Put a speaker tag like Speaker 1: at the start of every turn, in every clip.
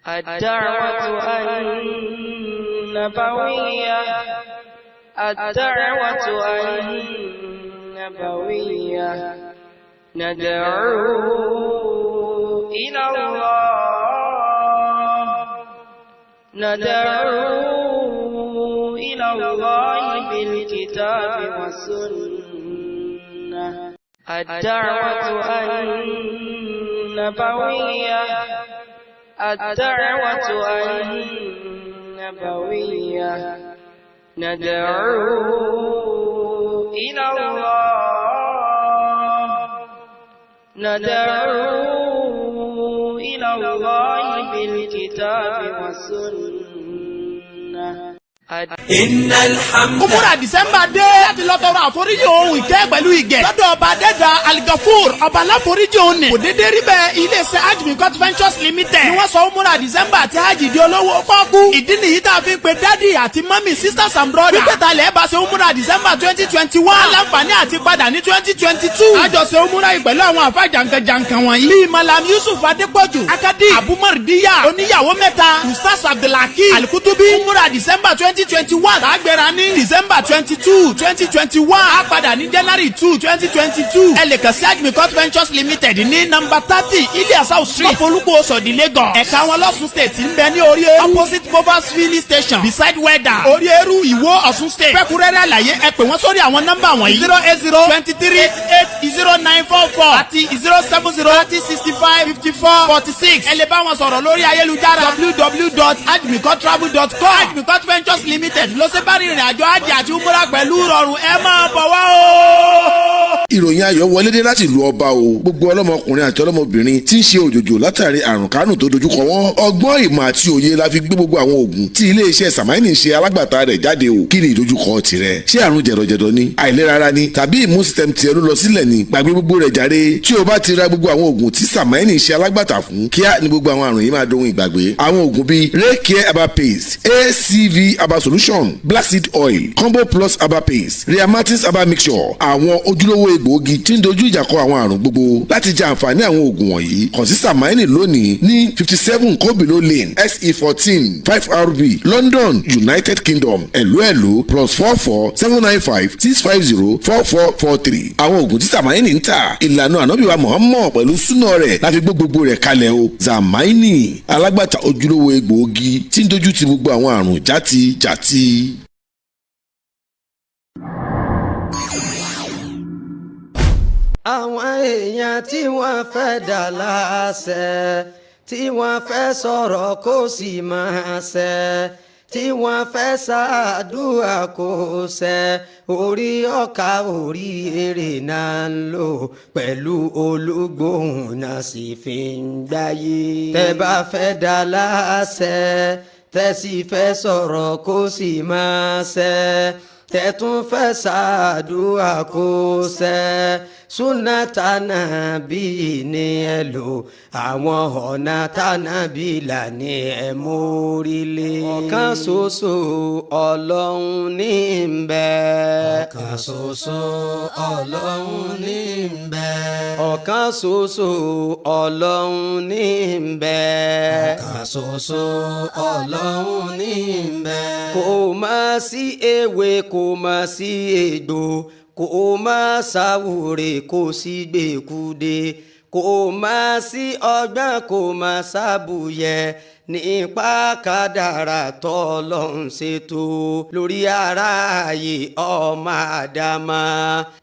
Speaker 1: الدعوة النبوية الدعوة النبوية ندعو إلى الله ندعو إلى الله بالكتاب والسنة الدعوة النبوية الدعوة النبوية ندعو إلى الله ندعو إلى الله بالكتاب والسنة
Speaker 2: Umura December dé láti lọ tọrọ àforíjì ohun ìkẹ́ pẹ̀lú ìgẹ̀. Lọ́dọ̀ ọba Adẹ́dà Al-Gafur ọba aláforíjì òní. Kò dédé rí bẹ́ẹ̀ ilé-iṣẹ́ Ajmicot Ventures Limited. Ni wọ́n sọ Umura December àti Hajj di olówó pọ́kú. Ìdí nìyí tá a fi ń pe dádì àti mọ́mì sisters and brothers. Pípẹ́ta lẹ́ẹ̀ bá ṣe Umura December 2021. Aláǹfààní àti padà ní 2022. Àjọṣe Umura yìí pẹ̀lú àwọn àfa jàǹkànjàǹkàn wọ̀nyí. Bíi Mallam Yusuf Adepoju, Akadi, Abumaridiya, oníyàwó mẹ́ta, Ustaz Abdulhaki, Al-Kutubi. Umura December 2021 lágbèrè ní December 22, 2021 á padà ní January 2, 2022. Ẹ lè kàn sí Ajmicot Ventures Limited ní number 30 Ilias House Street Olúkò Òsòdì Lagos. Ẹ̀ka wọn lọ́sùn state ń bẹ ní orí eru opposite Bovas filling station beside weather orí eru Ìwó Ọ̀ṣun state. Fẹ́kúrẹ́rẹ́ àlàyé ẹ pè wọ́n sórí àwọn nọ́mbà wọ̀nyí 080-23-88-0944 àti 070-30-65-54-46. Ẹ lè bá wọn sọ̀rọ̀ lórí ayélujára www.ajmicottravel.com. Ajmicot Ventures Limited ló ṣe bá rìnrìn àjò àjì àti umura pẹ̀lú rọrùn ẹ máa bọ̀ wá o.
Speaker 3: Ìròyìn ayọ̀ wọlé dé láti ìlú ọba o. Gbogbo ọlọ́mọkùnrin àti ọlọ́mọbìnrin tí ń ṣe òjòjò látàrí àrùn kánù tó dojúkọ wọn. Ọgbọ́n ìmọ̀ àti òye la fi gbé gbogbo àwọn oògùn tí ilé-iṣẹ́ Samaini ń ṣe alágbàtà rẹ̀ jáde o. Kí ni ìdojúkọ tirẹ̀? Ṣé àrùn jẹ̀dọ̀jẹ̀dọ̀ ni? Àìlera ara ni? Tàbí immune system tiẹ̀ ló lọ sílẹ̀ ni? Gbàgbé gbogbo rẹ̀ jàre. Tí o bá ti ra gbogbo àwọn oògùn tí Samaini ń ṣe alágbàtà fún, kíá ni gbogbo àwọn àrùn yìí máa dohun ìgbàgbé. Àwọn oògùn bíi Recare Herbal Paste, ACV Herbal Solution, Black Seed Oil, Combo Plus Herbal Paste, Rheumatis Herbal Mixture, àwọn ojúlówó egbòogi tí ń dojú ìjà kọ àwọn àrùn gbogbo. Láti jẹ àǹfààní àwọn oògùn wọ̀nyí, kàn sí Samaini lónìí ní 57 Kobilo Lane, SE14 5RB, London, United Kingdom. Ẹ̀lú +44 795 650 4443. Àwọn oògùn tí Samaini ń tà, ìlànà Ànábì wa Muhammad pẹ̀lú súnà rẹ̀ láti gbé gbogbo rẹ̀ kalẹ̀ o. Samaini alágbàtà ojúlówó egbòogi tí ń dojú ti gbogbo àwọn àrùn jàti.
Speaker 4: Àwọn èèyàn tí wọ́n fẹ́ dà láṣẹ, tí wọ́n fẹ́ sọ̀rọ̀ kó sì máa ṣẹ, tí wọ́n fẹ́ ṣàdúrà kó ṣẹ, orí ọkà orí èrè náà ń lò pẹ̀lú olúgbòhùn náà sì fi ń gbáyé. Tẹ́ bá fẹ́ dà láṣẹ, tẹ́ sì fẹ́ sọ̀rọ̀ kó sì máa ṣẹ, tẹ́ tún fẹ́ ṣàdúrà kó ṣẹ, súnà tànàbí ni ẹ lò, àwọn ọ̀nà tànàbí là ní ẹ mórílé. Ọ̀kan ṣoṣo Ọlọ́run ní ń bẹ. Ọ̀kan ṣoṣo Ọlọ́run ní ń bẹ. Ọ̀kan ṣoṣo Ọlọ́run ní ń bẹ. Ọ̀kan ṣoṣo Ọlọ́run ní ń bẹ. Kò má sí ewé kò má sí egbò, kò má sáwúre kò sí gbèkúde, kò má sí ọgbọ́n kò má sábùyẹ nípa kádàrá tọ́lọ́run ṣètò lórí aráyé ọmọ àdámà.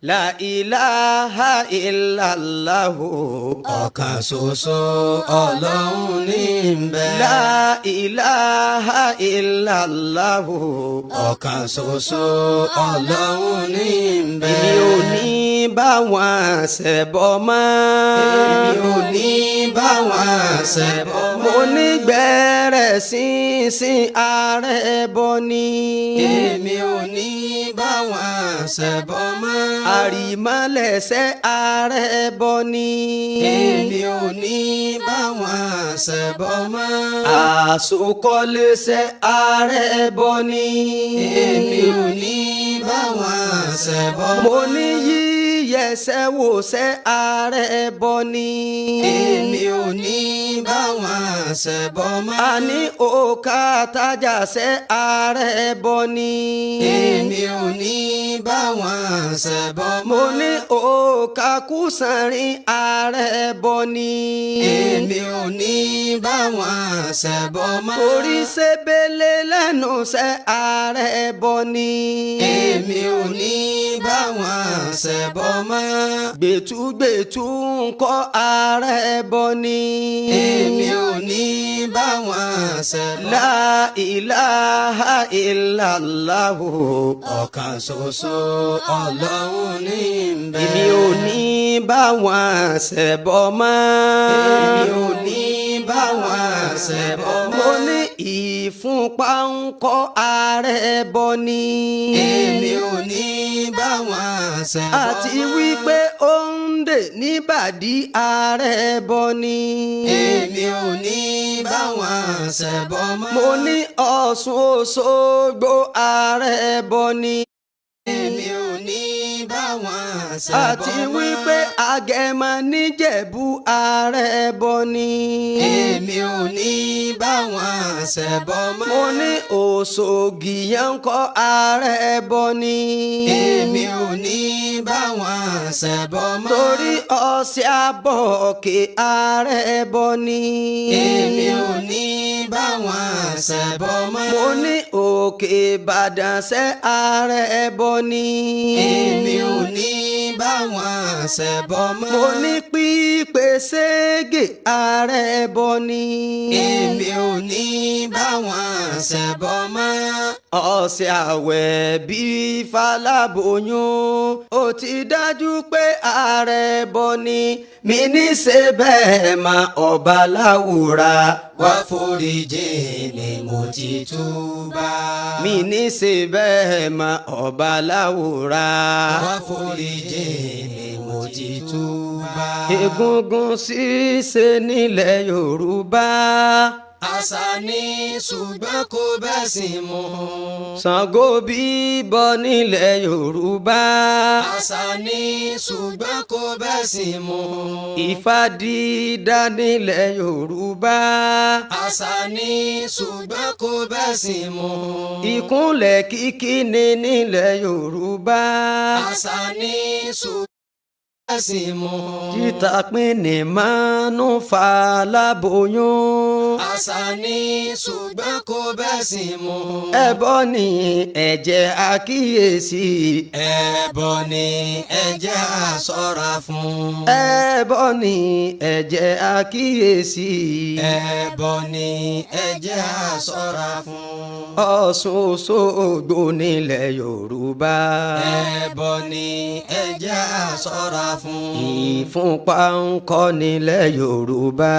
Speaker 4: La ilaha illallah, ọ̀kan ṣoṣo Ọlọ́run ní ń bẹ. La ilaha illallah, ọ̀kan ṣoṣo Ọlọ́run ní ń bẹ. Èmi ò ní bá wọn ṣẹbọ mọ́. Èmi ò ní bá wọn ṣẹbọ mọ́. Mo ní gbẹ́rẹ́ sínsìn ààrẹ bọ́ ni. Èmi ò ní bá wọn ṣẹbọ mọ́. Àrìmọ́lẹ̀ṣẹ̀ ààrẹ bọ́ ni. Èmi ò ní bá wọn ṣẹbọ mọ́. Àsokọ́lẹ̀ṣẹ̀ ààrẹ bọ́ ni. Èmi ò ní bá wọn ṣẹbọ mọ́. Mo ní yíyẹ yẹsẹ̀ wò sẹ́ ààrẹ bọ́ ni.
Speaker 5: èmi ò ní bá wọn ṣẹbọ mọ́.
Speaker 4: àní òkà tajà sẹ́ ààrẹ bọ́ ni.
Speaker 5: èmi ò ní bá wọn ṣẹbọ mọ́.
Speaker 4: mo ní òkà kùsànrin ààrẹ bọ́ ni.
Speaker 5: èmi ò ní bá wọn ṣẹbọ mọ́.
Speaker 4: torí sébélé lẹ́nu sẹ́ ààrẹ bọ́ ni.
Speaker 5: èmi ò ní bá wọn ṣẹbọ mọ́.
Speaker 4: gbẹ̀tùgbẹ̀tù ńkọ́ ààrẹ bọ́ ni.
Speaker 5: èmi ò ní bá wọn ṣẹbọ.
Speaker 4: La ilaha illallah.
Speaker 5: ọ̀kan ṣoṣo Ọlọ́run ní ń bẹ.
Speaker 4: èmi ò ní bá wọn ṣẹbọ mọ́.
Speaker 5: èmi ò ní bá wọn ṣẹbọ mọ́.
Speaker 4: mo ní ìfúnpá ńkọ́ ààrẹ bọ́ ni.
Speaker 5: èmi ò ní bá wọn ṣẹbọ mọ́.
Speaker 4: àti wípé ó ń dè níbàdí ààrẹ bọ́ ni.
Speaker 5: èmi ò ní bá wọn ṣẹbọ mọ́.
Speaker 4: mo ní Ọ̀ṣun Òṣogbo ààrẹ bọ́ ni.
Speaker 5: èmi ò ní bá wọn ṣẹbọ mọ́.
Speaker 4: àti wípé Agẹmọ níjẹ̀bú ààrẹ bọ́ ni.
Speaker 5: èmi ò ní bá wọn ṣẹbọ mọ́.
Speaker 4: mo ní Òṣogì yẹn kọ́ ààrẹ bọ́ ni.
Speaker 5: èmi ò ní bá wọn ṣẹbọ mọ́.
Speaker 4: torí Ọ̀ṣẹ́ Àbọ̀kè ààrẹ bọ́ ni.
Speaker 5: èmi ò ní bá wọn ṣẹbọ mọ́.
Speaker 4: mo ní Òkè Ìbàdàn sẹ́ ààrẹ bọ́ ni.
Speaker 5: èmi ò ní bá wọn ṣẹbọ mọ́.
Speaker 4: mo ní Pípé Ségè ààrẹ bọ́ ni.
Speaker 5: èmi ò ní bá wọn ṣẹbọ mọ́.
Speaker 4: Ọ̀sẹ̀ àwẹ̀ bíi Fálábòyún ó ti dájú pé ààrẹ bọ́ ni. mi ní ṣe bẹ́ẹ̀ mà ọba láwùrà
Speaker 5: wá foríjì ni mo ti túbà.
Speaker 4: mi ní ṣe bẹ́ẹ̀ mà ọba láwùrà
Speaker 5: wá foríjì ni mo ti túbà.
Speaker 4: egungun ṣíṣe nílẹ̀ Yorùbá.
Speaker 5: àṣà ni ṣùgbọ́n kò bẹ́sìn mu.
Speaker 4: Ṣàngó bíbọ nílẹ̀ Yorùbá.
Speaker 5: àṣà ni ṣùgbọ́n kò bẹ́sìn mu.
Speaker 4: Ifá dídá nílẹ̀ Yorùbá.
Speaker 5: àṣà ni ṣùgbọ́n kò bẹ́sìn mu.
Speaker 4: Ìkúnlẹ̀ kíkí ni nílẹ̀ Yorùbá.
Speaker 5: àṣà ni ṣùgbọ́n bẹ́sìn mu.
Speaker 4: Títàpín ní mánú Fálábòyún.
Speaker 5: àṣà ni ṣùgbọ́n kò bẹ́sìn mu.
Speaker 4: Ẹbọ ni ẹ jẹ́ àkíyèsí.
Speaker 5: ẹbọ ni ẹ jẹ́ á ṣọ́ra fún.
Speaker 4: Ẹbọ ni ẹ jẹ́ àkíyèsí.
Speaker 5: ẹbọ ni ẹ jẹ́ á ṣọ́ra fún.
Speaker 4: Ọ̀ṣun Òṣogbo nílẹ̀ Yorùbá.
Speaker 5: ẹbọ ni ẹ jẹ́ á ṣọ́ra fún.
Speaker 4: Ìfúnpá ńkọ́ nílẹ̀ Yorùbá.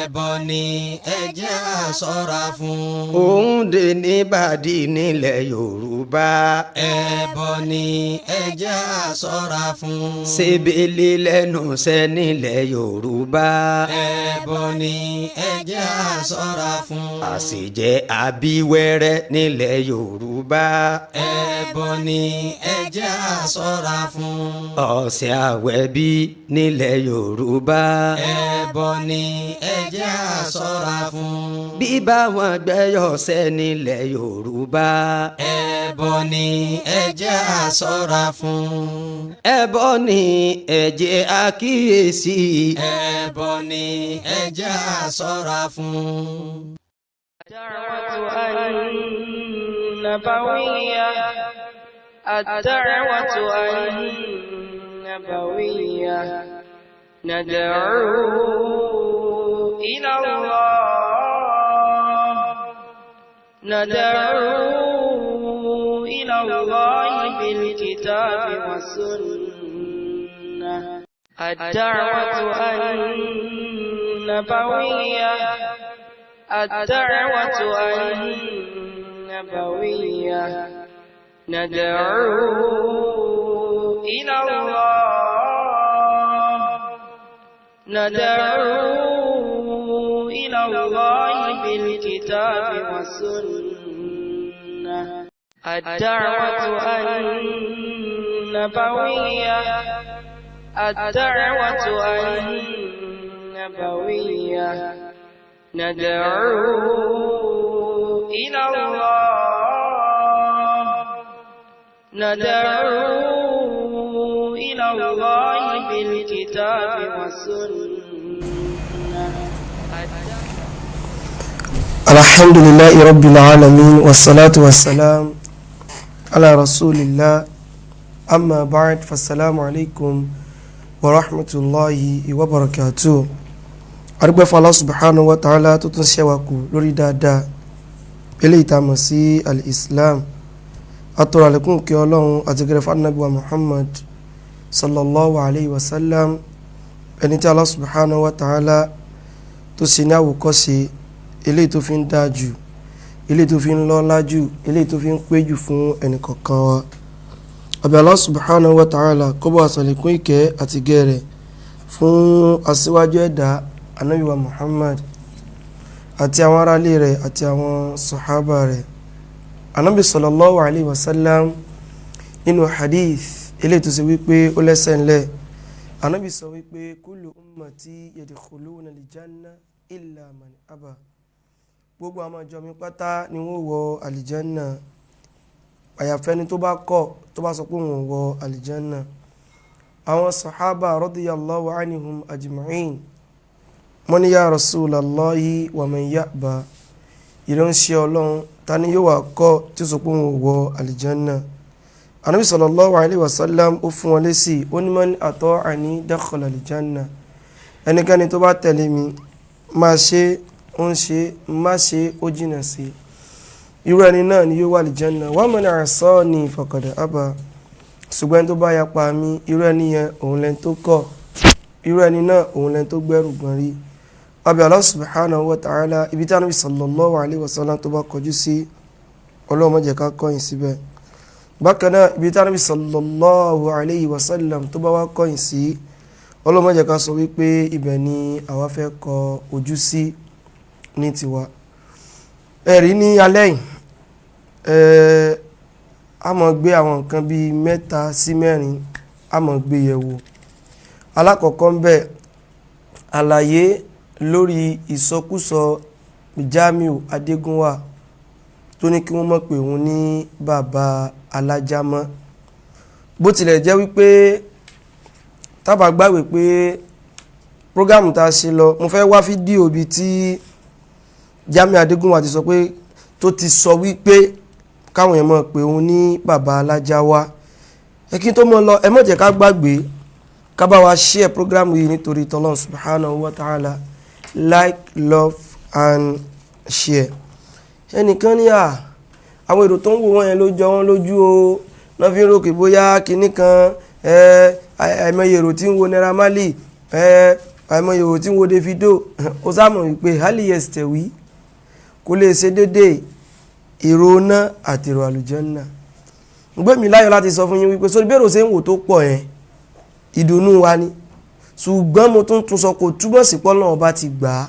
Speaker 5: ẹbọ ni ẹ jẹ́ á ṣọ́ra fún.
Speaker 4: Òǹdè níbàdí nílẹ̀ Yorùbá.
Speaker 5: ẹbọ ni ẹ jẹ́ á ṣọ́ra fún.
Speaker 4: Sébélé lẹ́nu sẹ́ nílẹ̀ Yorùbá.
Speaker 5: ẹbọ ni ẹ jẹ́ á ṣọ́ra fún.
Speaker 4: Àṣejẹ abíwẹ́rẹ́ nílẹ̀ Yorùbá.
Speaker 5: ẹbọ ni ẹ jẹ́ á ṣọ́ra fún.
Speaker 4: Ọ̀sẹ̀ àwẹ̀bí nílẹ̀ Yorùbá.
Speaker 5: ẹbọ ni ẹ jẹ́ á ṣọ́ra fún.
Speaker 4: Bíbá wọn gbẹ́yọ̀sẹ̀ nílẹ̀ Yorùbá.
Speaker 5: ẹbọ ni ẹ jẹ́ á ṣọ́ra fún.
Speaker 4: Ẹbọ ni ẹ jẹ́ àkíyèsí.
Speaker 5: ẹbọ ni ẹ jẹ́ á ṣọ́ra fún.
Speaker 1: الدعوة النبوية ندعو إلى الله بالكتاب والسنة. الدعوة النبوية ندعو إلى الله بالكتاب والسنة. الدعوة النبوية الدعوة النبوية ندعو إلى الله بالكتاب والسنة.
Speaker 6: الحمد لله رب العالمين والصلاة والسلام على رسول الله أما بعد فالسلام عليكم ورحمة الله وبركاته. أرجو الله سبحانه وتعالى تتنشواكو لوري دادا إلي تامسي الإسلام أطرى لكم كي الله أتقرف النبي محمد صلى الله عليه وسلم أنت الله سبحانه وتعالى تسينا وكسي eléyìí tó fi ń dáa jù eléyìí tó fi ń lọ́lá jù eléyìí tó fi ń pé jù fún ẹnìkọ̀ọ̀kan wa. Àbí Allah subhanahu wa ta'ala kó bá àsàlẹ̀kún ìkẹ́ àti gẹ̀rẹ̀ fún aṣíwájú ẹ̀dá Ànábì wa Muhammad àti àwọn aráalé rẹ̀ àti àwọn sàhábà rẹ̀. Ànábì sallallahu alayhi wa sallam nínú hadith eléyìí tó ṣe wípé ó lẹ́sẹ̀ ńlẹ̀. Ànábì sọ wípé kullu ummati yadkhuluna al-janna illa man aba. Gbogbo àwọn ọjọ́ mi pátá ni wọ́n wọ àlìjánà àyàfẹ́ni tó bá kọ̀ tó bá sọ pé wọ́n wọ àlìjánà. Àwọn sàhábà radiyallahu anhum ajma'in wọ́n ní ya rasulallahi wa man ya'ba, ìránṣẹ́ Ọlọ́run ta ni yóò wá kọ̀ tí sọ pé wọ́n wọ àlìjánà. Ànábì sallallahu alaihi wasallam ó fún wọn lésì ó ní man ata'ani dakhala àlìjánà, ẹnikẹ́ni tó bá tẹ̀lé mi máa ṣe ó ń ṣe má ṣe ó jìnà sí, irú ẹni náà ni yóò wà àlìjánà. wa man asani faqad aba, ṣùgbọ́n tó bá yapa mi irú ẹni yẹn òun lẹ́ni tó kọ̀, irú ẹni náà òun lẹ́ni tó gbẹ́rù gbọ́n rí. Àbí Allah subhanahu wa ta'ala ibi tí Ànábì sallallahu alaihi wasallam tó bá kọjú sí Ọlọ́run má jẹ́ ká kọ̀yìn síbẹ̀. Bákan náà ibi tí Ànábì sallallahu alaihi wasallam tó bá wá kọ̀yìn sí Ọlọ́run má jẹ́ ká sọ wípé ibẹ̀ ni àwa fẹ́ kọ ojú sí ní tiwa. Ẹ̀rí ní alẹ́ yìí a máa gbé àwọn nǹkan bíi 3 sí 4 a máa gbé yẹ̀wò. Alákọ̀ọ́kọ́ ń bẹ àlàyé lórí ìsọkúsọ Jamiu Adegunwa tó ní kí wọ́n mọ̀ pé òun ní bàbá alájámọ́, bó tilẹ̀ jẹ́ wípé tábà gbàgbé pé prógámù tá a ṣe lọ mo fẹ́ wá fídíò bíi tí Jamiu Adegunwa ti sọ pé tó ti sọ wípé káwọn èèyàn mọ̀ pé òun ní bàbá alájáwá. Kí n tó mọ̀ lọ ẹ má jẹ́ ká gbàgbé ká bá wa share prógámù yìí nítorí t'Ọlọ́run subhanahu wa ta'ala, like, love and share. Ẹnìkan ní àwọn èrò tó ń wò wọ́n yẹn ló jọ wọ́n lójú o, náà fi ń rò pé bóyá kinní kan àìmọye èrò tí ń wo Naira Marley àìmọye èrò tí ń wo Davido ó sáàmù wípé hali yastawi kò lè ṣe dédé èrò náà àti èrò àlùjánnà. gbé mi láyọ̀ láti sọ fún yín wípé sórí bẹ́rò ṣe ń wò tó pọ̀ yẹn ìdùnnú wa ni, ṣùgbọ́n mo tún sọ kò túmọ̀ sí pé Ọlọ́run bá ti gbà á,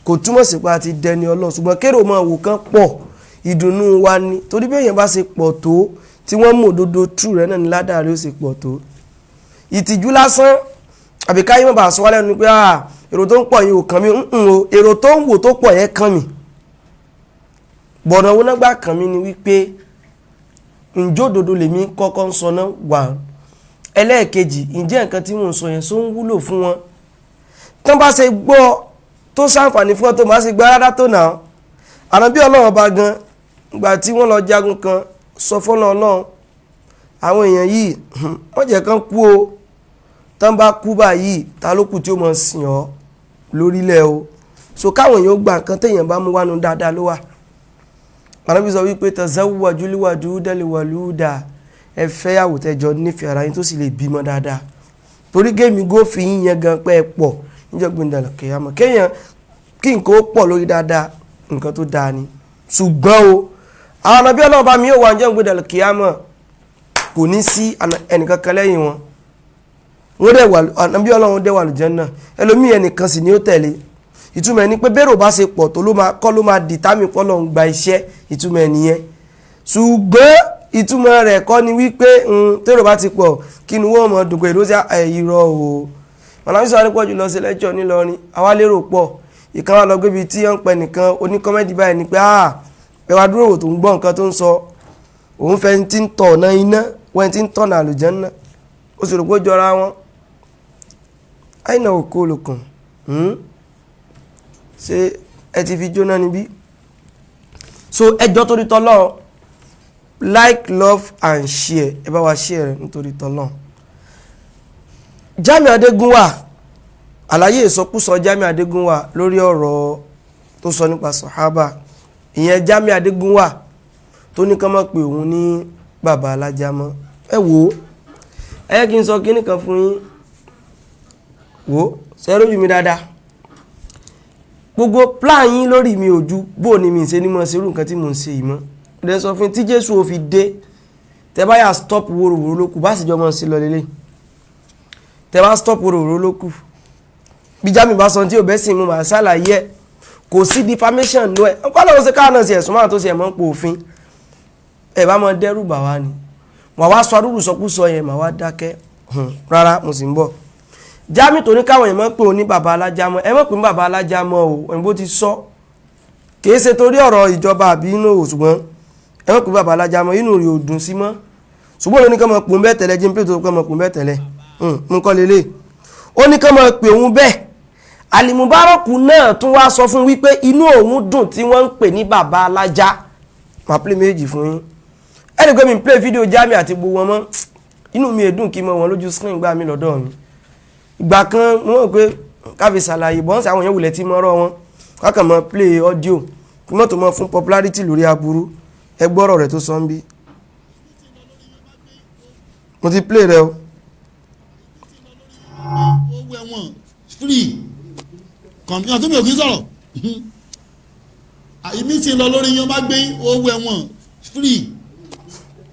Speaker 6: kò túmọ̀ sí pé a ti dẹni Ọlọ́run, ṣùgbọ́n kérò máa wò kán pọ̀ ìdùnnú wa ni. torí bí èèyàn bá ṣe pọ̀ tó tí wọ́n mú òdodo tú rẹ̀ náà ní ládàrí ó ṣe pọ̀ tó. ìtìjú lásán àbí káyé mọ̀ bá sọ wálẹ̀ ní pé èrò tó ń pọ̀ yìí ò kàn mí o, èrò tó ń wò tó pọ̀ yẹn kàn mí. bọ̀dọ̀ wọn náà kàn mí ni wípé ǹjẹ́ òdodo lèmi kọ́kọ́ ń sọ náà wà, ẹlẹ́ẹ̀kejì ǹjẹ́ nǹkan tí mò ń sọ yẹn só ń wúlò fún wọn. tán bá ṣe gbọ́ tó ṣàǹfààní fún ọ tó máa ṣe gbá rárá tó nà án. Ànábì Ọlọ́run bá gan ìgbà tí wọ́n lọ jagun kan sọ fọ́nà Ọlọ́run àwọn èèyàn yìí wọ́n jẹ́ kán kú o, tán bá kú báyìí ta ló kù tí ó mọ̀ sìn ọ́ lórílẹ̀ o, so káwọn èèyàn gba nǹkan téèyàn bá mú wánu dáadáa ló wà. Ànábì sọ wípé tazawwaju liwaduda liwaluda, ẹ fẹ́ yàwó tẹjọ nífẹ̀ẹ́ ara yín tó sì lè bímọ dáadáa, torí gémi gófin yín yẹn gan pẹ́ pọ̀ níjọ́ gbìndàlẹ̀ kẹyàmọ̀ kéèyàn kí nǹkan ó pọ̀ lórí dáadáa nǹkan tó dáa ni. ṣùgbọ́n o àwọn Ànábì Ọlọ́run bá mi yóò wà níjọ́ gbìndàlẹ̀ kẹyàmọ̀ kò ní sí ẹnìkan kan lẹ́yìn wọn, wọ́n dẹ̀ wà Ànábì Ọlọ́run dẹ̀ wà àlùjánnà, ẹlòmíì ẹnìkan sì ni ó tẹ̀lé. ìtumọ̀ ẹni pé bẹ́rò bá ṣe pọ̀ tó ló máa dìtámì pọ́lọ́run gba iṣẹ́, ìtumọ̀ ẹnìyẹn. ṣùgbọ́n ìtumọ̀ rẹ̀ kọ́ ni wípé tèrò bá ti pọ̀ kí ni wọ́n mọ̀ dùn pé ló ṣe ìrọ̀ o Mallam Yusuf Adepoju lọ sí lẹ́jọ́ nílọrin àwa lérò pọ̀ ìkan wa lọ gbébi tí wọ́n ń pẹ nìkan oníkọ́mẹ́dì báyìí ni pé ẹwà dúró wò tó ń gbọ́ nǹkan tó ń sọ òun fẹ́ ti ń tọ̀ ọ̀nà iná wọ́n ti ń tọ̀nà àlùjánnà ó sì rò pé ó jọra wọn àìnà òkú olùkùn ṣé ẹ ti fi jóná níbí so ẹjọ́ torí tọ́lọ́ like love and share ẹ bá wa share rẹ̀ nítorí tọ́lọ́ Jamiu Adegunwa àlàyé ìsọkúsọ Jamiu Adegunwa lórí ọ̀rọ̀ tó sọ nípa Sahabah ìyẹn Jamiu Adegunwa tó ní kán mọ̀ pé òun ní bàbá alájàmọ́ ẹ wò ó ẹ kí n sọ kíní kan fún yín wò ó sẹ́rọ́jù mi dáadáa gbogbo plan yín lórí mi ò ju bó ni mi ṣe ní mọ̀ ṣerú nǹkan tí mò ń ṣe yìí mọ́ ẹ sọ fún tí Jésù ò fi dé tẹ bá yà stop wòròwòrò ló kù bá sì jọ mọ̀ sí lọ lélẹ̀ tẹ bá stop wòròwòrò ló kù bí Jamiu bá sọ tí ò bẹ́ sì mú màá ṣàlàyé ẹ̀ kò sí defamation ló ẹ̀ ọ̀pọ̀ lọ́wọ́ sí káwọn náà sì ẹ̀sùn máa tó sì ẹ̀ mọ́ pò òfin ẹ̀ bá mọ dẹ́rù bà wá ni wà wá sọ arúrù sọkúsọ yẹn mà wá dákẹ́ rárá mo sì ń bọ̀ Jamiu tó ní káwọn èèyàn mọ̀ pé òun ní bàbá alájàmọ́ ẹ mọ̀ pé ní bàbá alájàmọ́ o òyìnbó ti sọ kì í ṣe torí ọ̀rọ̀ ìjọba àbí inú ṣùgbọ́n ẹ mọ̀ pé bàbá alájàmọ́ inú rẹ̀ ò dùn sí mọ́ ṣùgbọ́n ó ní ká mọ̀ pé òun bẹ́ẹ̀ tẹ̀lẹ̀ jẹ́ pé tó kọ́ mọ̀ pé òun bẹ́ẹ̀ tẹ̀lẹ̀ ń kọ́ lélẹ̀ ó ní ká mọ̀ pé òun bẹ́ẹ̀ Al-Mubaraku náà tún wá sọ fún wípé inú òun dùn tí wọ́n ń pè ní bàbá alájá máa play méjì fún yín ẹni pé mi play fídíò Jamiu àti gbogbo wọn mọ́ inú mi èdùn kí mọ́ wọn lójú screen gbá mi lọ́dọ̀ mi ìgbà kan wọ́n pé káfí ṣàlàyé bọ́n sí àwọn èèyàn wulẹ̀ tí mọ́rọ́ wọn kákan mọ́ play audio kí mọ́tò mọ́ fún popularity lórí aburú ẹgbọ́rọ̀ rẹ̀ tó sọ ń bí mo ti play rẹ o.
Speaker 7: owó ẹ̀wọ̀n free kọ̀mpútà tó mi ò kí sọ̀rọ̀ ìmí ti lọ lórí yan bá gbé owó ẹ̀wọ̀n free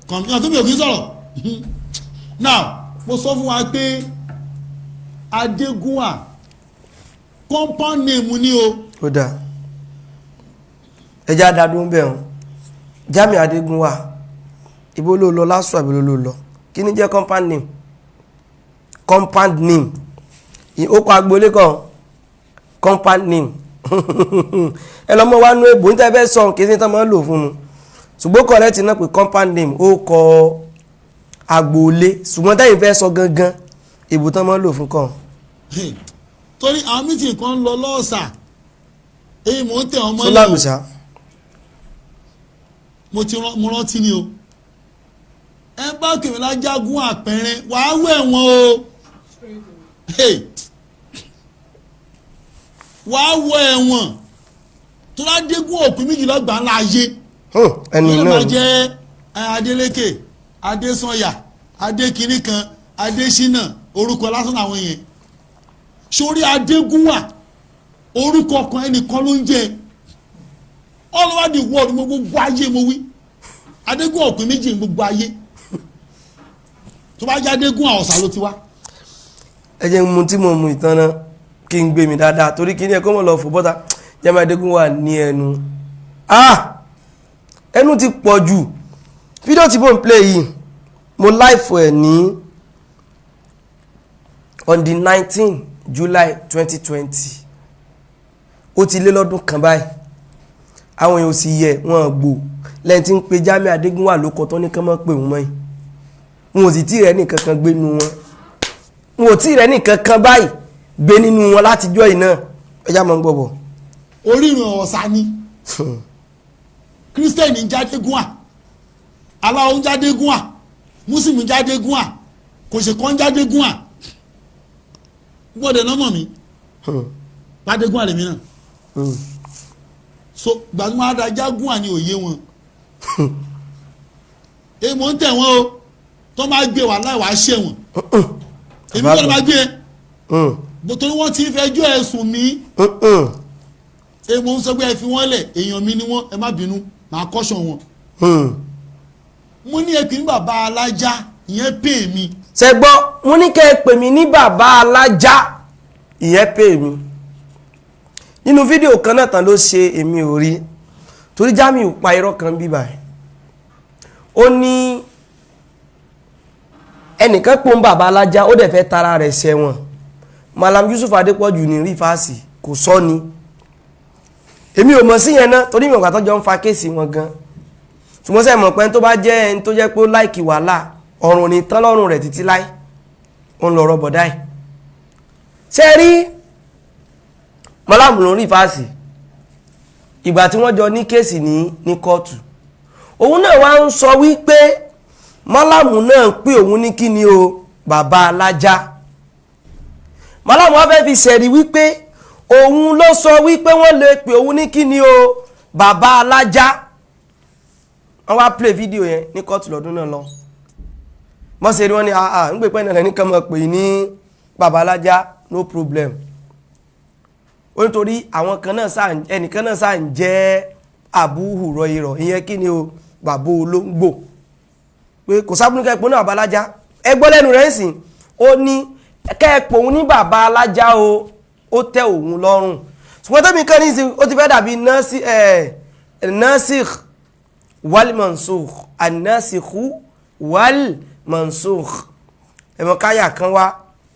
Speaker 7: kọ̀mpútà tó mi ò kí sọ̀rọ̀ now mo sọ fún wa pé Adegunwa compound name ni o.
Speaker 6: ó dáa ẹja adadun bẹ́ẹ̀ hàn Jamiu Adegunwa ibo ló lọ lásù àbí ló lọ kí ni jẹ́ compound name ó kọ agboolé kan compound name ẹ lọ mọ wá nú èbò níta fẹ́ sọ kí ní tán máa ń lò fún un ṣùgbọ́n correct náà pé compound name ó kọ agboolé ṣùgbọ́n tẹ́yìn fẹ́ sọ gangan èbò tán máa ń lò fún kan.
Speaker 7: torí àwọn mítì kan ń lọ lọ́ọ̀sà èyí mò ń tẹ̀ ọmọ
Speaker 6: náà sólàmùsà
Speaker 7: mo rántí ni o ẹ bá kèmí lájágún àpẹẹrẹ wàá wẹ̀ wọ́n o wàá wọ ẹ̀wọ̀n tó ládégún òpin méjìlá gbà ńlá ayé
Speaker 6: ẹni náà
Speaker 7: máa jẹ́ Adélékè Adésànyà Adékìní kan Adésínà orúkọ lásán àwọn yẹn sórí Adegunwa orúkọ kan ẹnìkan ló ń jẹ all over the world mo gbogbo ayé mo wí Adegunwa òpin méjì gbogbo ayé tó bá jẹ́ Adegunwa ọ̀sà ló ti wá.
Speaker 6: ẹ jẹ́ mu tí mo mu ìtàn náà kí n gbé mi dáadáa torí kí ní ẹ̀kọ́ mọ̀ lọ fò bọ́ta Jamiu Adegunwa ní ẹnu ẹnu ti pọ̀ jù fídíò tí mo ń play yìí mo live ẹ̀ ní on the 19 July 2020 ó ti lé lọ́dún kan báyìí àwọn èèyàn sì yẹ wọn gbò lẹ́yìn tí ń pe Jamiu Adegunwa ló kọ́ tó ní kán mọ́ pé òun mọ́ yìí wọn ò sì tí rẹ̀ nìkan kan gbé nínú wọn ò tí rẹ̀ nìkan kan báyìí gbé nínú wọn láti jọ́ ìná ẹjá mọ́ gbọ́bọ̀
Speaker 7: orírun ọ̀sá ni kírísítẹ́nì ń Jádégúnwà aláwọ̀ ń Jádégúnwà mùsùlùmí ń Jádégúnwà kò ṣe kọ́ ń Jádégúnwà gbọ́dọ̀ náà mọ̀ mí Jádégúnwà lèmi náà so gbàgbọ́n adájágúnwà ni òye wọn èèmọ̀ ń tẹ̀ wọ́n o tó máa gbé wà láì wá ṣe wọn èmi kọ́ ló máa gbé bòtò wọ́n ti fẹjọ́ ẹ̀sùn mi èèmọ̀ ń sọ pé ẹ fi wọ́n lẹ̀ èèyàn mi ni wọ́n ẹ má bínú màá kọ́ṣọ̀ wọn mo ní ẹ̀pì ní bàbá alájá ìyẹn pè mí.
Speaker 6: ṣe gbọ́ mo ní kẹ́ ẹ pè mí ní bàbá alájá ìyẹn pè mí nínú fídíò kan náà tán ló ṣe èmi ò rí torí Jamiu pa irọ́ kan bí báyìí ó ní ẹnìkan pòun bàbá alájá ó dẹ̀ fẹ́ tara rẹ̀ ṣẹ̀wọ̀n Mallam Yusuf Adepoju ní rífàsì kò sọ ni èmi ò mọ̀ sí yẹn náà torí mi ò gbà tọ́jọ́ ń fa kéèsì wọn gan ṣùgbọ́n sẹ́ mọ̀ pé tó bá jẹ́ ẹni tó jẹ́ pé ó láìkì wàhálà ọ̀run ní tán lọ́rùn rẹ̀ títí láì òun lọ̀rọ̀ bọ̀dá ẹ̀ ṣe rí Mallam ló ń rífàsì ìgbà tí wọ́n jọ ní kéèsì ní kóòtù òun náà wá ń sọ wípé Mallam náà pé òun ní kí ni o bàbá alájá Mallam wá fẹ́ fi ṣẹ̀rí wípé òun ló sọ wípé wọ́n lè pè òun ní kí ni o bàbá alájá wọ́n wá play fídíò yẹn ní kóòtù lọ́dún náà lọ mọ́ sí rí wọ́n ní ń gbé pẹ́ náà ní kan mọ̀ pé ní bàbá alájá no problem ó nítorí àwọn kan náà ẹnìkan náà sáà ń jẹ́ Abu Hurairah ìyẹn kí ni o bàbá olóńgbò pé kò sábúrú kẹ́ẹ̀pọ̀ náà bàbá alájá ẹgbọ́ lẹ́nu rẹ̀ sìn ó ní kẹ́ẹ̀pọ̀ òun ní bàbá alájá o ó tẹ́ òun lọ́rùn ṣùgbọ́n tó mi kàn ní ìsìn ó ti fẹ́ dàbí nasikh wal mansukh an-nasikhu wal mansukh ẹ̀mọ́ káyà kan wá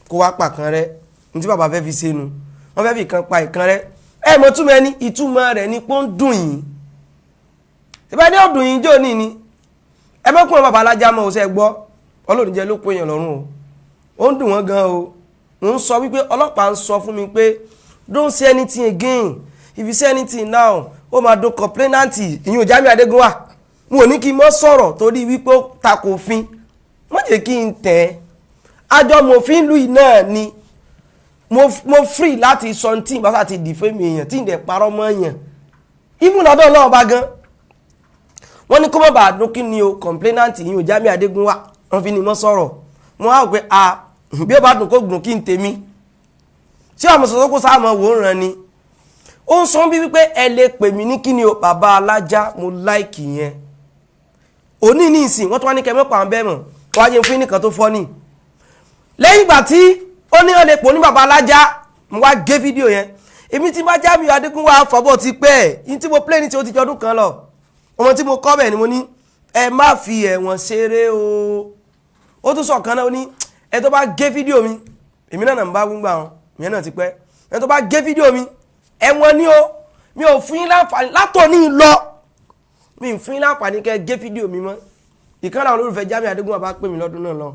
Speaker 6: kó wá pa kan rẹ̀ ní tí bàbá fẹ́ fi ṣe nu wọ́n fẹ́ fi kan pa ìkan rẹ̀ ẹ̀mọ́ túmọ̀ ẹni ìtumọ̀ rẹ̀ ní pọ́n dùn yìí ìbá ní ọdún yìí jò ní ni ẹmọ́kùnrin bàbá alájá mọ́ ọ̀sẹ̀ gbọ́ ọlọ́run jẹ́ ló pé èèyàn lọ́rùn o ó ń dùn wọ́n gan o ń sọ wípé ọlọ́pàá ń sọ fún mi pé don't say anything again if you say anything now ó máa do complainant ìyún Jamiu Adegunwa n ò ní kí n mọ́ sọ̀rọ̀ torí wípé ó takò òfin wọ́n jẹ́ kí n tẹ̀ àjọ mòfin lùi náà ni mo free láti sọ tí ìbáṣà ti dìfẹ́ mi èèyàn tí ìdẹ̀ parọ́ mọ́ èèyàn even lọ́dọ̀ náà bá gan wọ́n ní kó mọ̀ bá dún kí ni o complainant yìí ò Jamiu Adegunwa wọ́n fi ni mọ́ sọ̀rọ̀ wọ́n á pé bí ó bá dùn kó dùn kí n tèmi tí àwọn sọ̀tọ́ kó sáàmọ̀ wò ń ràn ni ó ń sọ bí wípé ẹ lè pè mí ní kí ni o bàbá alájá mo láìkì yẹn òní ní ìsìn wọ́n tó wá ní kẹmọ́ pàwọn bẹ́ẹ̀ mọ̀ wọ́n á jẹ́ fún nìkan tó fọ́ ní lẹ́yìn ìgbà tí ó ní ó lè pò ní bàbá alájá mo wá gé fídíò yẹn èmi ti bá Jamiu Adegunwa fọ́bọ̀ ti pẹ́ yìí tí mo play ní tí ó ti jọdún kan lọ ọmọ tí mo kọ́ bẹ̀ ni mo ní ẹ má fi ẹ̀wọ̀n ṣeré o ó tún sọ̀kan náà ó ní ẹ tó bá gé fídíò mi èmi náà ń bá gbígbà wọn ìyẹn náà ti pẹ́ ẹ tó bá gé fídíò mi ẹ̀wọ̀n ni o mi ò fún yín láǹfààní látòní lọ mi ò fún yín láǹfààní kẹ́ gé fídíò mi mọ́ ìkan náà olólùfẹ́ Jamiu Adegunwa bá pè mí lọ́dún náà lọ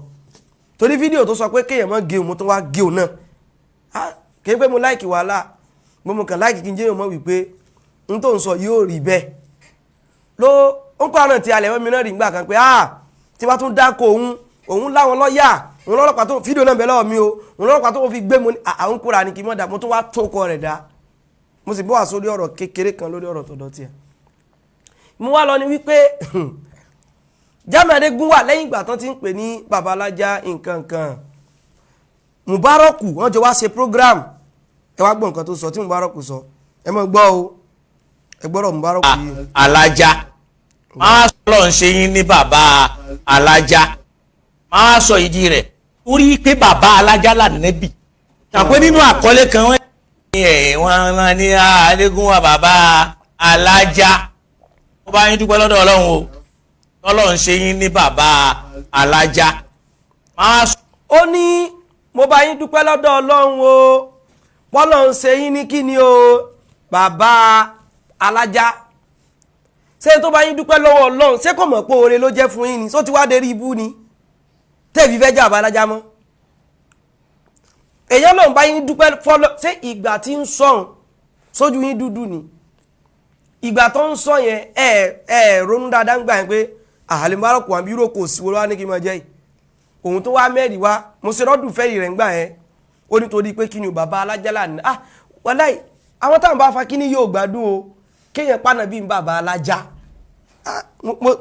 Speaker 6: torí fídíò tó sọ pé kéèyàn mọ́ gé òun mo tó wá gé òun náà kéé pé mo láìkì wàhálà mo kàn láìkì kí n jẹ́ òun mọ́ wípé n tó ń sọ yóò rí bẹ́ẹ̀ ló ń kọ́ àrùn tí alẹ́ wọn mìíràn rí gbà kan pé tí wọ́n tún dáko òun láwọn lọ́ọ̀yà òun lọ́lọ́pàá tó fídíò náà bẹ̀ lọ́wọ́ mi o òun lọ́lọ́pàá tó fi gbé mo ní àwọn kóra ní kí n mọ̀ dá mo tún wá tó kọ rẹ̀ dá mo sì bọ́ wá sórí ọ̀rọ̀ kékeré kan lórí ọ̀rọ̀ tọ̀dọ̀ tiẹ̀ mo wá lọ ní wípé Jamiu Adegunwa lẹ́yìn ìgbà tán ti ń pè ní bàbá alájá nǹkan kan Mubaraku wọ́n jọ wá ṣe program ẹ wá gbọ́ nǹkan tó sọ tí Mubaraku sọ ẹ mọ̀ gbọ́ o ẹ gbọ́dọ̀ Mubaraku yìí.
Speaker 8: alájá máa sọ ń ṣe yín ní bàbá alájá máa sọ ìdí rẹ̀ orí pé bàbá alájá lànàbì àpé nínú àkọlé kan wọ́n ní Adegunwa bàbá alájá ó bá yín dúpẹ́ lọ́dọ̀ Ọlọ́run o Ọlọ́run ṣe yín ní bàbá alájá
Speaker 6: ó ní mo bá yín dúpẹ́ lọ́dọ̀ Ọlọ́run o Ọlọ́run ṣe yín ní kí ni o bàbá alájá ṣé tó bá yín dúpẹ́ lọ́wọ́ Ọlọ́run ṣé kò mọ̀ pé oore ló jẹ́ fún yín ni só ti wá dérí ibú ni tẹ́ẹ̀bí fẹ́ jà bàbá alájá mọ́ èyàn lòun bá yín dúpẹ́ fọ́lọ́ ṣé ìgbà tí ń sọ̀hún sójú yín dúdú ni ìgbà tó ń sọ yẹn ronú dáadáa ń gbà yẹn pé Al-Madrasatu àbí rò kò sí wọ́n wá ní kí n máa jẹ́ yìí òun tó wá mẹ́rin wá mo ṣe rọ́dùn fẹ́rì rẹ̀ ń gbà yẹn ó nítorí pé kí ni bàbá alájá lànà wàláì àwọn táwọn bá fa kí ni yóò gbádùn o kéèyàn pànà bí n bàbá alájá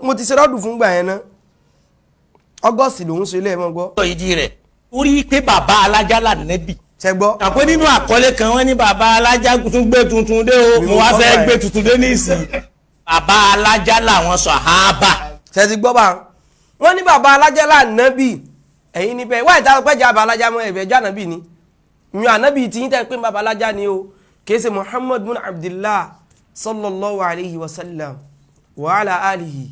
Speaker 6: mo ti ṣe rọ́dùn fún gbà yẹn ná August lòún ṣe ilé ẹ̀ mọ́ gbọ́.
Speaker 8: sọ ìdí rẹ̀ orí pé bàbá alájá lànàbì
Speaker 6: ṣẹgbọ́.
Speaker 8: àpé nínú àkọlé kan wọ́n ní bàbá alájá tún gbé tuntun dé o mo wá fẹ́ gbé tuntun dé ní ìsìn bàbá alájá làwọn Sahabah.
Speaker 6: ṣe ti gbọ́ bá wọ́n ní bàbá alájá lànàbì ẹ̀yin níbẹ̀ wáyé tá a pẹ́ jà bàbá alájá mọ́ ẹ̀bẹ̀ jà nàbì ni mi ànábì tí yín tẹ́ pé bàbá alájá ni o kìí ṣe Muhammad bin Abdullah sallallahu alayhi wa sallam wa ala alihi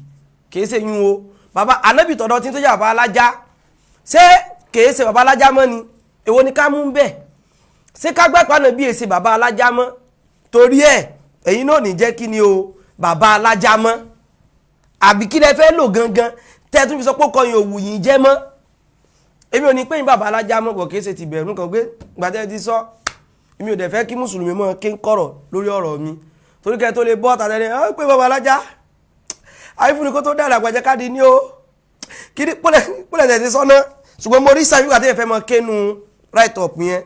Speaker 6: kìí ṣe yún o bàbá ànábì tọ̀dọ̀ tí tó jẹ́ bàbá alájá ṣé kèé ṣe bàbá alájá mọ́ ni èwo ni ká mú bẹ́ẹ̀ ṣé ká gbẹ́ pàánà bí èsì bàbá alájá mọ́ torí ẹ̀ ẹ̀yin náà ní jẹ́ kí ni o bàbá alájá mọ́ àbí kí lẹ fẹ́ lò gangan tẹ́tún fi sọ pé kọyìn òwú yìí jẹ́ mọ́ èmi ò ní pé yín bàbá alájá mọ́ kò kìí ṣe ti bẹ̀rù kan gbé gbàtẹ́ ti sọ èmi ò dẹ̀ fẹ́ kí mùsùlùmí mọ́ kí ń kọ̀rọ̀ lórí ọ̀rọ̀ mi torí kẹ́ tó lè bọ́ tàtẹ́lẹ̀ ọ́ pé bàbá alájá àyífúnni kó tó dára àgbàjẹ́ káàdì ní o kí ní pọ́lẹ̀ tẹ̀ ti sọ́nà ṣùgbọ́n mo rí sáyé gbàtẹ́ fẹ́ mọ́ kénu right up yẹn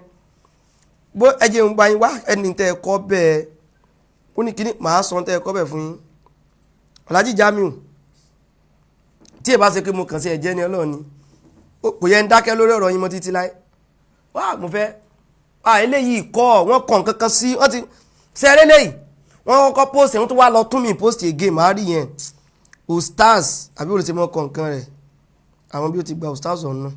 Speaker 6: bó ẹjẹ ń gba yín wá ẹni tẹ́ ẹ kọ́ bẹ́ẹ̀ ó ní kíní màá sọ tẹ́ ẹ kọ́ bẹ́ẹ̀ fún yín Alhaji Jamiu tí ẹ bá ṣe pé mo kàn sí ẹ̀jẹ̀ ni Ọlọ́run ni kò yẹ ń dákẹ́ lórí ọ̀rọ̀ yín mọ́ títí láé wá mo fẹ́ eléyìí kọ́ wọ́n kàn kankan sí wọ́n ti ṣẹ́rẹ́ léyìí wọ́n kọ́kọ́ post ẹ̀ wọ́n tó wá lọ tún mi post again màá rí yẹn ustaz àbí olùsèmọ́ kọ̀ọ̀kan rẹ̀ àwọn bí ó ti gba ustaz ọ̀nà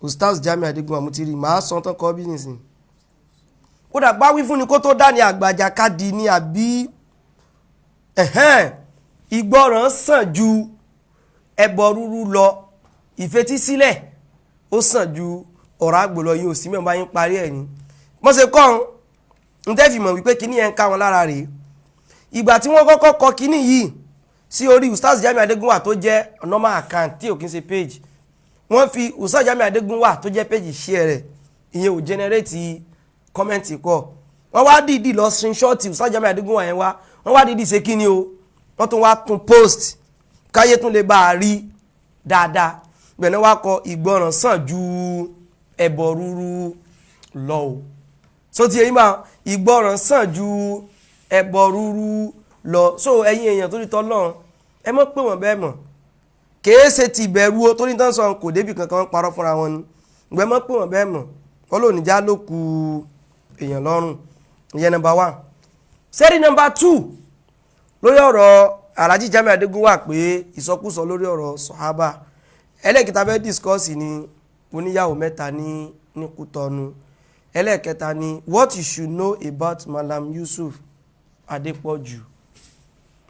Speaker 6: ustaz Jamiu Adegunwa mo ti rí màá sọ tán kọ́ bí nìsín ó dàgbà wí fún ni kó tó dá ní àgbàjà káàdì ní àbí ìgbọràn sàn ju ẹbọ rúrú lọ ìfetísílẹ̀ ó sàn ju ọ̀rọ̀ àgbòlọ yìí ò sí mẹ́wàá yín parí ẹ̀ ní wọ́n ṣe kọ́ ń tẹ́fì mọ̀ wípé kíní ẹ̀ ń ká wọn lára rèé ìgbà tí wọ́n kọ́kọ́ kọ kíní yìí sí orí ustaz Jamiu Adegunwa tó jẹ́ normal account tí ò kí ń ṣe page wọ́n fi ustaz Jamiu Adegunwa tó jẹ́ page share rẹ̀ ìyẹn ò generate kọ́mẹ́ǹtì kọ́ wọ́n wá dìídì lọ screenshot ustaz Jamiu Adegunwa yẹn wá wọ́n wá dìídì ṣe kíní o wọ́n tún wá tún post káyé tún lè bá a rí dáadáa bẹ̀rẹ̀ wá kọ ìgbọràn sàn ju ẹbọ rúrú lọ o so ti èyí máa ìgbọràn sàn ju ẹbọ rúrú lọ so ẹ̀yin èèyàn tó rí tọ́lọ́run ẹ mọ̀ pé wọ́n bẹ́ẹ̀ mọ̀ kèé ṣe ti bẹ̀rù o tó ní tán sọ kò débì kankan parọ́ fúnra wọn ni ìgbẹ́ mọ̀ pé wọ́n bẹ́ẹ̀ mọ̀ wọ́n lò níjà ló ku èèyàn lọ́rùn ìyẹn number 1 sẹ́rí number 2 lórí ọ̀rọ̀ Alhaji Jamiu Adegunwa pé ìsọkúsọ lórí ọ̀rọ̀ Sahabah ẹlẹ́kẹta fẹ́ discuss ni oníyàwó mẹ́ta ní Kútọ́nù ẹlẹ́kẹta ni what you should know about Mallam Yusuf Adepoju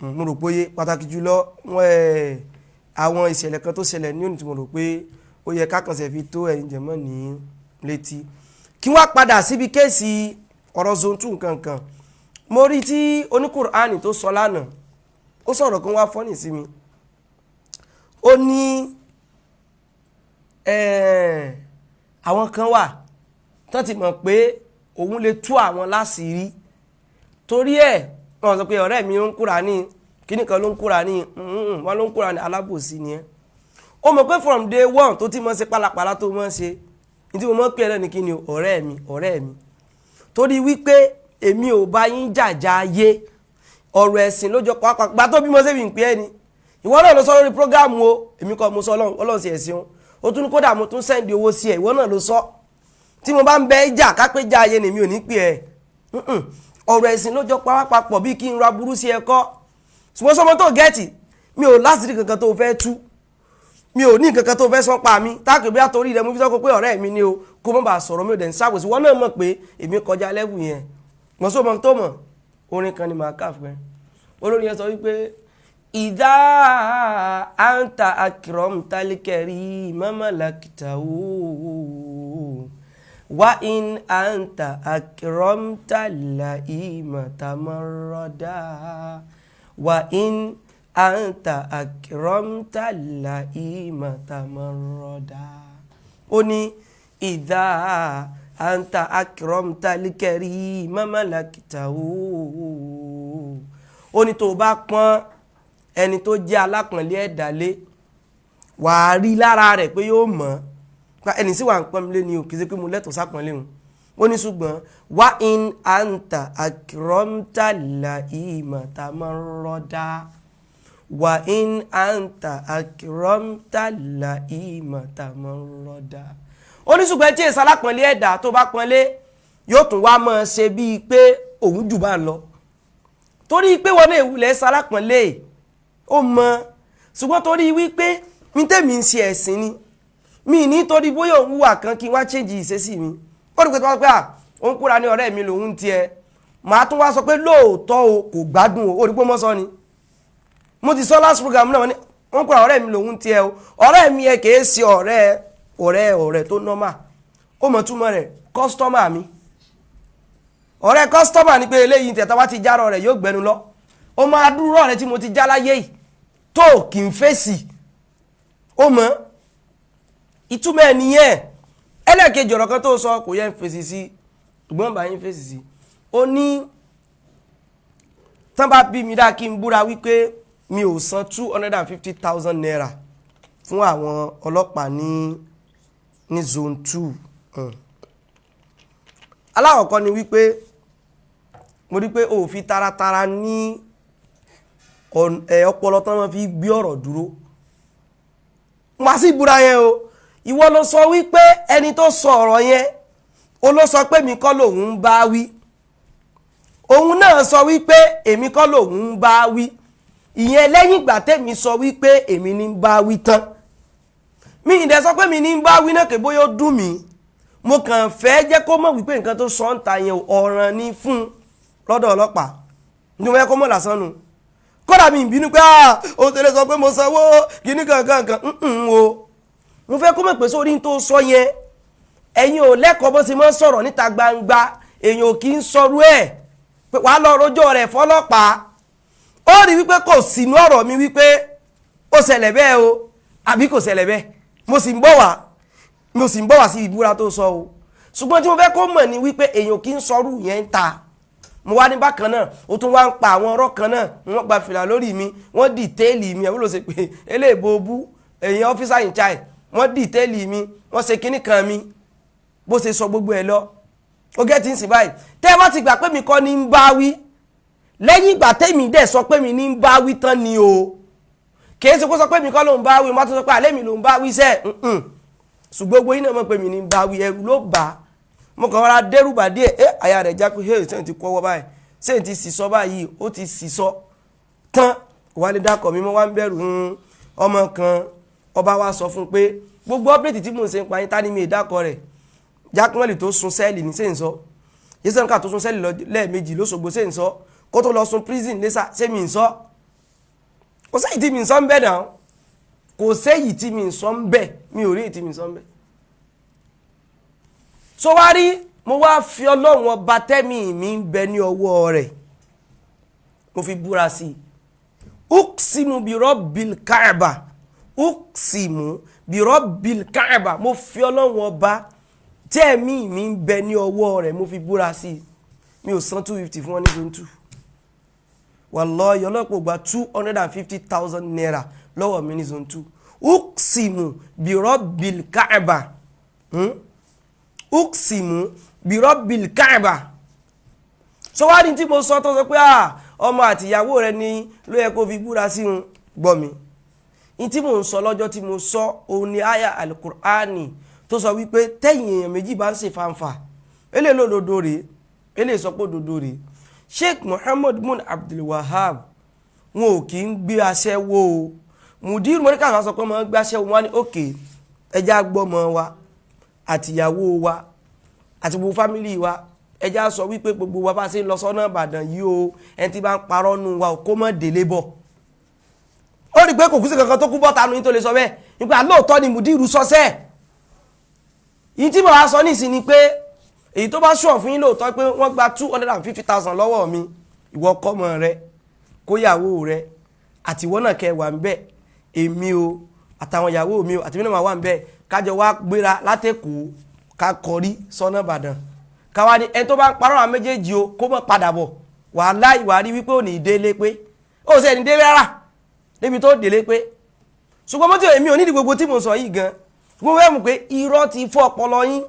Speaker 6: mo rò pé pàtàkì jùlọ àwọn ìṣẹ̀lẹ̀ kan tó ṣẹlẹ̀ ní òní tí mo rò pé ó yẹ kákànṣẹ́ fi tó ẹ̀yin jẹ̀mọ́ ní létí kí wọ́n padà síbi kéèsì ọ̀rọ̀ zone 2 nǹkankan mo rí tí oníkùránì tó sọ lánàá ó sọ̀rọ̀ kan wá fọ́nì sí mi ó ní àwọn kan wà tán ti mọ̀ pé òun lè tú àwọn láṣìírí torí ẹ̀ wọ́n sọ pé ọ̀rẹ́ mi ló ń Kùránì kíní kan ló ń Kùránì wọ́n ló ń Kùránì alábòsí ni ẹ́ ó mọ̀ pé from day one tó ti mọ̀ ṣe pálapàla tó mọ̀ ṣe ní tí mo mọ̀ pé ẹ̀rẹ́ ni kí ni ọ̀rẹ́ mi torí wípé èmi ò bá yín jàjà ayé ọ̀rọ̀ ẹ̀sìn lójọ pàápàá gbà tó bí mo ṣe fi ń pè é ni ìwọ náà ló sọ lórí prógáàmù o èmi kọ́ mo sọ ọlọ́run sí ẹ̀sìn o tún ní kódà mo tún sẹ́ndì owó sí ẹ̀ ìwọ náà ló sọ tí mo bá ń bẹ ìjà kápẹ́ já ayé ni mi ò ní pè ẹ́ ọ̀rọ̀ ẹ̀sìn lójọ pàápàá pọ̀ bí kí n ra burú sí ẹ̀kọ́ ṣùgbọ́n sọmọ tó gẹ́ẹ̀tì mi ò láṣìírí kankan tó fẹ́ tú mi ò ní kankan tó fẹ́ sọ pa mi táàkì bí àtòrí rẹ mo fi sọ pé ọ̀rẹ́ mi ni o kó má bàa sọ̀rọ̀ mi ò dẹ̀ ń ṣàwòsí wọ́n náà mọ̀ pé èmi kọjá lẹ́bù yẹn mọ̀ sọ́mọ tó mọ̀ orin kan ni màá kà fún ẹ olórin yẹn sọ wípé ìdá àǹtà akramtalikẹ̀rí mamalakitawo wa in àǹtà akramtalaimatamarada wa in àǹtà akramtalaimatamarada ó ní ìdá àǹtà akramtalikẹ̀rí mamalakitawo ó ní tó bá pọ́n ẹni tó jẹ́ alápọ̀nlé ẹ̀dálé wà á rí lára rẹ̀ pé yóò mọ̀ ẹni sí wà ń pọ́n mi lé ní o kìí ṣe pé mo lẹ́tọ̀ọ́ sápọ̀nlé hùn ó ní ṣùgbọ́n wá in anta akramtalaimatamarada wà in anta akramtalaimatamarada ó ní ṣùgbọ́n tí èsì alápọ̀nlé ẹ̀dá tó bá pọ́nlé yóò tún wá mọ́ ṣe bíi pé òun jù bá ń lọ torí pé wọn náà ìwúlẹ̀ sálápọ̀nlé ó mọ ṣùgbọ́n torí wípé mi tẹ́mi ń ṣe ẹ̀sìn ni mi ní torí bóyá òun wà kan kí n wá change ìṣesí mi ó rí pé tó wá pé ó ń kúra ní ọ̀rẹ́ mi lòun tiẹ̀ màá tún wá sọ pé lóòótọ́ o kò gbádùn o ó rí pé mo sọ ni mo ti sọ last program náà wọ́n pè ọ̀rẹ́ mi lòun tiẹ̀ o ọ̀rẹ́ mi ẹ kìí ṣe ọ̀rẹ́ tó normal ó mọ̀ túmọ̀ rẹ̀ kọ́sítọ́mà mi ọ̀rẹ́ kọ́sítọ́mà ni pé eléyìí tẹ̀ tọ́wá ti járọ̀ rẹ̀ yóò gbẹnu lọ ó máa dúró ọ̀rẹ́ tí mo ti já láyé yìí tó kì í fèsì ó mọ̀ ìtumọ̀ ẹ̀ nìyẹn ẹlẹ́ẹ̀kejì ọ̀rọ̀ kan tó sọ kò yẹ ń fèsì sí ṣùgbọ́n bá yín fèsì sí ó ní tán bá bí mi dá kí n búra wípé mi ò san 250,000 naira fún àwọn ọlọ́pàá ní zone 2 alákọ̀ọ́kọ́ ni wípé mo rí pé o fi taratara ní ọpọlọ tán wọ́n fi gbé ọ̀rọ̀ dúró wá sí ìbúra yẹn o ìwọ ló sọ wípé ẹni tó sọ ọ̀rọ̀ yẹn o ló sọ pé mi kọ́ lòun ń bá wí òun náà sọ wípé èmi kọ́ lòun ń bá wí ìyẹn lẹ́yìn ìgbà tẹ́mi sọ wípé èmi ní ń bá wí tán mi ìdẹ sọ pé mi ní ń bá wí náà kè bóyá ó dùn mí mo kàn fẹ́ jẹ́ kó mọ̀ wípé nǹkan tó sọ ń ta yẹn ọ̀ràn ní fún lọ́dọ̀ ọlọ́pàá ní wọ́n yẹ kó mọ̀ lásán nu kódà mi ìbínú pé ó tẹ́lẹ̀ sọ pé mo sanwó kíní kankan o mo fẹ́ kó mọ̀ pé sórí tó sọ yẹn ẹ̀yin ò lẹ́kọ̀ọ́ bó ṣe máa ń sọ̀rọ̀ níta gbangba èèyàn ò kì í sọrú ẹ̀ pé wàá lọ rojọ́ rẹ̀ fọlọ́pàá ó rí wípé kò sínú ọ̀rọ̀ mi wípé ó ṣẹlẹ̀ bẹ́ẹ̀ o àbí kò ṣẹlẹ̀ bẹ́ẹ̀ mo sì ń bọ̀ wá sí ìbúra tó sọ o ṣùgbọ́n tí mo fẹ́ kó mọ̀ ní wípé èèyàn kì í sọrú yẹn ń ta mo wá ní bákan náà ó tún wá ń pa àwọn ọ̀rọ̀ kan náà wọ́n gba fìlà lórí mi wọ́n dìtéèlì mi ẹ̀wọ́n ló ṣe pé eléèbó bú èèyàn ọ́fíìsà in charge wọ́n dìtéèlì mi wọ́n ṣe kíní kan mi bó ṣe sọ gbogbo ẹ̀ lọ ó gẹ́ tí ń sìn báyìí tẹ́ ẹ bá ti gbà pé mi kọ́ ni ń bá wí lẹ́yìn ìgbà tẹ́mi dẹ̀ sọ pé mi ní ń bá wí tán ni o kì í ṣe kó sọ pé mi kọ́ ló ń bá wí mo tún sọ pé àlẹ́ mi ló ń bá wí sẹ́ ṣùgbọ́n gbogbo yín náà mọ̀ pé mi ní ń bá wí ẹrù ló bá mo kàn wá dẹ́rùbà díẹ̀ àyà rẹ̀ já pé sẹ́yìn ti kọ́wọ́ báyìí sẹ́yìn ti sì sọ báyìí ó ti sì sọ tán wà lè dákọ̀ mi mo wá ń bẹ̀rù ọmọ kan ọba wa sọ fún pé gbogbo ọ́pẹ́tì tí mò ń ṣe ń pa yín tá ní mi ìdákọ̀ rẹ̀ jákúmọ́lì tó sun sẹ́ẹ̀lì ní sẹ́yìn sọ yẹ́sẹ̀ǹkà tó sun sẹ́ẹ̀lì lẹ́ẹ̀mejì lóṣogbo sẹ́yìn sọ kó tó lọ sun prison lẹ́sà sẹ́mi ń sọ kò sẹ́yìn tí mi ń sọ ń bẹ̀ náà kò sẹ́yìn tí mi ń sọ ń bẹ̀ mi ò rí èyí tí mi ń sọ ń bẹ̀. so wá rí mo wá fi ọlọ́run ọba tẹ́mi mi ń bẹ ní ọwọ́ rẹ̀ mo fi búra sí i uksimu bi rabbil Kaaba uksimu bi rabbil Kaaba mo fi ọlọ́run ọba tẹ́mi mi ń bẹ ní ọwọ́ rẹ̀ mo fi búra sí i mi ò san 250 fún wọn ní zone 2 wallahi ọlọ́pọ̀ gba 250,000 naira lọ́wọ́ mi ní zone 2 uksimu bi rabbil Kaaba uksimu bi rabbil Kaaba so wá ní tí mo sọ tó sọ pé ọmọ àtìyàwó rẹ ni ló yẹ kó fi búra sí un gbọ́ mi ní tí mo ń sọ lọ́jọ́ tí mo sọ òun ni aya al-Qur'ani tó sọ wípé tẹ́yìn èèyàn méjì bá ń ṣe fanfa eléyìí lódodo rèé eléyìí sọ pé òdodo rèé Sheikh Muhammad bin Abdul Wahab wọn ò kì í gbé aṣẹ́wó o Mudir mọ́ríkà sọ pé wọ́n gbé aṣẹ́wó wọn ní òkè ẹja gbọ́mọ wa àtìyàwó wa àti gbogbo fámìlì wa ẹja sọ wípé gbogbo wa bá ṣe lọ sọ́nà Ìbàdàn yìí o ẹni tí bá ń parọ́ nù wa kó mọ́ délé bọ̀ ó rí i pé kò kú sí kankan tó kú bọ́ta nu yín tó lè sọ bẹ́ẹ̀ nípa lóòótọ́ ni Mudir sọ sẹ́ẹ̀ yìí tí mo wá sọ nísìn ni pé èyí tó bá ṣùọ̀ fún yín lóòótọ́ pé wọ́n gba 250,000 lọ́wọ́ mi ìwọ kọ́mọ rẹ kóyàwó rẹ àtiwọ́ náà kẹwàá ń bẹ̀ èmi o àtàwọn ìyàwó mi o àti mi náà wà ń bẹ̀ kájọ wá gbéra látẹ̀kọ́ ká kọrí sọ́nà Ìbàdàn káwá ní ẹni tó bá ń parọ́ àwọn méjèèjì o kó mọ̀ padà bọ̀ wàhálà ìwà rí wípé ò ní délé pé ó sì ẹni délé rárá débi tó délé pé ṣùgbọ́n mọ́tò èmi ò nídìí gbogbo tí mo sọ yìí gan ṣùgbọ́n wẹ́ẹ̀ mú pé irọ́ ti fọ́ ọpọlọ yín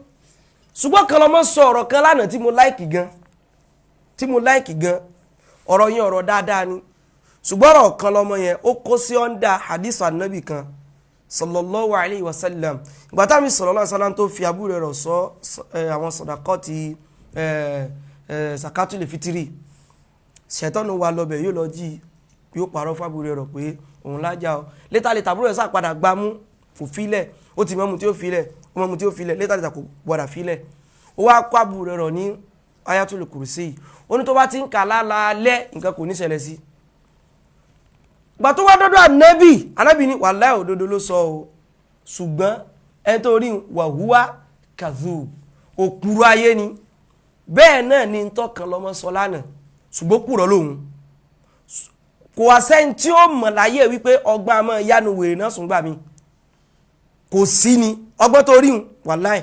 Speaker 6: ṣùgbọ́n kan lọ́mọ sọ ọ̀rọ̀ kan lánàá tí mo láìkì gan ọ̀rọ̀ yẹn ọ̀rọ̀ dáadáa ni ṣùgbọ́n ọ̀rọ̀ kan lọ́mọ yẹn ó kó sí ọ́ndà hadith anabi kan sallallahu alayhi wa sallam ìgbà táwọn sallallahu alayhi wa sallam tó fi àbúrò rẹ̀ sọ àwọn sọ̀dàkọ́ ti zakatul fitiri ṣẹ̀tọ́nù wa lọ́bẹ̀ yóò lọ jí yóò parọ́ fábúrò rẹ̀ pé òun lájà ọ létà àbúrò rẹ̀ sá padà gbámú fòfílẹ̀ ó ti mọ́mu tí ó filẹ̀ ọmọ tí ó filẹ̀ létà kò gbọ́dà filẹ̀ ó wá kó àbúrò rẹ̀ ní ayatul kursi ó ní tó bá ti ń kà lálẹ́ nǹkan kò ní ṣẹlẹ̀ sí gbà tó wá dọ́dọ̀ ànábì ní wàláhì òdodo ló sọ o ṣùgbọ́n ẹni tó rí wàhúwá kazub òpùrọ̀ ayé ni bẹ́ẹ̀ náà ni tọ́kan lọ́mọ sọ lánàá ṣùgbọ́n kúrọ̀ lòun kò wá sẹ́ni tí ó mọ̀ láyé wípé ọgbọ́n àmọ́ yánu wèrè náà sùn gbà mí kò sí ni ọgbọ́n tó rí wàláhì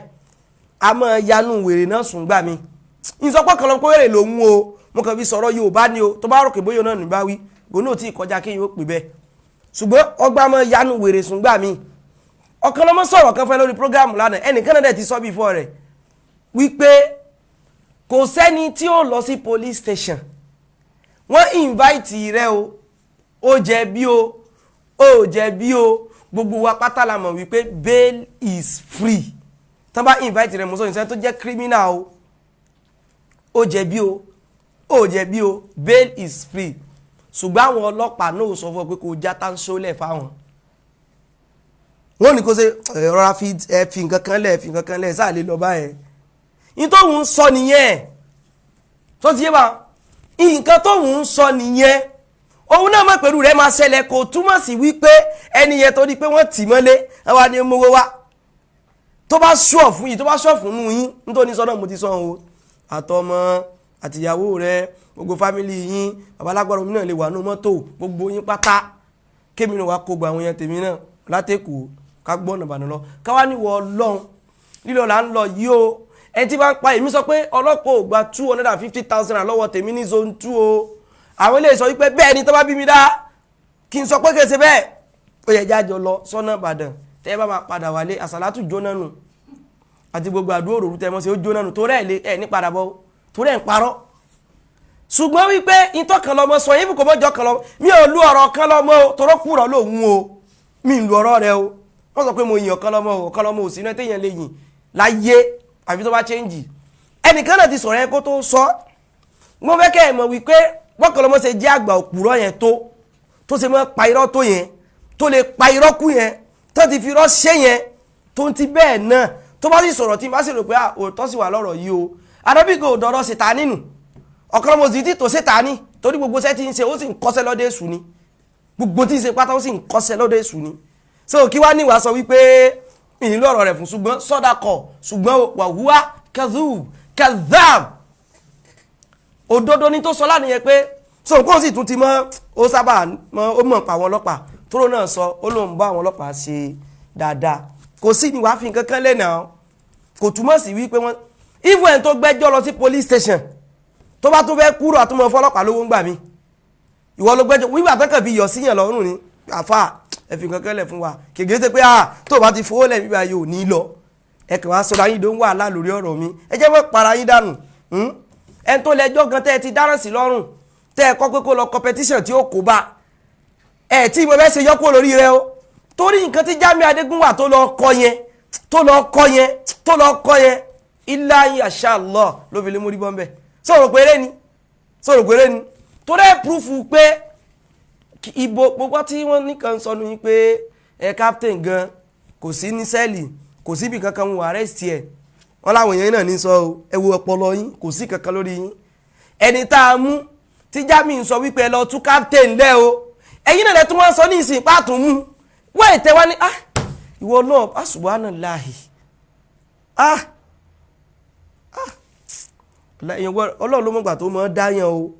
Speaker 6: àmọ́ yánu wèrè náà sùn gbà mí ìsọpọ̀ kan lọ pé wèrè lòun o mo kàn fi sọ̀rọ̀ Yorùbá ni o tó bá rò pé bóyá náà nígbà wí gbóná tí ìkọjá kéyìn ó pè bẹ́ẹ̀ ṣùgbọ́n ọgbọ́n àmọ́ yánu wèrè sùn gbà mí ọ̀kan lọ́mọ sọ̀rọ̀ kan fẹ́ lórí prógámù lánàá ẹnìkan náà dẹ̀ ti sọ before rẹ̀ wípé kò sẹ́ni tí ó lọ sí police station wọ́n invite rẹ o ó jẹ̀bi o ó jẹ̀bi o gbogbo wa pátá la mọ̀ wípé bail is free tán bá invite rẹ mọ̀ sọ ìṣẹ́ tó jẹ́ criminal o ó jẹ̀bi o ó jẹ̀bi o bail is free ṣùgbọ́n àwọn ọlọ́pàá náà sọ fún ọ pé kò já tá ń ṣólẹ̀ fáwọn wọ́n ní kó ṣe rọra fi nǹkan kan lẹ̀ sáà lè lọ báyẹn ní tóun ń sọ nìyẹn tó ti yé wa nǹkan tóun ń sọ nìyẹn òun náà mọ̀ pẹ̀lú rẹ̀ máa ṣẹlẹ̀ kò túmọ̀ sí wípé ẹni yẹn tó di pé wọ́n tì mọ́lé àwa ni mo wá tó bá ṣọ̀ fún yìí tó bá ṣọ̀ fún nù yín nítorí sọ́nà mo ti sọ o àtọmọ àtìyàwó rẹ gbogbo fámìlì yín babalágbára omi náà lè wà ní mọ́tò gbogbo yín pátá kémi náà wá kó gba àwọn yẹn tèmi náà látẹ̀kù ká gbọ́nà ìbànú lọ káwá níwọ̀ ọlọ́run lílọ là ń lọ yìí o ẹni tí bá ń pa èmi sọ pé ọlọ́pàá ò gba 250,000 lọ́wọ́ tèmi ní zone 2 o àwọn ilé sọ wípé bẹ́ẹ̀ ni tó bá bí mi dá kí n sọ pé kèsè bẹ́ẹ̀ ó yẹ jájọ lọ sọ́nà Ìbàdàn tẹ́ ẹ bá máa padà wálé àsàlátù jóná nù àti gbogbo àdúrà òrùrù tẹ́ mọ́ sí ó jóná nù torí ẹ̀ ní padà bọ́ torí ẹ̀ ń parọ́ ṣùgbọ́n wípé ìtọ́kàn lọ́mọ sọ yín kò mọ́jọ kan lọ́mọ mi ò lu ọ̀rọ̀ kan lọ́mọ o torọ́ kúrọ̀ lòun o mi ń lu ọ̀rọ̀ rẹ o wọ́n sọ pé mo yìn ọ̀kan lọ́mọ ò sínú ẹ̀ téèyàn lè yìn láyé àfi tó bá chẹ́ǹjì ẹnìkan náà ti sọ̀rọ̀ yẹn kó tó sọ wọ́n fẹ́ kẹ́ ẹ̀ mọ̀ wípé wọ́kàn lọ́mọ ṣe jẹ́ àgbà òpùrọ̀ yẹn tó ṣe mọ́ pa irọ́ tó yẹn tó lè pa irọ́ kú yẹn tó ti fi irọ́ ṣe yẹn tó ń ti bẹ́ẹ̀ náà tó bá sì sọ̀rọ̀ tí bá sì rò pé òótọ́ sì wà lọ́rọ̀ yìí o arábìgò òdọ́rọ̀ ṣètà nínú ọ̀kan lọ́mọ sì ti tò ṣètà ní torí gbogbo ṣẹ́ tí ń ṣe ó sì ń kọ́ṣẹ́ lọ́dẹ̀ èṣù ni gbogbo tí ń ṣe pátá ó sì ń kọ́ṣẹ́ lọ́dẹ̀ èṣù ni so kí wá níwàá sọ wípé ìyìn lọ́rọ̀ rẹ̀ fún ṣùgbọ́n sọ́dàkọ̀ ṣùgbọ́n wàhúwá kazab òdodo ní tó sọ lánìyẹn pé so nǹkan sì tún ti mọ́ ó sábà mọ́ ó mọ̀ pa àwọn ọlọ́pàá tóró náà sọ ó lóun bá àwọn ọlọ́pàá ṣe dáadáa kò sí ní wàá fi nǹkan kan lẹ́nà kò túmọ̀ sí wípé wọ́n even ẹni tó gbẹ́jọ́ lọ sí police station tó bá tún fẹ́ kúrò àtúmọ̀ fọlọ́pàá lówó ń gbà mí ìwọ ló gbẹ́jọ́ wíwà tán kàn fi yọ síyàn lọ́rùn ni àfà ẹ fi nǹkan kan lẹ̀ fún wa kèké ṣe pé tó bá ti fowó lẹ̀ bíbá yóò ní lọ ẹ kàn wá sọ̀rọ̀ ayé ló ń wà lá lórí ọ̀rọ̀ mi ẹ jẹ́ mọ́ para yín dànù ẹni tó lẹ́jọ́ gan tẹ́ ẹ ti dáràn sí lọ́rùn tẹ́ ẹ kọ́ pé kó lọ competition tí ó kó bá ẹ tí mo fẹ́ ṣe yọ́kó lórí rẹ o torí nǹkan tí Jamiu Adegunwa tó lọ kọ́ yẹn ilá yàṣà lọ ló fi lè mórí bọ́m̀bẹ̀ sọ̀rọ̀ péré ni torí ẹ púrúfù pé ìbò gbogbo tí wọ́n nìkan sọ ní pé ẹ captain gan kò sí ní sẹ́ẹ̀lì kò síbi kankan wọn arrest ẹ̀ wọ́n láwọn èèyàn náà ní sọ ẹ wo ọpọlọ yín kò sí kankan lórí yín ẹni tá a mú tí Jamiu sọ wípé ẹ lọ tú captain lẹ́ o ẹ̀yin náà lẹ tún wọ́n sọ ní ìsìn pàtó mú wọ́n ètè wá ní ìwọ náà subhanallahi ọlọ́run ló mọ̀gbà tó mọ̀ dáyàn o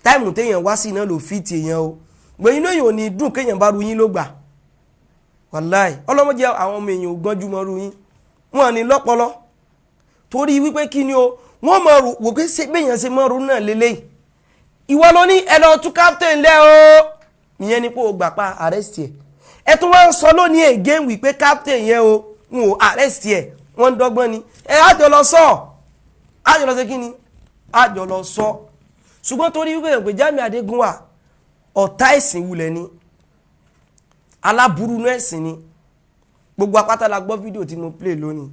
Speaker 6: táìmù téèyàn wá sí iná ló fi ti èèyàn o gbẹ̀yìn náà yóò ní dùn kéèyàn bá ru yín ló gbà wàláì ọlọ́mọdé àwọn ọmọ èèyàn ò gbọ́njú mọ́ ru yín wọn ní lọ́pọlọ torí wípé kí ni o wọ́n mọ̀ wò pé béèyàn ṣe mọ́ ru náà lélẹ́yìí ìwọ ló ní ẹ lọ tú captain lẹ́ o ìyẹn ni pé o gbà pa arrest ẹ̀ ẹ tún wọ́n sọ lónìí again wípé captain yẹn o n ò arrest ẹ̀ wọ́n ń dọ́gbọ́n ni ẹ àjọ lọ sọ àjọ lọ sí kí ni àjọ lọ sọ ṣùgbọ́n torí wípé ìpè Jamiu Adegunwa ọ̀tá ẹ̀sìn wulẹ̀ ni aláburú náà ẹ̀sìn ni gbogbo apáta la gbọ́ fídíò tí mo play lónìí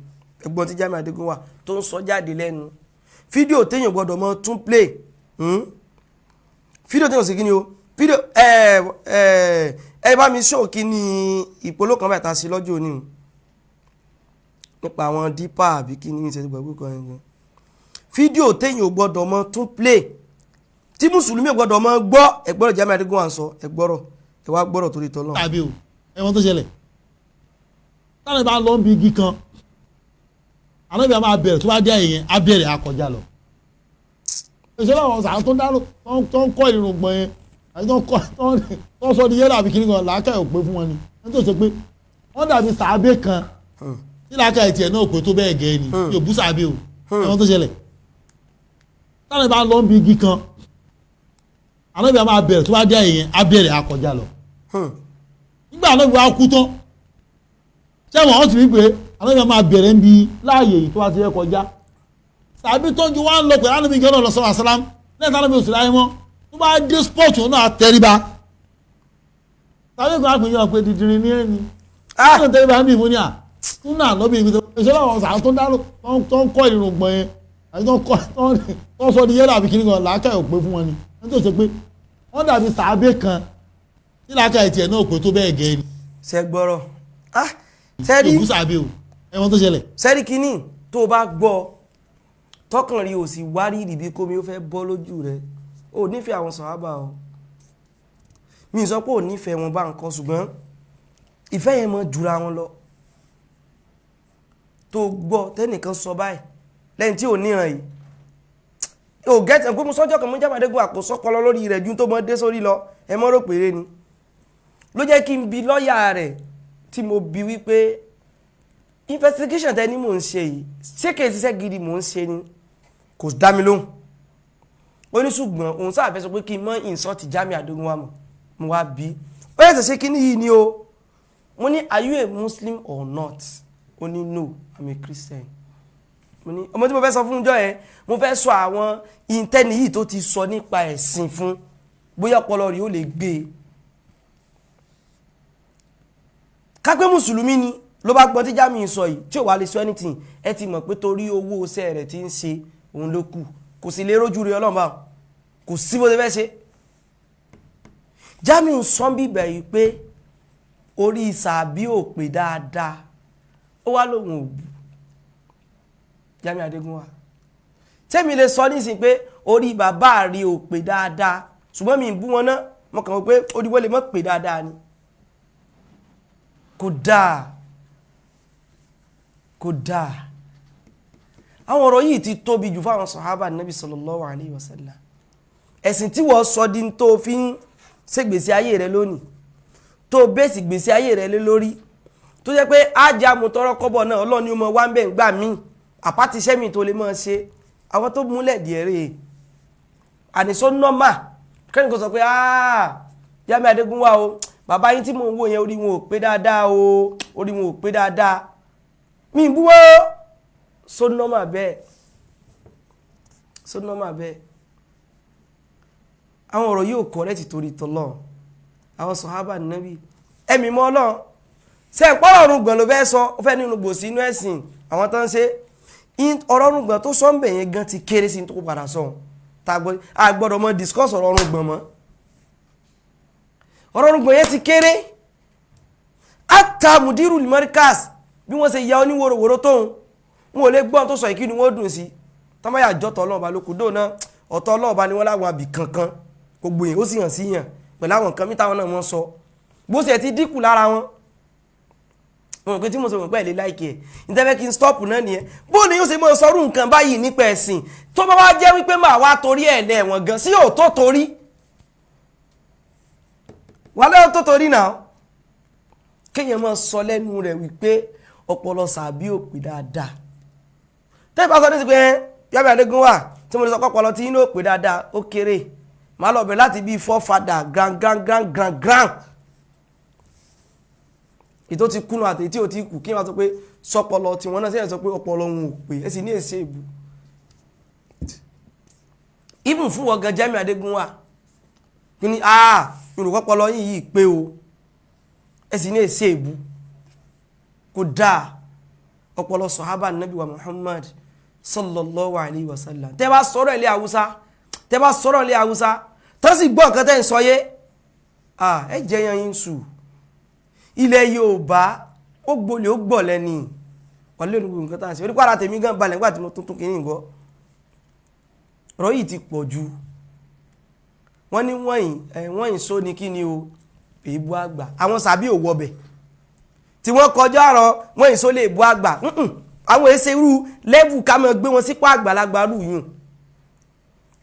Speaker 6: ẹgbọ́n tí Jamiu Adegunwa tó ń sọ jáde lẹ́nu fídíò téèyàn gbọ́dọ̀ mọ́ tún play fídíò téèyàn sì kí ni o fídíò ẹ bá mi ṣó kí ni ìpolówó kan báyìí ta sí lọ́jọ́ òní nípa àwọn dípà àbí kí ni ìṣẹ́jú gbàgbé kan yẹn fídíò téèyàn gbọ́dọ̀ mọ́ tún play tí mùsùlùmí gbọ́dọ̀ mọ́ gbọ́ ẹgbọ́rọ̀ Jamiu Adegunwa sọ ẹgbọ́rọ̀ ẹ wá gbọ́dọ̀ torí tọ́lọ́.
Speaker 7: tàbí o ẹ̀wọ̀n tó ṣẹlẹ̀ táwọn ìbá lọ ń bi igi kan àwọn ìbá máa bẹ̀rẹ̀ tó bá dé àyè yẹn á bẹ̀rẹ̀ akọjá lọ. ìṣẹ́lẹ̀ àwọn sàn tó ń dárò tó ń kọ́ ìrùngbọ̀n yẹn àti tó ń sọ di yẹ́rọ àbí kiri kan làákà ò pé fún wọn ni ẹni tó ṣe pé wọ́n dàbí sàábé kan tí làákà ẹ̀ tiẹ̀ náà pé tó bẹ́ẹ̀ gẹ́ ni yóò bú sàábé o ẹ̀wọ̀n tó ṣẹlẹ̀ táwọn ìbá lọ ń bi igi kan àwọn ìbá máa bẹ̀rẹ̀ tó bá dé àyè yẹn á bẹ̀rẹ̀ akọjá lọ. nígbà náà ìwà kú tán ṣé wọn ti rí pé àwọn ìbá máa bẹ̀rẹ̀ ń bi láàyè yìí tó bá ti yẹ kọjá tàbí tó ń ju wọn lọ pẹ̀lú àwọn ìbí gẹ́nà lọ sọ́wọ́ àsálám lẹ́yìn táwọn ìbí òsì láyé mọ́ tó bá dé sport wọn náà tẹríba tàbí kan àpèyàn pé dídìrín ní ẹni tó ń tẹríba ń bì fún ní à tún náà lọ́bì ibi tó ìṣẹ́lẹ̀ àwọn sàn tó ń dárò tó ń kọ́ ìrùngbọ̀n yẹn àti tó ń sọ di yẹ́rọ àbí kiri kan làákà ò pé fún wọn ni ẹni tó ṣe pé wọ́n dàbí sàábé kan tí làákà ẹ̀ tiẹ̀ náà pé tó bẹ́ẹ̀ gẹ́ ni.
Speaker 6: ṣe gbọ́rọ̀ sẹ́rí
Speaker 7: ìbú sàábé o ẹ̀wọ̀n tó ṣẹlẹ̀.
Speaker 6: sẹ́rí kínní tó bá gbọ́ tọkàn rí o sì wárí ìdìbí kómi ó fẹ́ bọ́ lójú rẹ̀ o nífẹ̀ẹ́ àwọn sàhábà o mi sọ pé o nífẹ̀ẹ́ wọn bá nǹkan ṣùgbọ́n ìfẹ́ yẹn mọ jura wọn lọ tó gbọ́ tẹ́nìkan sọ báyìí lẹ́yìn tí ò níran yìí o gẹ́tẹ̀ pé mo sọ́jọ́ kan mo jábàdé gbọ́ àkóso ọpọlọ lórí rẹ̀ ju tó mọ dé sórí lọ ẹ mọ́ rò péré ni ló jẹ́ kí n bi lọ́ọ̀yà rẹ̀ tí mo bi wípé investigation tẹ́ ni mò ń ṣe yìí ṣé kìí ṣiṣẹ́ gidi mò ń ṣe ni kò dá mi lóhùn ó ní ṣùgbọ́n òun sáà fẹ́ sọ pé kí n mọ́ insult Jamiu Adegunwa mọ̀ mo wá bí ó yẹ ṣe kí ni yìí ni o mo ní are you a Muslim or not ó ní no I'm a Christian mo ní ọmọ tí mo fẹ́ sọ fún ọjọ́ yẹn mo fẹ́ sọ àwọn ìntẹ́ni yìí tó ti sọ nípa ẹ̀sìn fún bóyá ọpọlọ rí ó lè gbé e kápẹ́ mùsùlùmí ni ló bá gbọ́ tí Jamiu sọ yìí tí ò wá lè sọ anything ẹ ti mọ̀ pé torí owó iṣẹ́ rẹ̀ ti ń ṣe òun ló kù kò sì lè rójú rí Ọlọ́run bá kò sí bó ṣe fẹ́ ṣe Jamiu sọ bí bẹ̀rù pé orí sàbí ò pé dáadáa ó wá lóhun òbú Jamiu Adegunwa tẹ́mi lè sọ nísìn pé orí bàbá rí ò pé dáadáa ṣùgbọ́n mi ń bú wọn náà mo kàn wọ́n pé oríwọ́ lè mọ́ pé dáadáa ni kò dáa kò dáa àwọn ọ̀rọ̀ yìí ti tóbi jù fáwọn sàhábà Nabi sallallahu alayhi wa sallam ẹ̀sìn tí wọ́n sọ di tó fi ń ṣe gbèsè ayé rẹ lónìí tó bẹ́ẹ̀sì gbèsè ayé rẹ lé lórí tó jẹ́ pé ájá mo tọrọ kọ́bọ̀ náà Ọlọ́run ni ó mọ wá ń bẹ̀ ń gbà mí àpáti iṣẹ́ mi tó lè mọ́ ṣe àwọn tó múlẹ̀ díẹ̀ rè àníṣó nọ́mà kẹ́ni kò sọ pé Jamiu Adegunwa o bàbá yín tí mò ń wò yẹn orí wọn ò pé dáadáa o orí wọn ò pé dáadáa mi ń búwọ́ sónọ́mà bẹ́ẹ̀ àwọn ọ̀rọ̀ yóò kọ́ lẹ́tì torí tọ́lọ́ àwọn sàhábà Nábì ẹ̀mí mọ́ Ọlọ́run ṣe ìpọ́rọ̀ ọ̀run gbọ̀n ló fẹ́ sọ ó fẹ́ nínú gbòsí inú ẹ̀sìn àwọn tó ń ṣe ọ̀rọ̀ ọ̀run gbọ̀n tó sọ ń bẹ̀ yẹn gan ti kéré sí tó padà sọ a gbọ́dọ̀ mọ́ discuss ọ̀rọ̀ ọ̀run gbọ̀n mọ́ ọ̀rọ̀ ọ̀run gbọ̀n yẹn ti kéré ata mudiru limarkas bí wọ́n ṣe ya oníwòròwòrò tóun wọn ò lè gbọ́n tó sọ ìkí ni wọ́n dùn sí tamáyà jọ́tọ̀ ọlọ́ọ̀bá lókù dóò náà ọ̀tọ̀ ọlọ́ọ̀bá ni wọ́n láwọn àbì kankan gbogbo yẹn ó sì hàn sí yàn pẹ̀lú àwọn nǹkan mìíràn náà wọ́n sọ bó ṣe ti dínkù lára wọn wọn kò tí mo sọ wọn pẹ̀lú láìkì ẹ̀ nítorí kí n stop náà nìyẹn bó ni yóò ṣe mọ́ sọ́rù nǹkan báyìí nípa ẹ̀sìn tó bá wá jẹ́ wípé máa wá torí ẹ̀ lẹ́wọ̀n gan sí òótọ́ torí wà lẹ́wọ̀n tó torí náà kéèyàn máa sọ lẹ́nu rẹ̀ wípé ọpọlọ sàbí ò pé dáadáa tẹ́lifà sọ ní ti pé Jamiu Adegunwa tí mo lè sọ pọpọlọ tí inú ò pé dáadáa ó kéré máa lọ bẹ̀rẹ̀ láti bí forefather grand ìtò ti kúnnú àti tí ò ti kù kí wọ́n sọ pé sọpọlọ tí wọ́n náà sí ẹ̀ sọ pé ọpọlọ wọn ò pé ẹ sì ní èsè ìbú even fún wọ́n gan Jamiu Adegunwa kí ni olùkọ́pọlọ yìí pé o ẹ sì ní èsè ìbú kò dáa ọpọlọ sọ̀hábà Nabi wa Muhammad sallallahu alayhi wa sallam tẹ́ bá sọ̀rọ̀ ilé Haúsá tó sì gbọ́ nǹkan tẹ́ ń sọ yé ẹ jẹ́ yan yín sù ilẹ̀ Yorùbá ó gbolè ó gbọ̀ lẹ́ni wọlé olùgbò nǹkan tá à ń ṣe orí pàrà tèmi gan balẹ̀ nígbà tí mo tuntun kìíní nǹkan ọ̀rọ̀ yìí ti pọ̀ ju wọ́n ní wọ́n yìí só ni kí ni o èébú àgbà àwọn sàbí ò wọbẹ̀ tí wọ́n kọjá ọ̀rọ̀ wọ́n èso lè èébú àgbà àwọn èsè irú lẹ́vù ká mọ̀ gbé wọn sípò àgbàlagbà rú yùn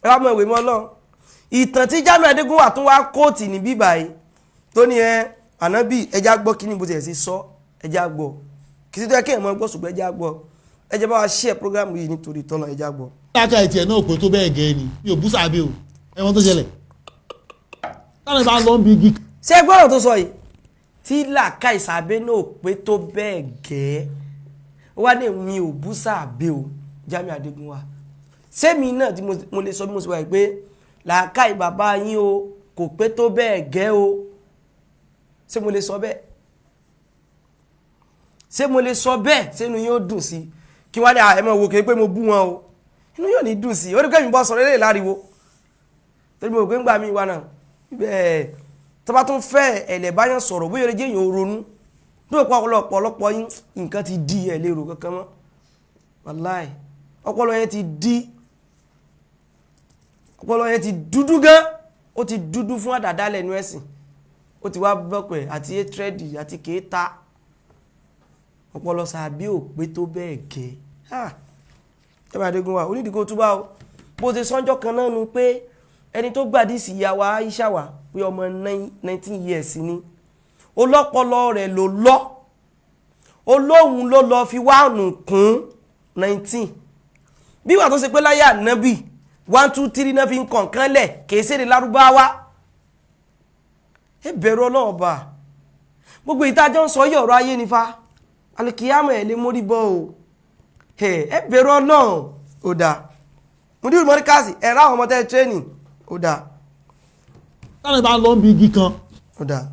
Speaker 6: ẹ wá mọ̀ ìwé mọ́ lọ ìtàn tí Jamiu Adegunwa tún wá kóòtì ní bíbà yìí tó ní ànábì ẹja gbọ́ kí ni bó ti ẹ̀ sí sọ ẹja gbọ́ kì í sí tó yẹ kí ẹ̀ mọ́ gbọ́ ṣùgbọ́n ẹja gbọ́ ẹjẹ bá wa ṣe program yìí nítorí tọ́nà ẹja gbọ́.
Speaker 7: láàkà ìtì ẹ̀ náà pé tó bẹ́ẹ̀ gẹ́ ni mi ò bú sàbẹ̀ o ẹ̀wọ̀n tó ṣẹlẹ̀ táwọn ìbá lọ ń bi igi.
Speaker 6: ṣé gbọ́dọ̀ tó sọ yìí tí làákà ìsàbẹ̀ náà pé tó bẹ́ẹ̀ gẹ́ wá ní mi ò bú sàbẹ̀ o Jamiu Adegunwa sẹ́mi náà tí mo lè sọ bí mo sọ wáyé pé làákà ìbàbá yín o kò pé tó bẹ́ẹ̀ gẹ́ o ṣé mo lè sọ bẹ́ẹ̀ ṣé mo lè sọ bẹ́ẹ̀ sínú yóò dùn sí kí wá ní ẹmọ wo kìí pé mo bú wọn o inú yóò ní dùn sí orí kẹ́yìn bọ́ sọ̀rọ̀ lè láriwo torí mo gbé ń gbà mí wá náà bẹ́ẹ̀ tó bá tún fẹ́ ẹ̀lẹ̀ báyàn sọ̀rọ̀ bóyá jẹ́ èèyàn ronú tó pọ̀ ọ̀pọ̀lọpọ̀ yín nǹkan ti di ẹ̀ lérò kankan mọ́ wàláì ọpọlọ yẹn ti di ọpọlọ yẹn ti dúdú gan ó ti dúdú fún àdàdà lẹ́nu ẹ̀sìn ó ti wá bọ́pẹ̀ àti étrẹ́dì àti kéèta ọpọlọ sàbí ò pé tó bẹ́ẹ̀ gẹ́ Jamiu Adegunwa onídìíkò túbá o bó ṣe sọ́njọ́ kan náà nu pé ẹni tó gbàdísì ìyàwó Aisha wà pé ọmọ 19 years ni ọlọ́pọlọ rẹ̀ ló lọ olóhùn ló lọ fi wá nù kún 19 bí wà tó ṣe pé láyé ànábì 1 2 3 náà fi ń kọ̀ọ̀kan lẹ̀ kìí ṣèdè lárúbáwá ẹ bẹ̀rù Ọlọ́run bá gbogbo ìtajọ́ ń sọ yí ọ̀rọ̀ ayé nífa alikiyama ẹ̀ lè mórí bọ́ o ẹ bẹ̀rù Ọlọ́run ó dáa mùdírù mọ́ríkàsì ẹ̀rọ àwọn ọmọ tẹ́ tírénì ó dáa
Speaker 7: táwọn ìbá lọ ń bi igi kan
Speaker 6: ó dáa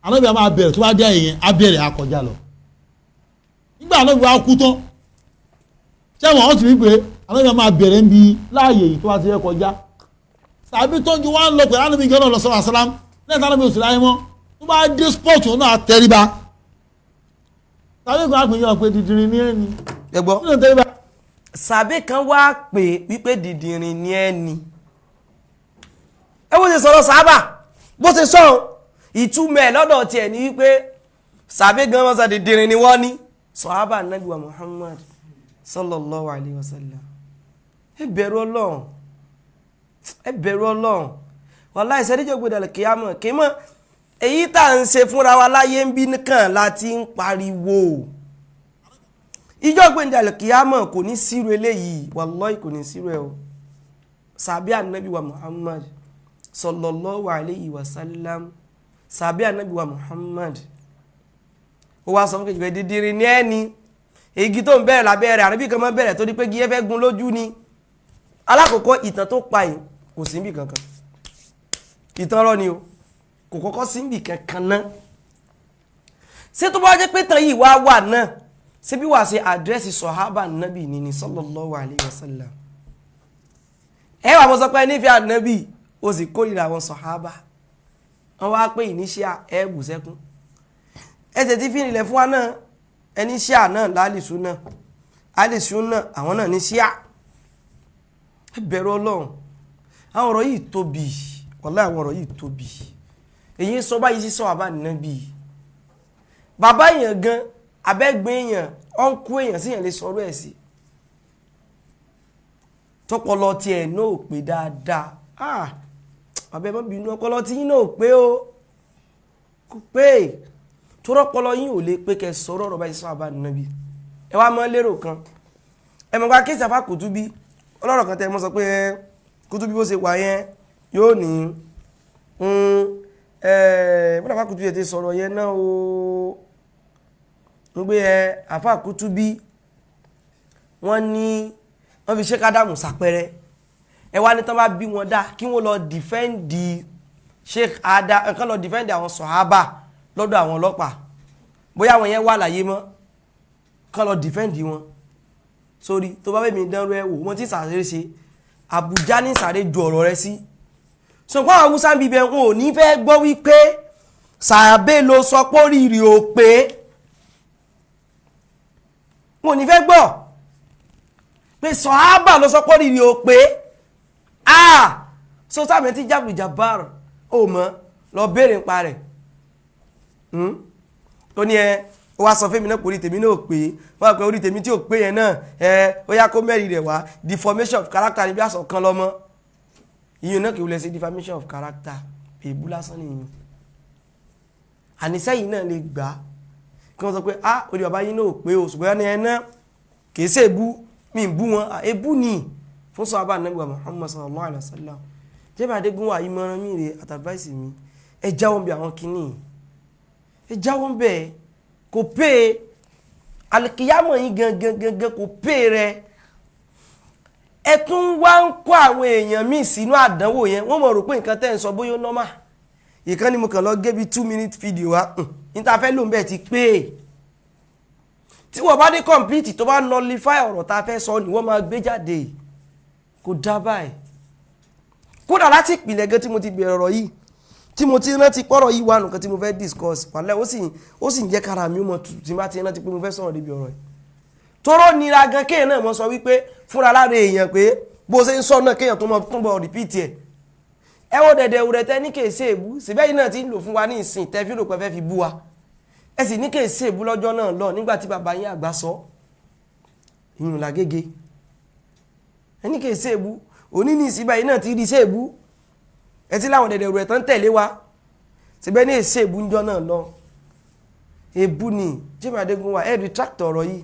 Speaker 7: àwọn ìbá máa bẹ̀rẹ̀ tó bá dé èèyàn á bẹ̀rẹ̀ akọjá lọ nígbà àwọn ìbá kú tán sẹ́wọ̀n wọ́n ti rí pé àwọn ìbá máa bẹ̀rẹ̀ ń bi láàyè yìí tó bá ti rẹ́ kọjá sàbí tó ń ju wá ń lọ pẹ̀lú àwọn ìbí gẹ́nà lọ sọ́rọ̀ àsálám lẹ́yìn táwọn ìbí òsì láyé mọ́ tó bá dé sport òun náà tẹríba sàbí kan á pè yàn pé dídìrín ní ẹni
Speaker 6: ẹgbọ́ sàbí kan wá pè wípé dídìrín ní ẹni ẹ bó ṣe sọ̀rọ̀ sábà bó ṣe sọ̀rọ̀ ìtumẹ̀ lọ́dọ̀ tiẹ̀ ní wípé sàbí gan wọ́n sọ dídìrín ni wọ́n ní sọ̀hábà Ànábì wa Muhammad sallallahu alayhi wa sallam ẹ bẹ̀rù Ọlọ́run ẹ bẹ̀rù Ọlọ́run wàláhì ìṣẹ́díjọ́ gbọdọ̀ kíámọ̀ kímọ̀ èyí tá à ń ṣe fúnra wa láyé ń bí nìkan láti ń pariwo ìjọ́ gbẹ̀ndẹ̀ kíámọ̀ kò ní sírò eléyìí wàláhì kò ní sírò ẹ̀ o sàbí Ànábì wa Muhammad sallallahu alayhi wa sallam sàbí Ànábì wa Muhammad ó wá sọ fún kejì pé dídìrín ní ẹni igi tó ń bẹ̀rẹ̀ lábẹ́ rẹ̀ àríbí kan mọ́ bẹ̀rẹ̀ torí pé gíyẹ́ fẹ́ gun lójú ni alákọ̀ọ́kọ́ ìtàn tó pa yìí kò sí níbì kankan ìtàn rọ́ ni o kò kọ́kọ́ sí níbì kankan náà ṣé tó bá jẹ́ pé tàn yìí wá wà náà ṣé bí wàá ṣe àdírẹ́sì sọ̀hábà nàbì ní sallallahu alayhi wa sallam ẹ wà mọ́ sọ pé nífẹ̀ẹ́ ànábì ó sì kórìíra àwọn sọ̀hábà wọ́n wá pé ìníṣíà ẹ bù sẹ́kún ẹsẹ̀ tí fi nílẹ̀ fún wa náà ẹni ṣíà náà lálìsú náà alìsú náà àwọn náà ní ṣíà ẹ bẹ̀rù Ọlọ́run àwọn ọ̀rọ̀ yìí tóbi wàláhì àwọn ọ̀rọ̀ yìí tóbi èyí sọ báyìí sí sọ̀hábà nàbì bàbá èèyàn gan abẹ́gbẹ́ èèyàn ọ̀nkú èèyàn sí èèyàn lè sọ̀rọ̀ ẹ̀ sí tọpọlọ tiẹ̀ náà ò pé dáadáa bàbá ẹ má bínú ọpọlọ tí yín náà ò pé o kò pé tó rọpọlọ yín ò lè pé kẹ́ sọ̀rọ̀ ọ̀rọ̀ báyìí sọ̀hábà nàbì ẹ wá mọ́ lérò kan ẹ mọ̀ ká kéèsì àfà Kútúbí ọlọ́rọ̀ kan tẹ́ mọ́ sọ pé Kútúbí bó ṣe wà yẹn yóò ní bọ́dà àfà Kútúbí ti sọ̀rọ̀ yẹn náà o ń gbé àfà Kútúbí wọ́n ní wọ́n fi Sheikh Adamu sàpẹrẹ ẹ wá ní tán bá bí wọn dá kí wọ́n lọ dìfẹ́ǹdì Sheikh Adamu nǹkan lọ dìfẹ́ǹdì àwọn sọ̀hábà lọ́dọ̀ àwọn ọlọ́pàá bóyá àwọn yẹn wà láyé mọ́ kán lọ dìfẹ́ǹdì wọn sórí tó bá bẹ́ẹ̀ mi dánrú ẹ wò wọ́n ti sàrẹ́ ṣe Àbújá ní sàrẹ́ ju ọ̀rọ̀ rẹ sí ṣùgbọ́n àwọn Haúsá bíbẹ̀ wọn ò ní fẹ́ gbọ́ wípé sàbẹ̀ ló sọ pé oríire ò pé wọn ò ní fẹ́ gbọ́ pé sọ̀hábà ló sọ pé oríire ò pé so sáàmì tí jábùrù jàbáàrù ó mọ́ lọ béèrè ń pa rẹ̀ tó ní ó wá sọ fún mi náà pé orí tèmi náà ò pé wọ́n pẹ́ orí tèmi tí ò pé yẹn náà ó yá kó mẹ́rin rẹ̀ wá deformation of character ní bí àṣọ kan lọ́mọ ìyẹn náà kì í wulẹ̀ sí deformation of character èébú lásán nìyẹn àníṣẹ́ yìí náà lè gbà á kí wọ́n sọ pé orí bàbá yín náà ò pé o ṣùgbọ́n ní ẹ̀ná kì í ṣe èébú mi ń bú wọn èébú ni fún Sahabah Ànábì Muhammad sallallahu alaihi wasallam jẹ́bi Adegunwa ìmọ̀ràn mi rè àtàbáìsì mi ẹ jáwọ́ bí àwọn kìíní ẹ jáwọ́ bẹ́ẹ̀ kò pé alìkìyàmọ̀ yìí gangan kò pé rẹ ẹ tún wá ń kó àwọn èèyàn míì sínú àdánwò yẹn wọ́n mọ̀ rò pé nǹkan tẹ́ ń sọ bóyá normal ìkan ni mo kàn lọ gé bí 2-minute video wa ìtafẹ́ ló ń bẹ̀ ti pé tí wọ́n bá dé complete tó bá nullify ọ̀rọ̀ tá a fẹ́ sọ ni wọ́n máa gbé jáde kò dá báyìí kódà láti ìpìlẹ̀ gan tí mo ti bẹ̀rẹ̀ ọ̀rọ̀ yìí tí mo ti rántí pọ́rọ̀ yìí wà nǹkan tí mo fẹ́ discuss pàlẹ́ ó sì ń jẹ́ kára mi ó mọ̀ tí bá ti rántí pé mo fẹ́ sọ̀rọ̀ débi ọ̀rọ̀ yìí tóró nira gan kéèyàn náà mọ̀ sọ wípé fúnra lára èèyàn pé bó ṣe ń sọ náà kéèyàn tó mọ̀ tún bọ̀ repeat ẹ̀ ẹ wo dẹ̀dẹ̀ òrẹ̀ tẹ́ ní kèsè èbú síbẹ̀ yìí náà ti ń lò fún wa ní ìsìn tẹ́ fi rò pé fẹ́ fi bú wa ẹ sì ní kèsè èbú lọ́jọ́ náà lọ nígbà tí bàbá yín àgbà sọ ìyún làgége ẹ ní kèsè èbú òní ní ìsìnbà yìí náà ti rí iṣẹ́ èbú ẹ ti láwọn dẹ̀dẹ̀ òrẹ̀ tán tẹ̀lé wa síbẹ̀ ní èsè èbú ńjọ́ náà lọ èbú ni Jamiu Adegunwa ẹ retract ọ̀rọ̀ yìí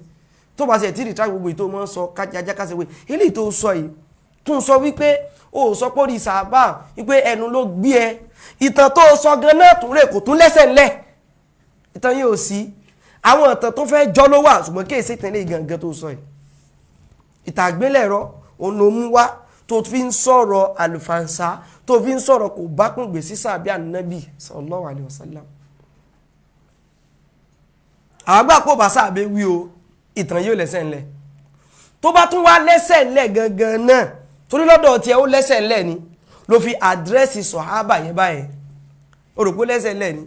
Speaker 6: tó bá ṣe ti retract gbogbo ètò mọ́ sọ kájájá kásẹ̀wé ilé tó sọ yìí tún sọ wípé ó sọ pé orí Sahabah wípé ẹnu ló gbé ẹ ìtàn tó sọ gan náà tún rè kò tún lẹ́sẹ̀ ńlẹ̀ ìtàn yìí ò sí àwọn ìtàn tó fẹ́ jọ ló wà ṣùgbọ́n kéèsì tẹ̀lé gangan tó sọ yìí ìtàn àgbélẹ̀rọ òun ló mú wá tó fi ń sọ̀rọ̀ àlùfànṣá tó fi ń sọ̀rọ̀ kò bá kún gbèsè sàbí Ànábì sallallahu alaihi wasallam àwọn àgbà kò bá sàbẹ̀ wí o ìtàn yóò lẹ́sẹ̀ ńlẹ̀ tó bá tún wá lẹ́sẹ̀ ńlẹ̀ gangan náà torí lọ́dọ̀ tí ẹ ó lẹ́sẹ̀ ńlẹ̀ ni ló fi àdírẹ́sì Sahabah yẹn báyẹn o rò pé lẹ́sẹ̀ ńlẹ̀ ni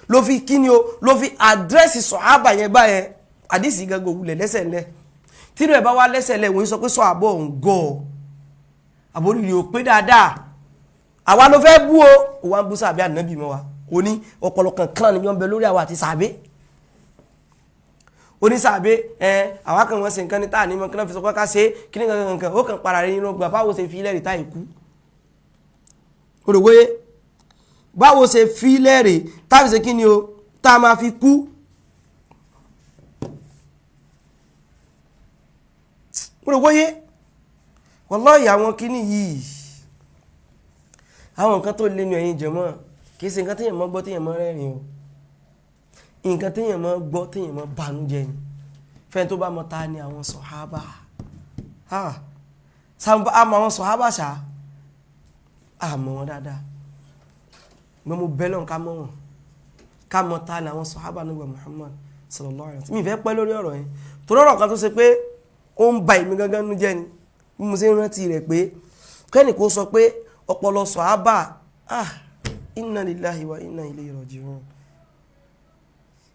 Speaker 6: ló fi kíni o ló fi àdírẹ́sì Sahabah yẹn báyẹn àdìsí gangan òwúlẹ̀ lẹ́sẹ̀ ńlẹ̀ tínú ẹ̀ bá wá lẹ́sẹ̀ ńlẹ̀ wọ́n sọ pé Sahabah òun gọ̀ àbóríire ò pé dáadáa àwa ló fẹ́ bú o wá ń bú sàbí Ànábì mọ́ wa ó ní ọpọlọ kankan ni wọ́n bẹ lórí àwa àti sàbí onísàbẹ àwa kan wọn ṣe nǹkan ní táà ní mọ kí wọn fi sọ pé ká ṣe kí ní kankan ó kàn para rẹ nínú gbà báwo ṣe fi lẹ́rìí táà ikú olùwòye báwo ṣe fi lẹ́rìí táà fi ṣe kí ni o tá a máa fi kú olùwòye wallahi àwọn kíní yìí àwọn nǹkan tó lé ní ẹ̀yin jẹ̀mọ́ kì í ṣe nǹkan téèyàn mọ́ gbọ́ téèyàn mọ́ rẹ́rìn o nǹkan téèyàn mọ́ gbọ́ téèyàn mọ́ bànújẹ́ ni fẹ́ni tó bá mọ̀ ta ni àwọn Sahabah àmọ́ àwọn Sahabah ṣá àmọ́ wọn dáadáa gbọ́n mo bẹ́lọ̀ ká mọ̀ wọn ká mọ̀ ta ni àwọn Sahabah nígbà Muhammad sallallahu alaihi wasallam mi fẹ́ pẹ́ lórí ọ̀rọ̀ yẹn tó lọ́rọ̀ kan tó ṣe pé ó ń ba èmi gangan nú jẹ́ ni bí mo ṣe ń rántí rẹ̀ pé kẹ́nì kó sọ pé ọpọlọ Sahabah inna lillahi wa inna ilayhi raji'un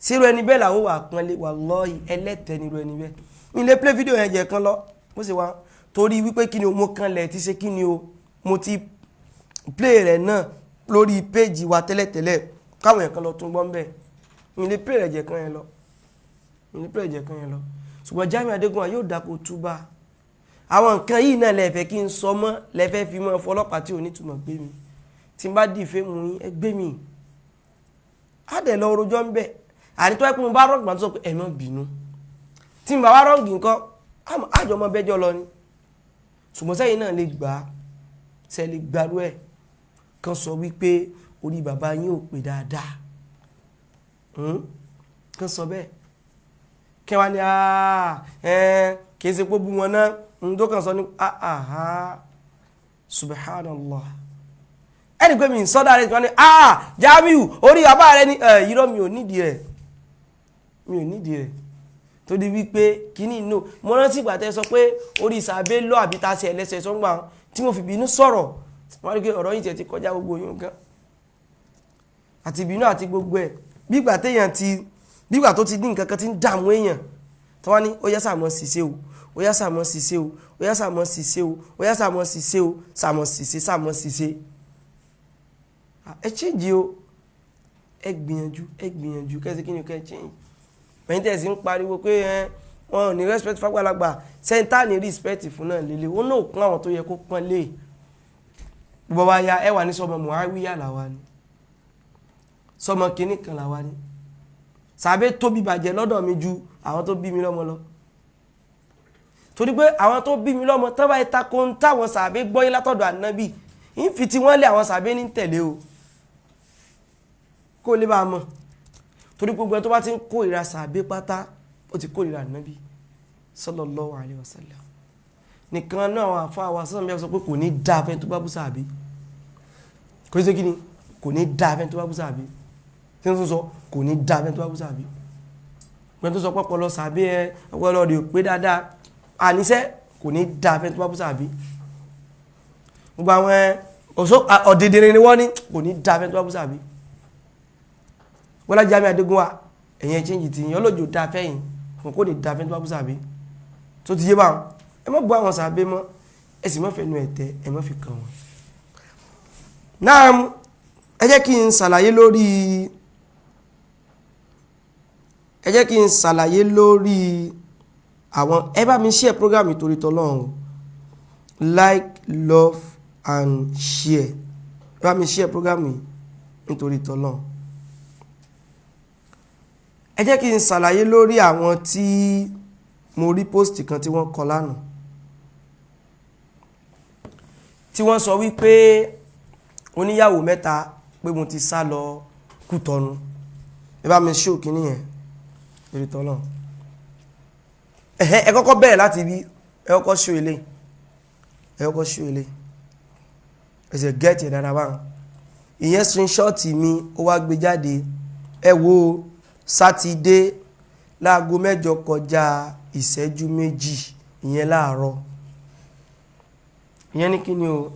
Speaker 6: sírò ẹni bẹ́ẹ̀ làwọ́ wà pọ́nlé wallahi ẹlẹ́tẹ̀ nírò ẹni bẹ́ẹ̀ mi lè play video yẹn jẹ́ kan lọ bó ṣe wá torí wípé kí ni o mo kan lẹ̀ ti ṣe kí ni o mo ti play rẹ̀ náà lórí péjì wa tẹ́lẹ̀tẹ́lẹ̀ káwọn yẹn kan lọ tún gbọ́n bẹ́ẹ̀ mi lè play rẹ̀ jẹ́ kan yẹn lọ ṣùgbọ́n Jamiu Adegunwa yóò dákò túbà àwọn nǹkan yìí náà lẹ́fẹ̀ẹ́ kí n sọ mọ́ lẹ́fẹ̀ẹ́ fi mọ́ fọlọ́pàá tí ò ní túmọ̀ gbé mi tí n bá dì ìfẹ́ mu yín ẹ gbé mi á dẹ̀ lọ rojọ́ ń bẹ̀ àní tó ẹ́ pé mo bá rọ́ọ̀gbà tó sọ pé ẹ má bínú tí mo bá wá rọ́ọ̀gì nǹkan àjọ ọmọ bẹ́jọ́ lọ ni ṣùgbọ́n sẹ́yìn náà lè gbà á sẹ́ lè gbàrú ẹ̀ kan sọ wípé orí bàbá yín ò pé dáadáa kan sọ bẹ́ẹ̀ kí wọ́n ní kì í ṣe pé bú wọn náà tó kàn sọ ní subhanallah ẹni pé mi ń sọ́dá rẹ̀ tí wọ́n ní Jamiu orí bàbá rẹ̀ ní irọ́ mi ò nídìí rẹ̀ tó di wípé kíní inú mo rántí ìgbà tẹ́ sọ pé orí ìsàbẹ̀ lọ àbí ta sí ẹlẹ́sẹ̀ sọ́ngbà tí mo fi bínú sọ̀rọ̀ wọ́n rí pé ọ̀rọ̀ yìí ti kọjá gbogbo yín gan àti ìbínú àti gbogbo ẹ̀ bígbà tó ti ní nǹkan kan tí ń dààmú èèyàn tó wá ní ó yá sàmọ́ ṣiṣẹ́ o ó yá sàmọ́ ṣiṣẹ́ o ó yá sàmọ́ ṣiṣẹ́ o ó yá sàmọ́ ṣiṣẹ́ o sàmọ́ ṣiṣẹ́ ẹ chíjì o ẹ gbìyànjú kẹ́sì kí ni kẹ́ change ẹ̀yin tẹ̀sí ń pariwo pé wọn ò ní respect fàgbàlagbà sẹ́ńtà ní respect fún náà lélẹ̀ ó náà kún àwọn tó yẹ kó pọ́n lé gbogbo wa ya ẹ wà ní sọmọ Muawiya làwa ni sọmọ kìíní kan làwa ni sàbẹ tóbi bàjẹ́ lọ́dọ̀ mi ju àwọn tó bí mi lọ́mọ lọ torí pé àwọn tó bí mi lọ́mọ tán báyìí tako ń táwọn sàbẹ gbọ́yé látọ̀dọ̀ ànábì ń fi tí wọ́n lé àwọn sàbẹ ní tẹ̀lé o kó lè bá a mọ̀ torí gbogbo ẹ tó bá ti ń kórìíra sàbẹ pátá ó ti kórìíra ànábì sallallahu alaihi wasallam nìkan náà àwọn àfa wa sọ́nà bí a sọ pé kò ní dáa fẹ́ tó bá bú sàbẹ kò ní ṣe kí ni kò ní dáa fẹ́ tó bá bú sàbẹ tí wọ́n sọ kò ní dáa fẹ́ tó bá bú sàbẹ pẹ̀lú tó sọ pọ́pọ́ lọ sàbẹ ọpọlọ rẹ̀ pé dáadáa àníṣẹ́ kò ní dáa fẹ́ tó bá bú sàbẹ gbogbo àwọn ọ̀dẹ̀dẹ̀rẹ̀ ni wọ́n ní kò ní dáa fẹ́ tó bá bú sàbẹ wọ́n lá Jamiu Adegunwa ẹ̀yẹn change ti yẹn ọlọ́jọ́ dáa fẹ́yìn kò ní dáa fẹ́ tó bá bú sàbẹ tó ti yé báwọn ẹ má bú àwọn sàbẹ mọ́ ẹ sì má fẹnu ẹ̀tẹ́ ẹ má fi kàn wọ́n. náà ẹ jẹ́ kí n ṣàlàyé lórí àwọn ẹ bá mi share program nítorí tọ́lọ́run like love and share ẹ bá mi share program nítorí tọ́lọ́run ẹ jẹ́ kí n ṣàlàyé lórí àwọn tí mo rí post kan tí wọ́n kọ lánàá tí wọ́n sọ wípé oníyàwó mẹ́ta pé mo ti sá lọ Kútọ̀nù ẹ bá mi show kíní yẹn lórí tọ́lọ́run ẹ kọ́kọ́ bẹ̀rẹ̀ láti bí ẹ kọ́kọ́ show ilé ẹsẹ̀ gẹ́ẹ̀tì dáadáa báwọn ìyẹn screenshot mi ó wá gbé jáde ẹ wo sátidé láago 8 kọjá ìṣẹ́jú 2 ìyẹn láàárọ̀ ìyẹn ní kí ni o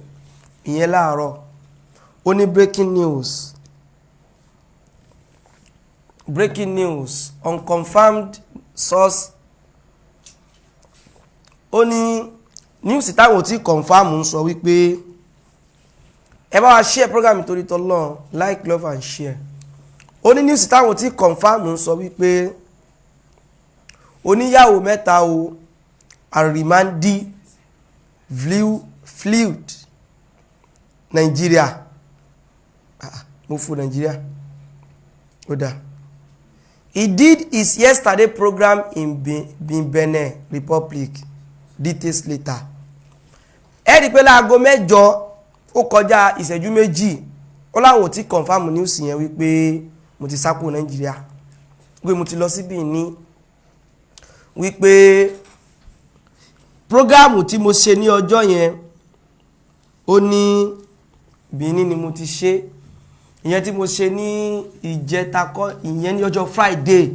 Speaker 6: ìyẹn láàárọ̀ ó ní breaking news unconfirmed source ó ní news táwọn tí confirm ń sọ wípé ẹ bá wa share program torí tọ́lọ́run like love and share ó ní news táwọn tí confirm ń sọ wípé oníyàwó mẹ́ta o arimandi fluid Nigeria mo fún Nigeria ó dá he did his yesterday program in Benin Republic details later ẹ rí pé láago 8 ó kọjá ìṣẹ́jú 2 ó láwọn tí confirm news yẹn wípé mo ti sákò Nigeria wípé mo ti lọ sí Benin wípé prógámù tí mo ṣe ní ọjọ́ yẹn ó ní Benin ni mo ti ṣe ìyẹn tí mo ṣe ní ìjẹtakọ́ ìyẹn ní ọjọ́ Friday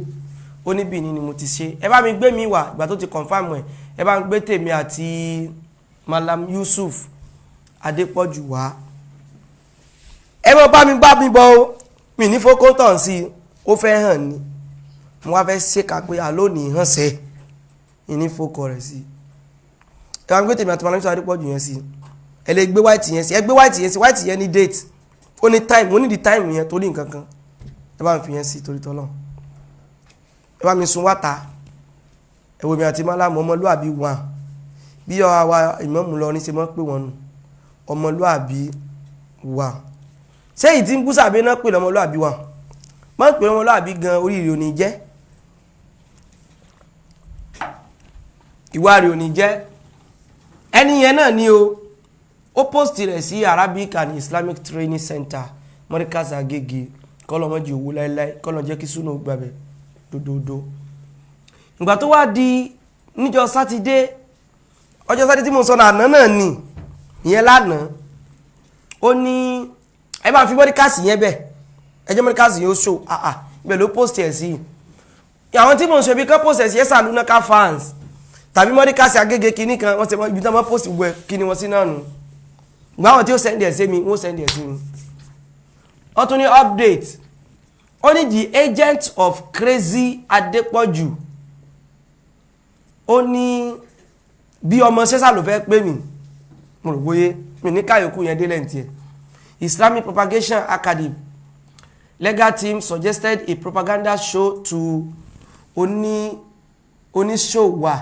Speaker 6: ó ní Benin ni mo ti ṣe ẹ bá mi gbé mi wá ìgbà tó ti confirm ẹ bá mi gbé tèmi àti Mallam Yusuf Adepoju wá ẹ mọ́ bá mi bọ́ mi ní fókóntàn sí ó fẹ́ hàn ní mo wá fẹ́ ṣèkà pé àlónìí hàn sẹ́ ìní fókọ rẹ̀ sí ẹ bá mi gbé tèmi àti Mallam Yusuf Adepoju yẹn sí ẹ lè gbé white yẹn sí ẹ gbé white yẹn sí white yẹn ní date ó ní time mo ní di time yẹn torí nǹkan kan ẹ bá mi fi yẹn sí torí tọ́lọ́ ẹ bá mi sun wáta ẹ wo mi àti Mallam ọmọlúàbí wà bí àwa ìmọ̀mù lọ ní ṣe mọ́ pé wọ́n nù ọmọlúàbí wà sẹ́yìn tí ń kú sàbí náà pè lọ́mọlúàbí wà má pè lọ́mọlúàbí gan oríire ò ní jẹ́ ìwà rẹ̀ ò ní jẹ́ ẹni yẹn náà ni ó post rẹ̀ sí Arabic and Islamic Training Center Markaz Agege kọ́lọ́mọ́jì owó láíláí kọ́lọ́ jẹ́ kí súnà gbàbẹ̀ dòdòdó ìgbà tó wá di níjọ́ sátidé ọjọ́ sátidé tí mo sọ náà ni ìyẹn lánàá ó ní ẹ bá fi mọ́ríkàsì yẹn bẹ̀ ẹjọ́ mọ́ríkàsì yẹn ó ṣò ibẹ̀ ló post ẹ̀ sí àwọn tí mo ń ṣe bí kán post ẹ̀ sí ẹ̀sà lunaka fans tàbí mọ́ríkàsì Agége kìíní kan wọ́n ti mọ́ ibi tí wọ́n post gbogbo ẹ̀ kí ni wọ́n sí náà nù ìgbà àwọn tí ó send ẹ̀ sí mi wọ́n send ẹ̀ sí mi wọ́n tún ní update ó ní the agent of crazy Adepoju ó ní bí ọmọ sẹ́sà ló fẹ́ pè mí mo rò bóyé mi ní káyọ̀kú yẹn délẹ̀ ní tiẹ̀ Islamic Propagation Academy legal team suggested a propaganda show to oníṣòwò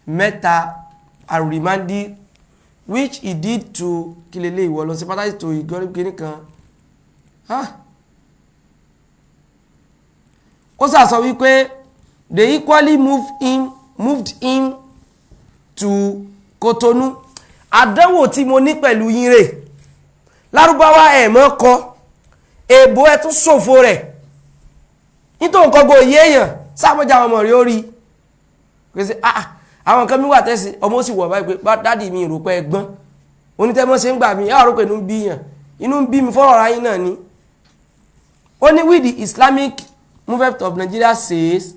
Speaker 6: mẹ́ta and remanded, which he did to kilele ìwọ lọ sympathize to ìgbọ́nìkìní kan. Ó sọ wípé they equally moved him to Cotonou. Àdánwò tí mo ní pẹ̀lú yín rè lárúbáwá ẹ̀ mọ́ kọ́ èbó ẹ̀ tún ṣòfò rẹ̀ nítorí nǹkan gbọ́ òye èèyàn sáàmọ́jà àwọn ọmọ rẹ̀ ó rí àwọn nǹkan mi wà tẹ́sí ọmọ sì wọ̀ báyìí pé dádì mi ìrò pé ẹgbọ́n onítẹ́mọ́ ṣe ń gbà mí ẹ̀ àrò pé inú ń bí yàn inú ń bí mi fọ́rọ̀ ara yín náà ni. Ó ní with the Islamic movement of Nigeria says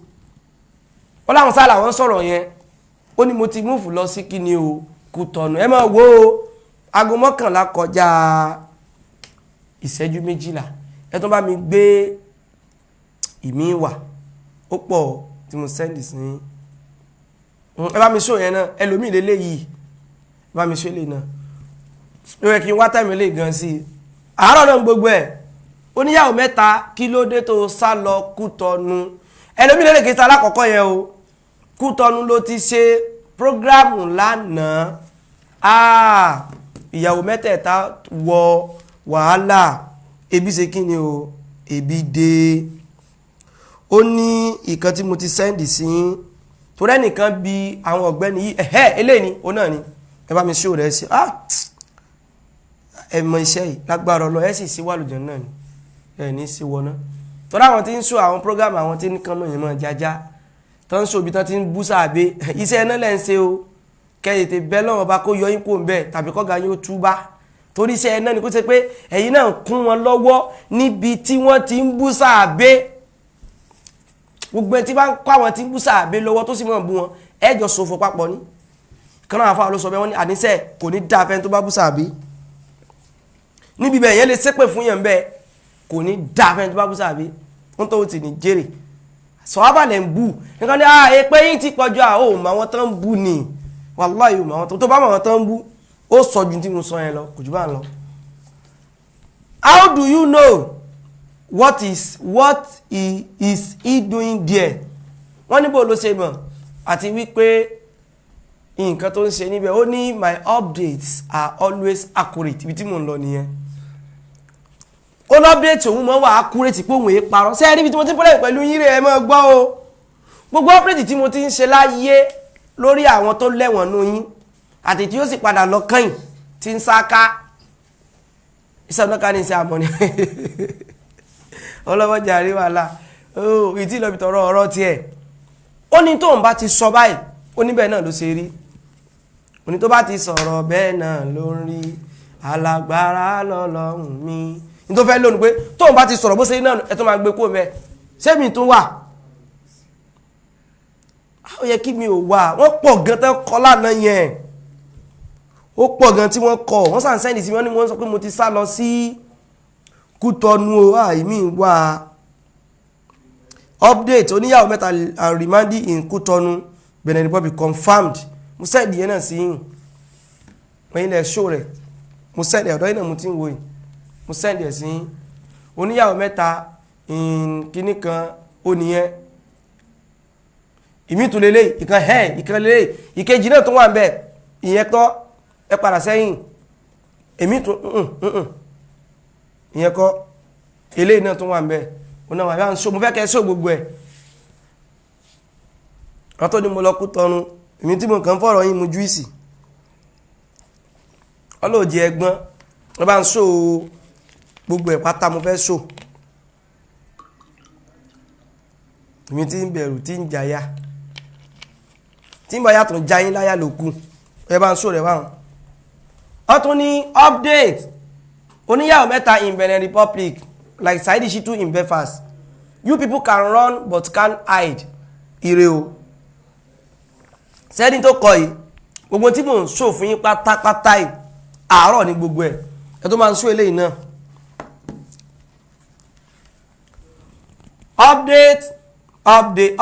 Speaker 6: ó láwọn sáà làwọn sọ̀rọ̀ yẹn ó ní mo ti múùfù lọ sí kíni o Kútọ̀nù ẹ máa wo aago 11 kọjá ìṣẹ́jú 12 ẹ tó bá mi gbé ìmí wà ó pọ̀ tí mo sẹ́ndì sí ẹ bá mi ṣó yẹn náà ẹlòmíì lélẹ̀ yìí bá mi ṣó lè náà ló yẹ kí n wá tàmí lè gan sí àárọ̀ náà gbogbo ẹ̀ oníyàwó 3 kí ló dé tó sá lọ Kútọ̀nù ẹlòmíì lélẹ̀ kí n ta alákọ̀ọ́kọ́ yẹn o Kútọ̀nù ló ti ṣe prógrámù lánàá ìyàwó mẹ́tẹ̀ẹ̀ta wọ wàhálà ebi ṣe kí ni o ebi dé ó ní ìkan tí mo ti sẹ́ndì sí tó rẹ́nìkan bí àwọn ọ̀gbẹ́ni yìí eléyìí ni ó náà ni ẹ bá mi ṣó rẹ̀ sí ẹ̀mọ iṣẹ́ yìí lágbára ọlọ́ ẹ̀ sì sí wàlùjọ náà ni ẹ̀ ní sí wọná tó dáwọn tí ń ṣó àwọn prógámù àwọn tí ń kán náà yẹn mọ́ jájá tó ń ṣó ibi tán ti ń bú sáàbé iṣẹ́ náà lẹ́ ń ṣe o kẹ́yìntì bẹ́ẹ̀ lọ́wọ́ bá kó yọ yín kó ń bẹ́ẹ̀ tàbí kọ́ga yín ó túbá torí iṣẹ́ náà ni kó ṣe pé ẹ̀yin náà kún wọn lọ́wọ́ níbi tí wọ́n ti ń bú sáàbé gbogbo ẹ̀ tí bá ń kọ́ àwọn tí ń bú sáàbé lọ́wọ́ tó sì mọ̀ bú wọn ẹjọ́ ṣòfò papọ̀ ní kan náà àfáà ló sọ bẹ́ẹ̀ wọ́n ní àníṣe kò ní dáa fẹ́ni tó bá bú sáàbé níbi bẹ́ẹ̀ yẹn lè ṣépè fún yẹn bẹ́ẹ̀ kò ní dáa fẹ́ni tó bá bú sáàbé wọ́n tó ti ní jèrè Sahabah lẹ̀ ń bú nǹkan ní èpè yín ti pọ̀jù ó mọ àwọn tó ń bú ni wàláhì mọ àwọn tó bá mọ àwọn tó ń bú ó sọ ju tí mo sọ yẹn lọ kò jù bá ń lọ. How do you know what is he doing there? Wọ́n ní bó ló ṣe mọ̀ àti wípé nǹkan tó ń ṣe níbẹ̀ ó ní my updates are always accurate ibi tí mò ń lọ nìyẹn. Ó ní update òun mọ́ wà accurate pé òun èé parọ́ ṣé ẹ níbi tí mo ti pẹ́lẹ́ pẹ̀lú yín rẹ̀ ẹ mọ́ gbọ́ o gbogbo update tí mo ti ń ṣe láyé lórí àwọn tó lẹ́wọ̀n nú yín àti tí ó sì padà lọ kàn tí ń sáká ìsọ̀nàká ní iṣẹ́ àmọ́ ni ọlọ́mọdé àríwáàlá ìtí ìlọ́bì tọrọ ọ̀rọ̀ tiẹ̀ ó ní tóun bá ti sọ báyìí ó níbẹ̀ náà ló ṣe rí ó ní tó bá ti sọ̀rọ̀ bẹ́ẹ̀ náà ló ń rí alágbára lọ́lọ́run mi ní tó fẹ́ lónìí pé tóun bá ti sọ̀rọ̀ bó ṣe rí náà ẹ tó máa gbé kó mẹ́ sẹ́mi tó wà ó yẹ kí mi ò wà wọ́n pọ̀ gan tán kọ́ lánàá yẹn ó pọ̀ gan tí wọ́n kọ́ wọ́n sàn sẹ́ndì sí wọ́n ní wọ́n sọ pé mo ti sá lọ sí Kútọ̀nù o àìmí wà update oníyàwó 3 are remanded in Kútọ̀nù Benin Republic confirmed mo sẹ́ndì yẹn náà sí yìí wọ́n ilẹ̀ ṣó rẹ̀ mo sẹ́ndì ọ̀dọ́ yìí náà mo ti ń wo yìí mo sẹ́ndì ẹ̀ sí yìí oníyàwó 3 in kíní kan ó nìyẹn ìmí tún lélẹ̀ ìkan lélẹ̀ ìkejì náà tó wà ń bẹ̀ ìyẹn tọ́ ẹ padà sẹ́yìn èmi tún ìyẹn kọ́ eléyìí náà tó wà ń bẹ̀ ọ̀nà wà bá ń ṣó mo fẹ́ kẹ́ ṣó gbogbo ẹ̀ wọ́n tó ní mo lọ Kútọ̀nù èmi tí mo kàn fọ̀rọ̀ yín mu júìsì ọlọ́ọ̀jì ẹgbọ́n wọ́n bá ń ṣó gbogbo ẹ̀ pátá mo fẹ́ ṣó èmi tí ń bẹ̀rù tí ń jàyà tí ń bá yàtọ̀ jáyín láyà lókù ẹ bá ń sọ rẹ̀ wáhùn ọ tún ní update oníyàwó 3 in Benin Republic like Saidi Shitu in Belfast you people can run but can't hide ire o sẹ́ni tó kọ yìí gbogbo tí mò ń sọ fún yín pátápátá yìí àárọ̀ ní gbogbo ẹ̀ ẹ tó máa ń sọ eléyìí náà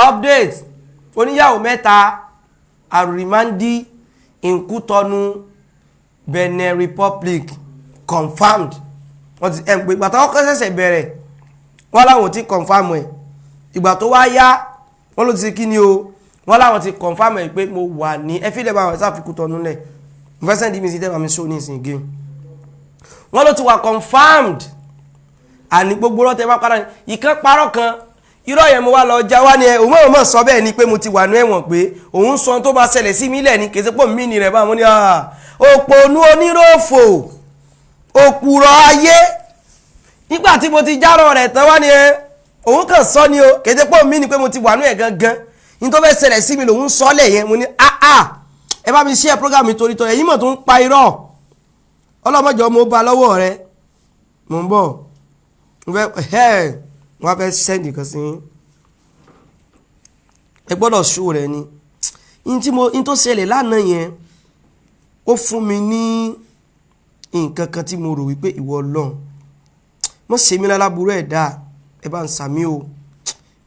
Speaker 6: update oníyàwó 3 are remanded in Kútọ̀nù Benin Republic confirmed wọ́n ti ìgbà táwọn kan ṣẹ̀ṣẹ̀ bẹ̀rẹ̀ wọ́n láwọn ti confam ẹ̀ ìgbà tó wá yá wọ́n ló ti ṣe kí ni o wọ́n láwọn ti confam ẹ̀ pé mo wà ní ẹfílẹ̀ bá wọn ṣàfikún tọ́nu lẹ̀ mo fẹ́ sẹ́ndí mi sí tẹ́lẹ̀ mi show ní ìsìn game wọ́n ló ti wà confirmed àní gbogbo rọ́tẹ́ bá padà ìkan parọ́ kan irọ́ yẹn mo wá lọ já wá ní ẹ òun mọ̀ sọ bẹ́ẹ̀ ni pé mo ti wà ní ẹ̀wọ̀n pé òun sọ tó bá ṣẹlẹ̀ sí mi lẹ̀ ní kèsì pò mí ni rẹ̀ bá wọn ní òpònú oníròfò òpùrọ̀ ayé nígbà tí mo ti járọ̀ rẹ̀ tán wá ní ẹ òun kàn sọ ni o kèsì pò mí ni pé mo ti wà ní ẹ̀ gangan ní tó fẹ́ ṣẹlẹ̀ sí mi lòun sọ lẹ̀ yẹn mo ní ẹ bá mi share program mi torí ẹ̀yin mọ̀ tó ń pa irọ́ ọlọ́mọjọ́ mo bá lọ́wọ́ rẹ mo ń bọ̀ wọ́n fẹ́ sẹ́ndì kan sí ẹ gbọ́dọ̀ ṣó rẹ̀ ni in tó ṣẹlẹ̀ lánàá yẹn ó fún mi ní nǹkan kan tí mo rò wípé ìwọ Ọlọ́run mọ́ ṣe mí lálábúrú ẹ̀dá ẹ bá ń sàmí o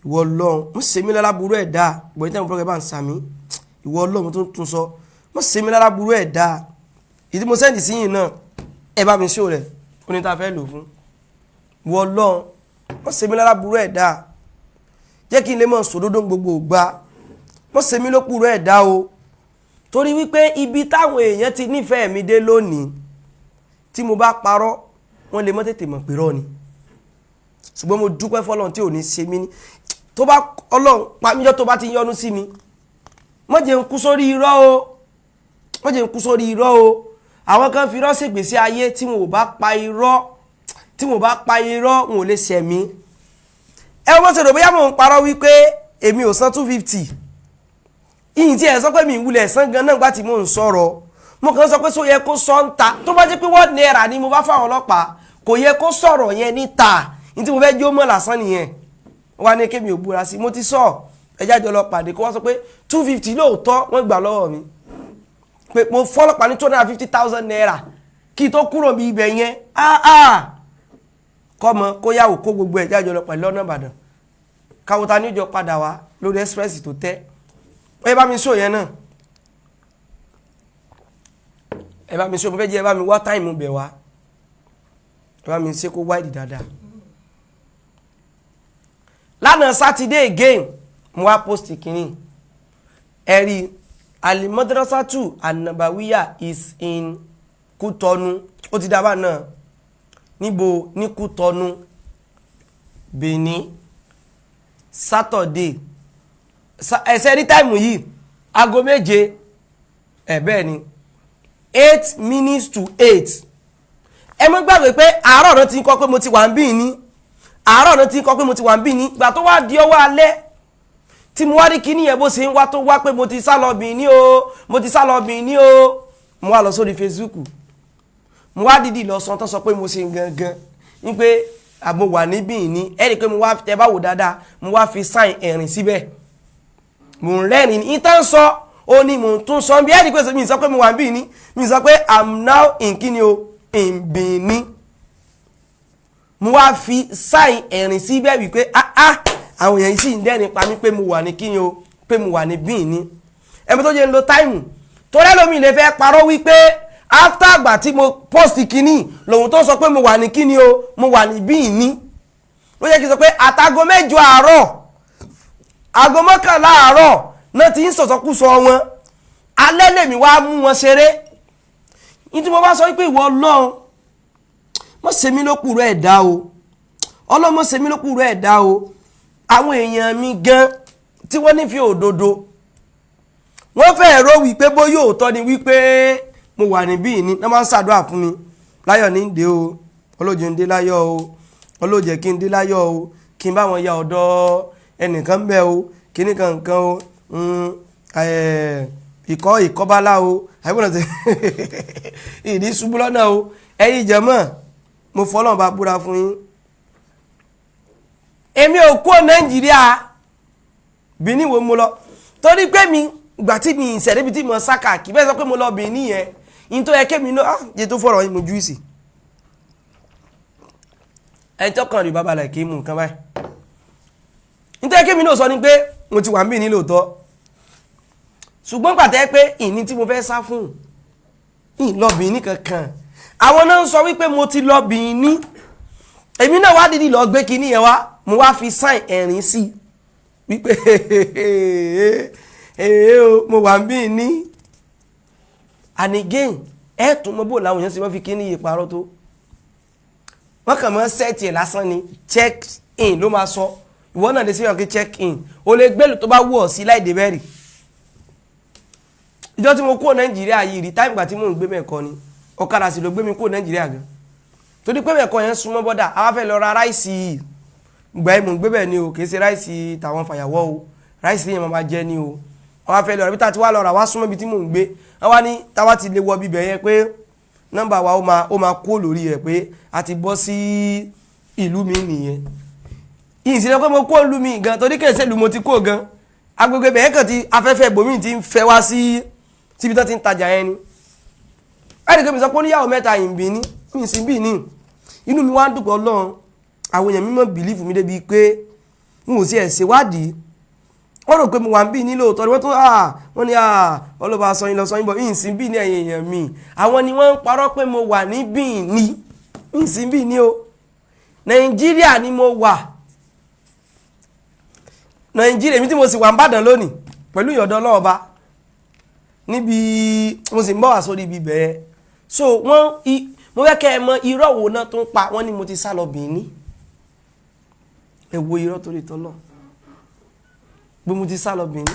Speaker 6: ìwọ Ọlọ́run mọ́ ṣe mí lálábúrú ẹ̀dá gbọ́dọ̀ tẹ́lẹ̀ ẹ bá ń sàmí ìwọ Ọlọ́run tó tún sọ mọ́ ṣe mí lálábúrú ẹ̀dá ìdí mo sẹ́ndì sí yìí náà ẹ bá mi ṣó rẹ̀ oníta fẹ́ lò fún ìwọ Ọlọ́run wọ́n ṣe mí lára burú ẹ̀dá jẹ́ kí n lè mọ̀ sòdodo gbogbo ìgbà wọ́n ṣe mí ló kúrò ẹ̀dá o torí wípé ibi táwọn èèyàn ti nífẹ̀ẹ́ mi dé lónìí tí mo bá parọ́ wọ́n lè mọ́ tètè mọ̀ pé rọ́ ni ṣùgbọ́n mo dúpẹ́ fọ́lọ́run tí ò ní ṣe mí ní tó bá Ọlọ́run pàmíjọ́ tó bá ti yọ́nú sí mi má jẹ́ n kú sórí irọ́ o má jẹ́ n kú sórí irọ́ o àwọn kan fi irọ́ ṣègbésí ayé tí wọn ò bá pa irọ́ wọn ò lè ṣẹ̀mí ẹ wọ́n ṣe rò bóyá mò ń parọ́ wípé èmi ò san 250 ìyìn tí ẹ̀ sọ pé mi ìwúlẹ̀ san gan náà gbá tí mò ń sọ̀rọ̀ mo kàn sọ pé só yẹ kó sọ ń ta tó bá jẹ́ pé wọ́n náírà ni mo bá fáwọn ọlọ́pàá kò yẹ kó sọ̀rọ̀ yẹn níta ní tí mo fẹ́ jó mọ́ lásán nìyẹn wọ́n á ní kémi ò búra sí mo ti sọ ẹjá jọ lọ pàdé kó wọ́n sọ pé 250 lóòótọ́ wọ́n gbà lọ́wọ́ mi pé mo fọ́lọ́pàá ní 250,000 naira kí tó kúrò bí ibẹ̀ yẹn kọ́mọ kó yàwó kó gbogbo ẹ̀ jájọ lọ pẹ̀lú ọ̀nà Ìbàdàn káwọ́ta ní ìjọ padà wá lórí express tó tẹ́ ẹ bá mi sọ yẹn náà ẹ bá mi sọ mo fẹ́ jẹ́ ẹ bá mi wá táìmù bẹ̀ wá ẹ bá mi ṣe kó wáìdì dáadáa lánàá Saturday again mo wá post kìíní ẹ̀rí Al-Madrasatu An-Nabawiyyah is in Kútọ́nù ó ti dábàá náà níbo ní Kútọ́nù Benin Saturday ẹ̀sẹ̀ ní táìmù yìí aago 7 bẹ́ẹ̀ ni 8 minutes to 8 ẹ mọ́ gbàgbé pé àárọ̀ náà ti ń kọ́ pé mo ti wà ń bí ní àárọ̀ náà ti ń kọ́ pé mo ti wà ń bí ní ìgbà tó wá di ọwọ́ alẹ́ tí mo wá rí kíní yẹn bó ṣe ń wá tó wá pé mo ti sá lọ Benin o mo ti sá lọ Benin o mo wá lọ sórí Facebook mo wá dìdì lọ sọ tán sọ pé mo ṣe gangan ní pé mo wà níbí ní ẹ̀rí pé mo wá tẹ bá wò dáadáa mo wá fi sign ẹ̀rìn síbẹ̀ mo ń rẹ́rìn ní ìtàn sọ ó ní mo tún sọ bí ẹ̀rí pé mi sọ pé mo wà níbí ní mi sọ pé I'm now in kíni o in Benin mo wá fi sign ẹ̀rìn síbẹ̀ wípé àwọn èèyàn sì ń dẹ́rìn pa mí pé mo wà ní kíni o pé mo wà ní Benin ẹ̀mí tó jẹ́ ń lo táìmù tó rẹ́lómi lè fẹ́ parọ́ wípé after àgbà tí mo post kíní lòun tó sọ pé mo wà ní kíní o mo wà ní Benin ló yẹ kí n sọ pé àtàgọ́ 7 àárọ̀ aago 11 àárọ̀ náà ti ń sọ̀sọ́kúsọ wọn alẹ́ lèmi wá mú wọn ṣeré ní tí mo bá sọ pé ìwọ Ọlọ́run mọ́ ṣe mí lókùrọ̀ ẹ̀dá o Ọlọ́run mọ́ ṣe mí lókùrọ̀ ẹ̀dá o àwọn èèyàn mi gan tí wọ́n nífẹ̀ẹ́ òdodo wọ́n fẹ́ rò wípé bóyá òótọ́ ni wípé mo wà níbí ní wọ́n máa ń ṣàdúrà fún mi láyọ̀ ní ìdè o ọlọ́jẹ̀ ń dé láyọ̀ o ọlọ́jẹ̀ kí n dé láyọ̀ o kí n bá wọn ya ọ̀dọ̀ ẹnìkan ń bẹ o kíní kankan o ìkọ́bálá o àìbọ̀nà tẹ ìdí ṣubú lọ́nà o ẹ̀yin jẹ̀mọ́ mo fọlọ́n bá búra fún yín èmi ò kó Nàìjíríà Benin wo mo lọ torí pé mi ìgbà tí mi ìṣẹ̀lẹ̀ bí tí mo sáka kì bẹ́ẹ̀ sọ pé mo lọ Benin yẹn in tó yẹ kémi náà jẹ́ tó fọ̀rọ̀ yín mo jú ìsì ẹni tó kàn rí bàbá rẹ̀ kí mú nǹkan báyìí in tó yẹ kémi náà sọ ni pé mo ti wà ń bí ní lóòótọ́ ṣùgbọ́n pàtẹ́ pé ìní tí mo fẹ́ sá fún lọ Benin kankan àwọn náà ń sọ wípé mo ti lọ Benin èmi náà wá dídì lọ gbé kinní yẹn wá mo wá fi sign ẹ̀rín sí wípé mo wà ń bí ní and again tún mọ́ bò láwọn èèyàn sì wọ́n fi kí ní ìparọ́ tó wọ́n kàn mọ́ sẹ́ẹ̀tì ẹ̀ lásán ni check in ló máa sọ ìwọ náà lè sí ìyàn check in o lè gbẹ́lù tó bá wù ọ́ sí láìdè bẹ́ẹ̀rì ìjọ tí mo kúrò Nàìjíríà yìí rí táìmù gbà tí mò ń gbé mẹ́kọ ni ọ̀kadà sì ló gbé mi kúrò Nàìjíríà gan torí pé mẹ́kọ yẹn súnmọ́ bọ́dà àwa fẹ́ lọ ra ráìsì gbà ẹ̀ mò ń gbé bẹ́ẹ̀ ni o kì í ṣe ráìsì tàwọn fàyàwọ́ o ráìsì yẹn máa jẹ́ ni o àwa fẹ́ lọ rẹ̀ bí tá ti wá lọ rà wá súnmọ́ ibi tí mò ń gbé àwa ní táwa ti lè wọ bíbẹ̀ yẹn pé nọ́mbà wa ó máa kó lórí rẹ̀ pé a ti bọ́ sí ìlú mi nìyẹn ìsìnkú pé mo kó ìlú mi gan torí kèsè ìlú mo ti kó gan agbègbè bẹ̀yẹn kàn ti afẹ́fẹ́ ibòmíì ti ń fẹ́ wá sí síbi tó ti ń tajà yẹn ni ẹ̀rì kí mi sọ pé oníyàwó mẹ́ta yìí ń bí ní mi sì bí ní inú mi wá ń dùpọ̀ Ọlọ́run àwọn èèyàn mímọ́ bìlífù mi débi pé n ò sí ẹ̀ ṣèwádìí wọ́n rò pé mo wà ń bí ní lóòótọ́ ni wọ́n tún wọ́n ní ọlọ́ba sọyìn lọ sọyìn bọ̀ ìsìn bí ní ẹ̀yìn èèyàn mi àwọn ni wọ́n ń parọ́ pé mo wà ní bí ní ìsìn bí ní o Nàìjíríà ni mo wà Nàìjíríà èmi tí mo sì wà ń bàdàn lónìí pẹ̀lú ìyọ̀dọ̀ ọlọ́ọ̀ba níbi mo sì ń bọ̀ wá sórí ibi bẹ̀ẹ́ so mo fẹ́ kẹ́ ẹ mọ irọ́ wo náà tó ń pa wọ́n ní mo ti sá lọ Bìíní ẹ wo irọ́ torí tọ́lọ́ bí mo ti sá lọ Bìíní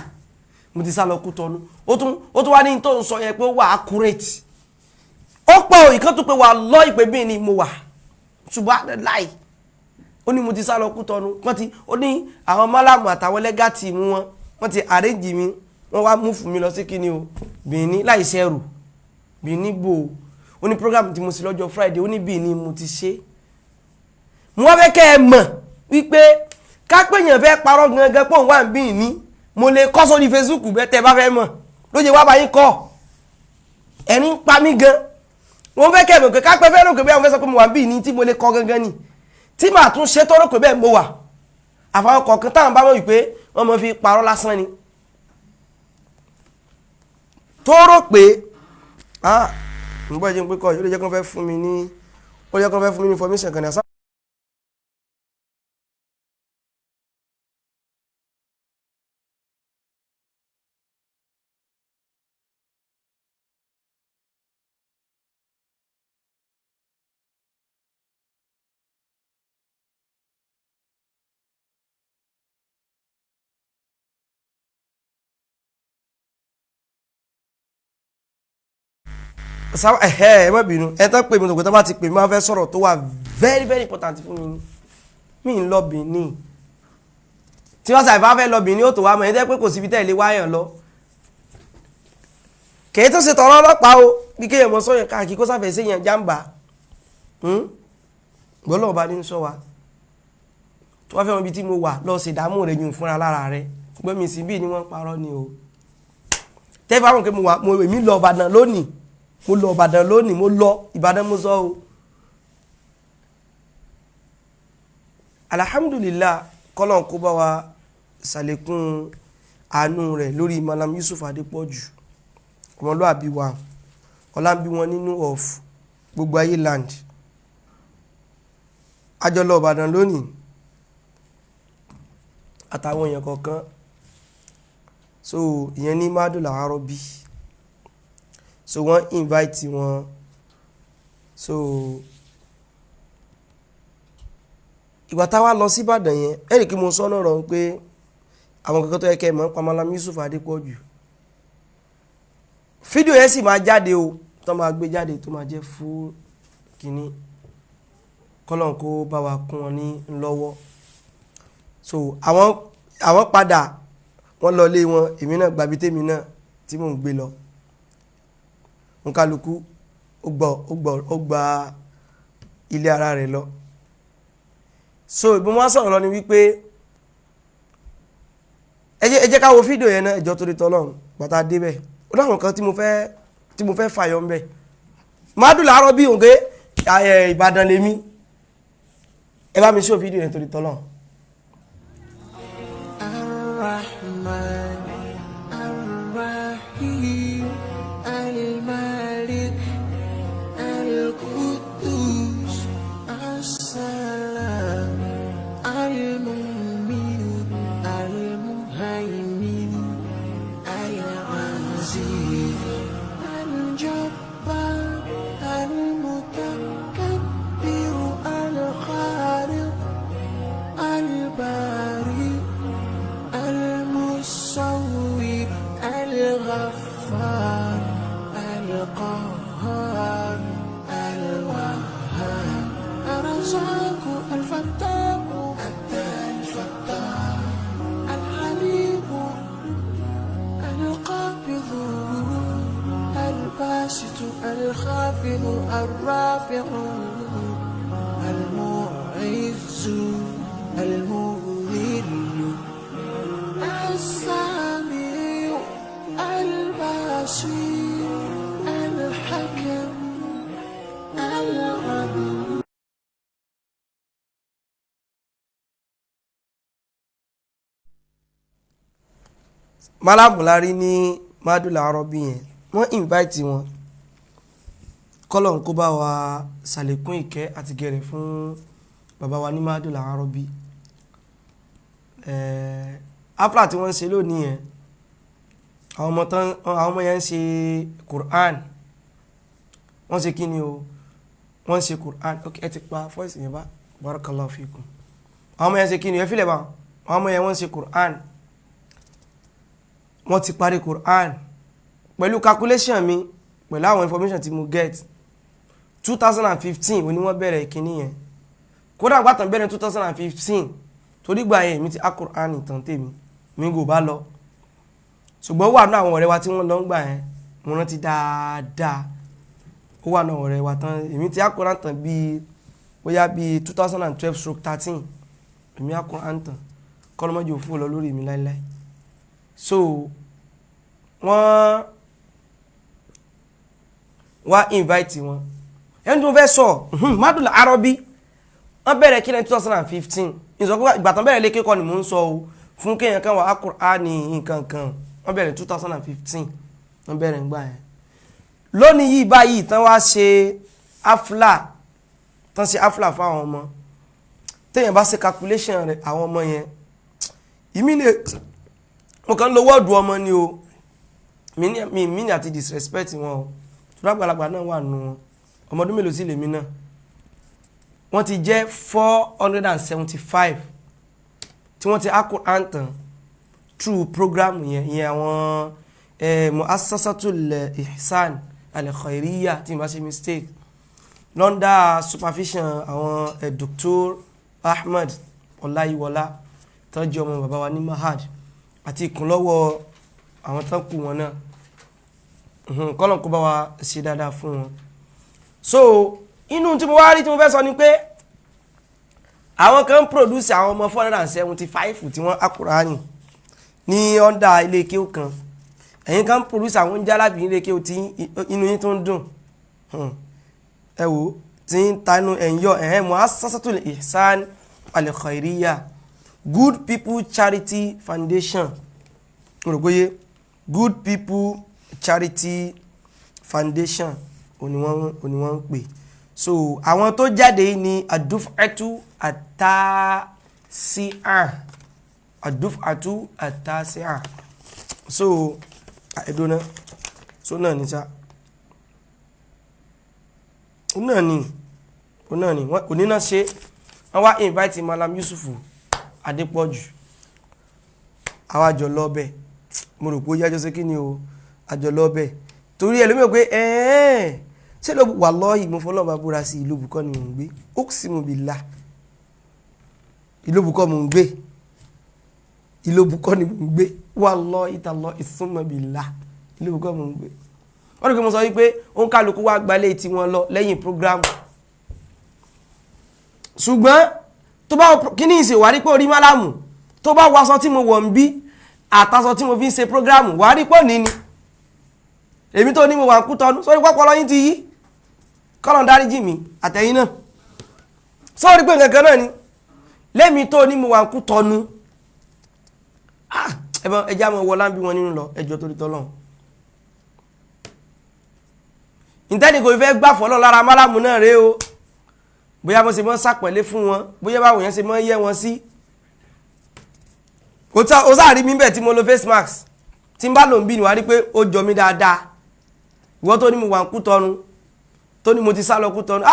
Speaker 6: mo ti sá lọ Kútọ́nù ó tún wá ní tó ń sọ yẹn pé ó wà accurate ó pọ̀ ìkan tó pé wà lọ ìpè Bìíní mo wà ṣùgbọ́n láì ó ní mo ti sá lọ Kútọ́nù ó ní àwọn Mallam àtàwọn lẹ́gàtì mú wọ́n ti arrange mi wọ́n wá mú fún mi lọ sí kíní o Bìíní láì ṣẹ́rù Bìíní bò ó ní program tí mo sì lọ́jọ́ Friday ó ní Bìíní mo ti ṣe mo wá fẹ́ kẹ́ ẹ mọ̀ wípé kápẹ́yàn fẹ́ parọ́ gangan pọ̀ wà ń Bìíní mo lè kọ́ sórí Facebook bẹ́ẹ̀ tẹ́ bá fẹ́ mọ̀ ló jẹ́ wá bá yín kọ́ ẹ̀rín ń pa mí gan wọ́n fẹ́ kẹ́ ẹ mọ̀ pé kápẹ́ fẹ́ rò pé àwọn fẹ́ sọ pé mo wà ń Bìíní tí mo lè kọ́ gangan ni tí màá tún ṣe tọ́rọ pé bẹ́ẹ̀ mo wà àfàwọn kọ̀ọ̀kan táwọn bá mọ̀ wípé wọ́n mọ̀ fi parọ́ lásán ni tọ́rọ pé ǹgbọ́ ìjẹun pé kọ́ yóò lè jẹ́ kán fẹ́ fún mi ní information kan ní àṣà ẹ má bínú ẹ tán pè mí tó bá ti pè mí máa fẹ́ sọ̀rọ̀ tó wà very very important fún mi ń lọ Bìíní tí wọ́n sàìfà fẹ́ lọ Bìíní ó tó wá mọ̀ ẹ́ jẹ́ pé kò síbi tẹ́lẹ̀ wáyàn lọ kèé tó ṣe tọ̀rọ̀ ọlọ́pàá o bí kéèyàn mọ sọ́yàn káàkiri kó sáfẹ́ sí yàn jàǹbá gbọ́lọ́ ọba ní sọ wa tó wá fẹ́ wọn bí tí mo wà lọ sí ìdààmú rẹ̀ yùn fúnra lára rẹ̀ gbọ́n mi sì bí ni wọ́n parọ́ ni o tẹ́fà wọn pé èmi lọ Ìbàdàn lónìí mo lọ Ìbàdàn lónìí mo lọ Ìbàdàn mo sọ o alhamdulillah kọ́lọ̀ kó bá wa ṣàlékún àánú rẹ̀ lórí Mallam Yusuf Adepoju ọmọlúàbí wa ọlábí wọn nínú of gbogbo ayé land àjọlọ Ìbàdàn lónìí àtàwọn èèyàn kọ̀ọ̀kan so ìyẹn ní mádùlá arọ́bí so wọ́n invite wọn so ìgbà táwa lọ sí Ìbàdàn yẹn ẹ̀rì kí mo sọ́nà rọ̀ pé àwọn kankan tó yẹ kẹ́ mọ̀ pa Mallam Yusuf Adepoju fídíò yẹn sì máa jáde o tó máa gbé jáde tó máa jẹ́ fún kínní kọ́lọ́n kó bá wa kún wọn ní lọ́wọ́ so àwọn padà wọ́n lọ lé wọn èmi náà gbàbí tèmi náà tí mò ń gbé lọ nkálukú ó gba ilé ara rẹ̀ lọ so ìbọn wọn sọ̀rọ̀ lọ ni wípé ẹ jẹ́ ká wo fídíò yẹn náà ẹjọ́ torí tọ́lọ́run bàtà débẹ̀ ó láwọn kan tí mo fẹ́ fàyọ ń bẹ̀ mádùlá àárọ̀ bí òǹkẹ́ Ìbàdàn lèmi ẹ bá mi ṣó fídíò yẹn torí tọ́lọ́run.
Speaker 9: Al الرزاق الفتاح العليم القابض الباسط الخافض الرافع المعز المذل السميع البصير الحكم العدل.
Speaker 6: Mallam lárí ní Madul Arabi yẹn wọ́n invite wọn kọ́lọ̀n kó bá wa ṣàlékún ìkẹ́ àti gẹ̀rẹ̀ fún bàbá wa ní Madul Arabi. Afla tí wọ́n ń ṣe lónìí yẹn àwọn ọmọ yẹn ń ṣe Quran, wọ́n ṣe kí ni o, wọ́n ṣe Quran. Ok, ẹ ti pa voice yẹn bá, barakallahu fikum. Àwọn ọmọ yẹn ṣe kí ni, ẹ fílẹ̀ bá àwọn ọmọ yẹn wọ́n ṣe Quran, wọ́n ti parí Quran pẹ̀lú calculation mi pẹ̀lú àwọn information tí mo get 2015 wọ́n ní wọ́n bẹ̀rẹ̀ ìkíní yẹn. Kódà gbàtàn bẹ̀rẹ̀ 2015 torí gbà yẹn mi ti á Quran ìtàn tèmi mi gò bá lọ, ṣùgbọ́n wà náà àwọn ọ̀rẹ́ wa tí wọ́n lọ ń gbà yẹn mo rántí dáadáa. Ó wà náà ọ̀rẹ́ wa tán èmi ti á Quran tàn bíi bóyá bíi 2012/13 èmi á Quran tàn kọ́lọ́mọ́jò fún ọ lọ lórí mi láíláí. So wọ́n wá invite wọn ẹni tó fẹ́ sọ Madul Arabi wọ́n bẹ̀rẹ̀ kí ní 2015 ìsọ̀kọ́ ìgbàtàn bẹ̀rẹ̀ lé kíkọ́ ni mò ń sọ o fún kéèyàn kan wà Al-Qur'ani nǹkan kan wọ́n bẹ̀rẹ̀ 2015 wọ́n bẹ̀rẹ̀ ń gbà yẹn. Lónìí yìí báyìí tán wá ṣe afla fún àwọn ọmọ téèyàn bá ṣe calculation rẹ̀ àwọn ọmọ yẹn ìmílẹ̀ mo kàn lo wọ́ọ̀dù ọmọ ni o mi ní àti disrespect wọn o tó lágbàlagbà náà wà nù wọn ọmọdún mélòó sí lèmi náà wọ́n ti jẹ́ 475 tí wọ́n ti Al-Qur'an tán through program yẹn àwọn Mu'assasatul Ihsan al-Khairiyya tí n bá ṣe mistake lọ́ndà supervision àwọn Dr. Ahmed Ọláyíwọlá tó jẹ́ ọmọ bàbá wa ní Mahad àti ìkúnlọ́wọ́ àwọn tán kù wọn náà kọ́lọ̀ kó bá wa ṣe dáadáa fún wọn. So inú tí mo wá rí tí mo fẹ́ sọ ni pé àwọn kan produce àwọn ọmọ 475 tí wọ́n Al-Qur'ani ní ọ́ndà ilé kéwú kan, ẹ̀yin kan produce àwọn jálàbí ilé kéwú tí inú yín tó ń dùn ẹ wò tí ń tanú ẹ̀yọ́ Mu'assasatul Ihsan al-Khairiyya Good People Charity Foundation òrògbóyé Good People Charity Foundation òní wọ́n ń pè. So àwọn tó jáde yìí ni Aduf'atu At-Tasi'a so ẹ̀dọ́nà so náà ní sá náà ni onínà ṣe wọ́n wá invite Mallam Yusuf Adepoju àwàjọ lọ́bẹ̀ mo rò pé ó yájọ́ sí kí ni o àjọ lọ́bẹ̀ torí ẹlòmí ò pé ṣé ló wà lọ́yìí mo fọlọ́ọ̀bá búra sí ìlú bùkọ́ ni mò ń gbé uqsimu billah ìlú bùkọ́ mò ń gbé ìlú bùkọ́ ni mò ń gbé wallahi tallahi thumma billah ìlú bùkọ́ mò ń gbé. wọ́n rí pé mo sọ wípé ó ń kálukú wá gbalẹ̀ tí wọ́n lọ lẹ́yìn prógrámù ṣùgbọ́n tó bá kí ní ìṣe wà rí pé orí Mallam tó bá wàṣọ tí mo wọ̀ ń bí àtàṣọ tí mo fi ń ṣe prógrámù wà rí pọ̀ níní èmi tó ní mo wà ń kú tọdún sórí pọ́pọ́ lọ́yìn ti yí kọ́lọ̀ dáríjì mi àtẹ̀yìn náà sórí pé nǹkan náà ni lẹ́mi tó ní mo wà ń kú tọnu ẹjá mọ̀ wọlá ń bí wọn nínú lọ ẹjọ́ torí tọ́lọ́run ìtẹ́ni kò fẹ́ gbà fọ́lọ́ lára Mallam náà rèé o bóyá mo ṣe mọ́ sàpẹ̀lẹ́ fún wọn bóyá báwọn yẹn ṣe mọ́ yẹ́ wọn sí ó sáàrí mi bẹ̀ tí mo lo face mask tí n bá lò ń bí ni wà rí pé ó jọ mí dáadáa ìwọ́n tó ní mo wà ń kú tọnu tó ní mo ti sá lọ kú tọnu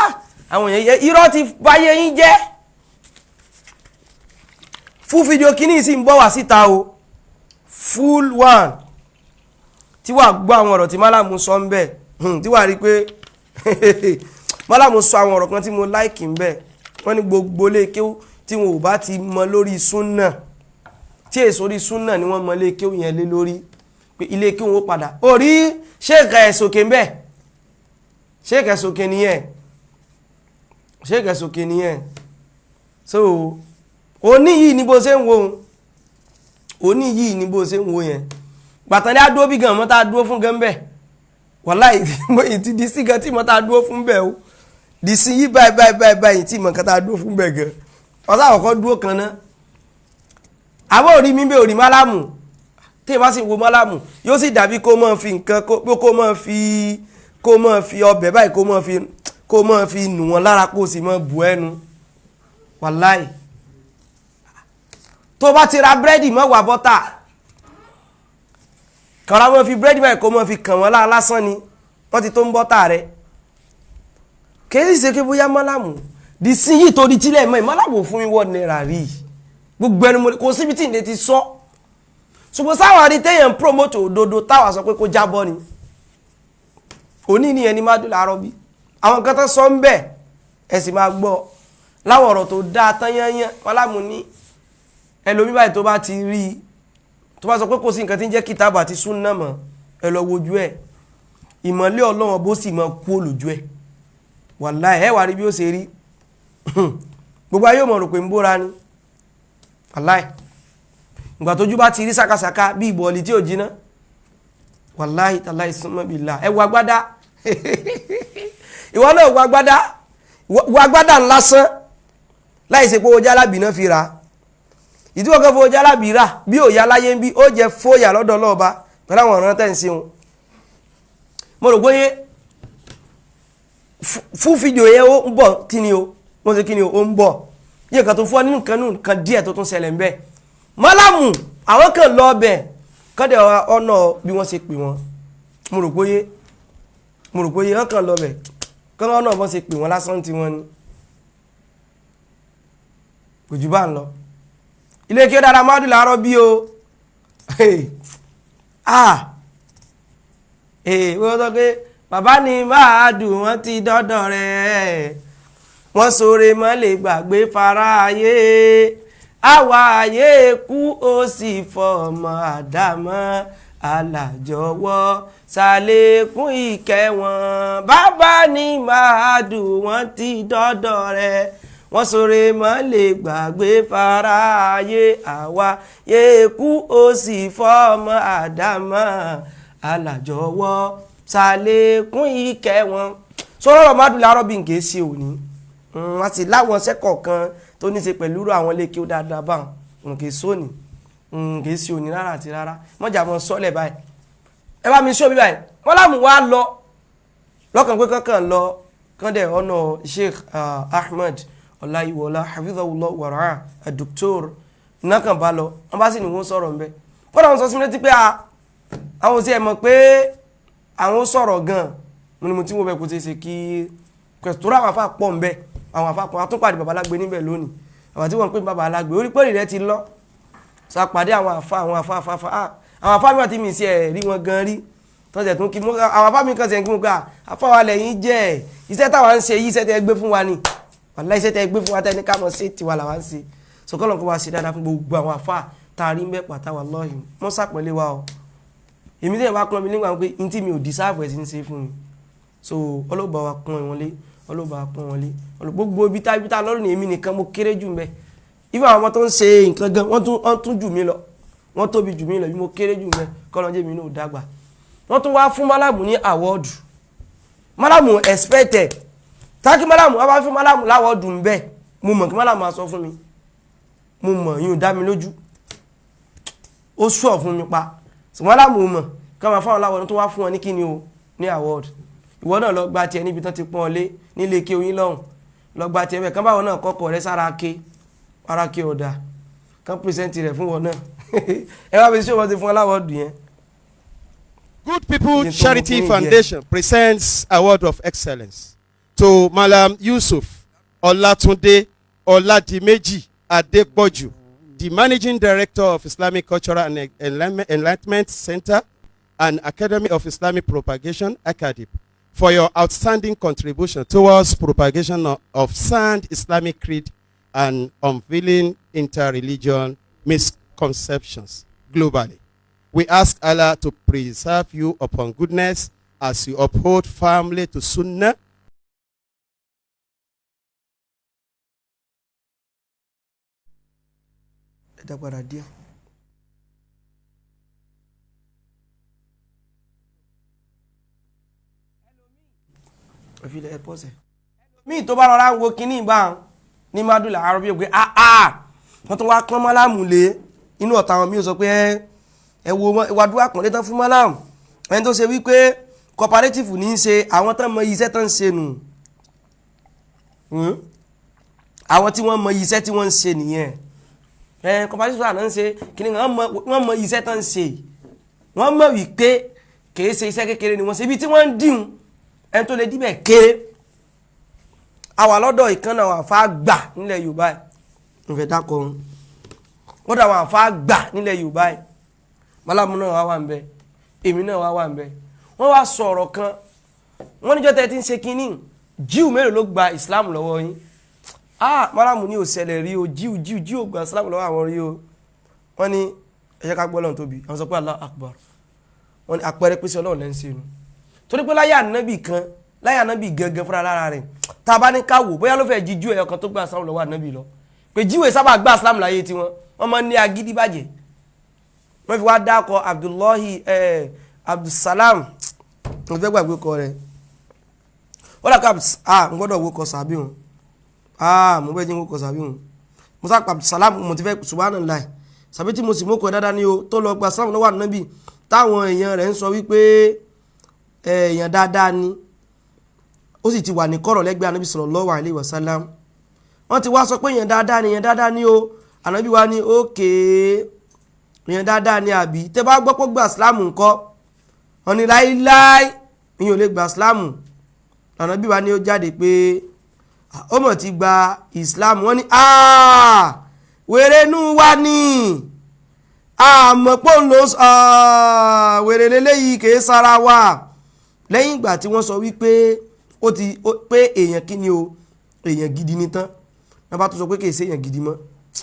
Speaker 6: àwọn èèyàn irọ́ ti báyé yín jẹ́ fún fídíò kíní sí ń bọ́ wá síta o full one tí wà gbọ́ àwọn ọ̀rọ̀ tí Mallam sọ ń bẹ̀ tí wà rí pé Mallam sọ àwọn ọ̀rọ̀ kan tí mo like ń bẹ̀ wọ́n ní gbogbo ilé kéwú tí wọn ò bá ti mọ lórí súnà tí èso orí súnà ni wọ́n mọ ilé kéwú yẹn lé lórí pé ilé kéwú ó padà orí ṣéèkà ẹ̀sòkè ń bẹ̀ ṣéèkà ẹ̀sòkè nìyẹn ṣéèkà ẹ̀sòkè nìyẹn so òní yìí ni bó ṣe ń wo òní yìí ni bó ṣe ń wo yẹn gbàtàn ní adúró bí gan mọ́ta dúró fún gan bẹ́ẹ̀ wàláhì ìtì di sí gan tí mọ́ta dúró fún bẹ́ẹ̀ o di sí yí báyìí tí mọ́ kan tá dúró fún bẹ́ẹ̀ gan ọ̀sá àkọ́kọ́ dúró kan náà àbọ̀ orí mi bẹ́ẹ̀ orí Málámù tí ìbá sì wo Málámù yóò sì dàbí kó mọ́ fi nǹkan kó mọ́ fi ọbẹ̀ báyìí kó mọ́ fi nù wọ́n lára kó sì mọ́ bu ẹnu wàláhì tó bá ti ra búrẹ́dì mọ́ wà bọ́tà kàrà mọ́ fi búrẹ́dì báyìí kó mọ́ fi kàn wọ́n lára lásán ni wọ́n ti tó ń bọ́tà rẹ̀ kèésì ṣe kí bóyá Málámù di sí yìí tó di tílẹ̀ mọ́ Málámù fún mi wọ́n náírà rí gbogbo ẹnu mọ́ kò síbi tí ìdè ti sọ ṣùgbọ́n sáwọn àrí téèyàn promote òdodo táwa sọ pé kó jábọ́ ni òní ni ẹni má dùn láàárọ̀ bí àwọn kan tó sọ ń bẹ̀ ẹ sì máa gbọ́ láwọn ọ̀rọ̀ tó dáa tán yányán Málámù ní ẹlòmí báyìí tó bá ti rí tó bá sọ pé kò sí nǹkan tí ń jẹ́ kìtàbù àti súnnà mọ́ ẹ lọ wojú ẹ̀ ìmọ̀lẹ́ Ọlọ́run bó sì mọ́ kú olójú ẹ̀ wàláhì ẹ wà rí bí ó ṣe rí gbogbo ayé mọ̀ rò pé ń bóra ni wàláhì ìgbà tójú bá ti rí sákàsáká bí ìbọ̀ọ̀lì tí ò jiná wàláhì tàláhì súnmọ́ billah ẹ wo agbádá ìwọ náà wo agbádá ńlásán láì ṣe pé ó jálábì náà fi ra ìdí wọ́n kan fún ọjà alábìírà bí òyà láyé ń bí ó jẹ fóyà lọ́dọ̀ lọ́ọ̀bá pẹ̀lú àwọn ọ̀ràn tẹ́ ń ṣe wọn mo rò pé fún fídíò yẹn ó ń bọ̀ kí ni o wọ́n ṣe kí ni o ó ń bọ̀ yíyẹ kan tó fún ọ nínú nǹkan díẹ̀ tó tún ṣẹlẹ̀ ń bẹ̀ Málámù àwọn kan lọ ọbẹ̀ kọ́dẹ̀ ọ̀nà bí wọ́n ṣe pè wọ́n mo rò pé wọ́n kan lọ ọbẹ̀ kọ́dẹ̀ ọ̀nà wọ́n ṣe pè wọ́n lásán tí wọ́n ní kò jù bá ń lọ ilé kí ó dára máa dùn láàárọ̀ bí o wọ́n sọ pé bàbá ni máa dùn wọ́n ti dọ́dọ̀ rẹ̀ wọ́n sọ̀rọ̀ mọ́ lè gbàgbé fara ayé àwa ayé kú ó sì fọmọ àdámọ́ alájọwọ́ ṣàlékún ìkẹ́ wọn bàbá ni máa dùn wọ́n ti dọ́dọ̀ rẹ̀ wọ́n sọ̀rọ̀ mọ́ lè gbàgbé faraayé àwa yéèkú ó sì fọ́mọ àdámọ́ alájọwọ́ ṣàlékún ìkẹ́ wọn. sọ̀rọ̀ ọmọdún láàárọ̀ bí nǹkan ṣe òní wọ́n ti láwọn sẹ́kọ̀ọ́ kan tó ní ṣe pẹ̀lú àwọn ilé kí ó dáadáa bá nǹkan sóní nǹkan ṣe òní rárá àti rárá mọ́jà mọ́ sọ́lẹ̀ báyìí ẹ bá mi ṣó mi báyìí Málámù wá lọ lọ́kàn pé kankan lọ kọ́ndẹ̀ ọ̀nà Sheikh Ahmed Ọláyíwọlá hafizahullah wàrà Dr. nákàn bá lọ wọ́n bá sì ní wọ́n sọ̀rọ̀ ń bẹ́ kọ́nà wọn sọ sí mi létí pé àwọn òsì ẹ̀ mọ̀ pé àwọn sọ̀rọ̀ gan-an mo ní mo tí wọ́n bẹ kò tí ì ṣe kí kẹ̀sìtòrò àwọn afá pọ̀ ń bẹ́ àwọn afá pọ̀ àtúnpàdé bàbá alágbe níbẹ̀ lónìí àwọn tí wọ́n ń pè bàbá alágbe orí pẹ́ẹ́rì rẹ ti lọ sàpàdé àwọn afá mi àti mi sí ẹ̀ rí wọn gan rí tọ́jà tó ń kí mú àwọn afá mi kan sì ń kí mú gbà afá wa lẹ́yìn jẹ́ iṣẹ́ táwa ń ṣe yí iṣẹ́ tẹ́ gbé fún wa ni wàláhì iṣẹ́ tẹ́ gbé fún wa tẹ́ ní ká mọ̀ sí tiwa làwa ń ṣe sọkọ́lọ̀ kó wa ṣe dáadáa fún gbogbo àwọn afá tààrí mẹ́pà táwa lọ́yìn wọ́n sàpẹ̀lẹ̀ wa o èmi tẹ́yìn bá pọ́n mi nígbà pé n tí mi ò dísáàfù ẹ̀ sí ń ṣe fún mi so ọlọ́ba wa pọ́n wọn lé ọlọ́ba wa pọ́n wọn lé gbogbo ibi tá lọ́rùn èmi nìkan mo kéré jù mẹ́ ifá àwọn ọmọ tó ń ṣe nǹkan gan wọ́n tún jù mí lọ wọ́n tóbi jù mí lọ bí mo kéré jù mẹ́ kọ́lọ́njẹ́ mi náà dàgbà wọ́n tún wá fún Málámù ní àwọ́ọ̀dù Málámù expected tákì Málámù wá bá fún Málámù láwọ́ọ̀dù ń bẹ́ mo mọ̀ kí Málámù á sọ fún mi mo mọ̀ yín ò dá mi lójú ó sọ̀ fún mi pa ṣùgbọ́n Málámù mọ̀ ká máa fáwọn láwọ́ọ̀dù tó wá fún wọn ní kíni o ní àwọ́ọ̀dù ìwọ náà lọ gba tiẹ̀ níbi tán ti pọ́n ọ lé nílé ike oyin lọ́hùn lọ gba tiẹ̀ bẹ́ẹ̀ kán báwọn náà kọ́kọ́ rẹ sára ké ọ̀dà kán pèsèntì rẹ̀ fún wọn náà ẹ wá fi ṣé wọn ti fún wọn láwọ́ọ̀dù yẹn.
Speaker 10: Good People Charity Foundation presents Award of Excellence to Mallam Yusuf Olatunde Oladimeji Adepoju, the Managing Director of Islamic Cultural and Enlightenment Center and Academy of Islamic Propagation, ACADIP, for your outstanding contribution towards propagation of sound Islamic creed and unveiling inter-religion misconceptions globally. We ask Allah to preserve you upon goodness as you uphold firmly to Sunnah.
Speaker 6: Mi tó bá rọra ń wo kinní ìbá ní Madula Arabi pé wọ́n tó wá pọ́n Mallam lé inú ọ̀tá wọn mi ò sọ pé ẹ wo ìwádùú àpọ̀nlé tán fún Mallam ẹni tó ṣe wípé cooperative ní í ṣe àwọn tán mọ iṣẹ́ tán ń ṣe nù àwọn tí wọ́n mọ iṣẹ́ tí wọ́n ń ṣe nìyẹn cooperative náà ń ṣe kí ni wọ́n mọ iṣẹ́ tán ń ṣe wọ́n mọ̀ wípé kìí ṣe iṣẹ́ kékeré ni wọ́n ṣe ibi tí wọ́n ń dìhun ẹni tó lè díbẹ̀ kéré àwa lọ́dọ̀ ìkan náà àfa gbà nílẹ̀ Yorùbá ẹ̀ ìfẹ́ dákọ̀ ọ́n wọ́n dà wọn àfa gbà nílẹ̀ Yorùbá ẹ̀ Mallam náà wà ń bẹ èmi náà wà ń bẹ wọ́n wá sọ̀rọ̀ kan wọ́n níjọ́ tẹ́ ti ń ṣe kínní Jíù mélòó ló gba Islam lọ́wọ́ yín Mallam ní ò ṣẹlẹ̀ rí o Jíù ò gba Islam lọ́wọ́ àwọn rí o wọ́n ní ẹ̀yẹ́ ká gbọ́ Ọlọ́run tóbi àwọn sọ pé Allahu Akbar wọ́n ní àpẹẹrẹ pèsè Ọlọ́run lẹ́ ń ṣe nu torí pé láyé ànábì gangan fúnra lára rẹ̀ tá a bá ní ká wò bóyá ló fẹ́ jí Jíù ẹ̀yọ̀ kan tó gba Islam lọ́wọ́ ànábì lọ pé Jíù sábà gba Islam láyé tiwọn wọ́n máa ń ní agídí bàjẹ́ wọ́n fi wá dákọ̀ Abdullahi Abdulsalam mo fẹ́ gbàgbé kọ rẹ̀ ó dà ká mo gbọ́dọ̀ wo kọ sàbí wọn mo fẹ́ jí wo kọ sàbí wọn mo sá Abdulsalam mo ti fẹ́ subhanallah sàbí tí mo sì mú kọ dáadáa ní o tó lọ gba Islam lọ́wọ́ ànábì táwọn èèyàn rẹ̀ ń sọ wípé èèyàn dáadáa ni ó sì ti wà ní kọ̀rọ̀ lẹ́gbẹ̀ẹ́ ànábì sallallahu alaihi wasallam wọ́n ti wá sọ pé èèyàn dáadáa ni o ànábì wa ní ókè èèyàn dáadáa ni àbí tẹ́ bá gbọ́ pé gba Islam ńkọ́ wọ́n ní láíláí ìyẹn ò lè gba Islam ànábì wa ní ó jáde pé ó mọ̀ ti gba Islam wọ́n ní wèrè nú wa ní àmọ́ pé òun ló wèrè lélẹ́yìí kìí sára wa lẹ́yìn ìgbà tí wọ́n sọ wípé pé èèyàn kí ni o èèyàn gidi ni tán wọ́n bá tó sọ pé kìí ṣe èèyàn gidi mọ́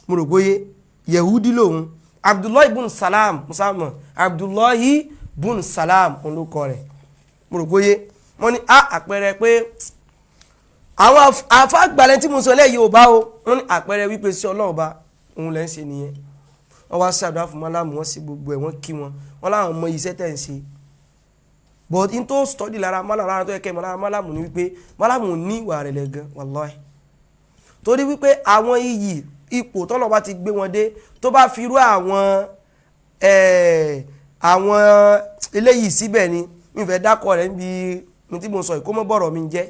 Speaker 6: mo rò bóyé Yehudi lòun Abdullahi bun Salam musamman Abdullahi bun Salam òun ló kọ rẹ̀ mo rò bóyé wọ́n ní àpẹẹrẹ pé àwọn àfàgbàlẹ̀ tí mo sọ lẹ́yìn ò bá o wọ́n ní àpẹẹrẹ wípé sí Ọlọ́run bá òun lẹ́ ń ṣe nìyẹn wọ́n wá ṣàdúrà fún Mallam wọ́n sí gbogbo ẹ̀ wọ́n kí wọn wọ́n láwọn mọ iṣẹ́ tẹ̀ ń ṣe but in tó study lára Mallam lára tó ẹ̀kẹ́ lára Mallam ní wípé Mallam ní ìwà rẹ̀ lẹ́gàn wallahi torí wípé àwọn iyì ipò tọ́lọ̀ bá ti gbé wọn dé tó bá fi rú àwọn eléyìí síbẹ̀ ni mi fẹ́ dákọ̀ rẹ̀ níbi mi tí mo sọ yìí kó mọ́ bọ̀rọ̀ mi jẹ́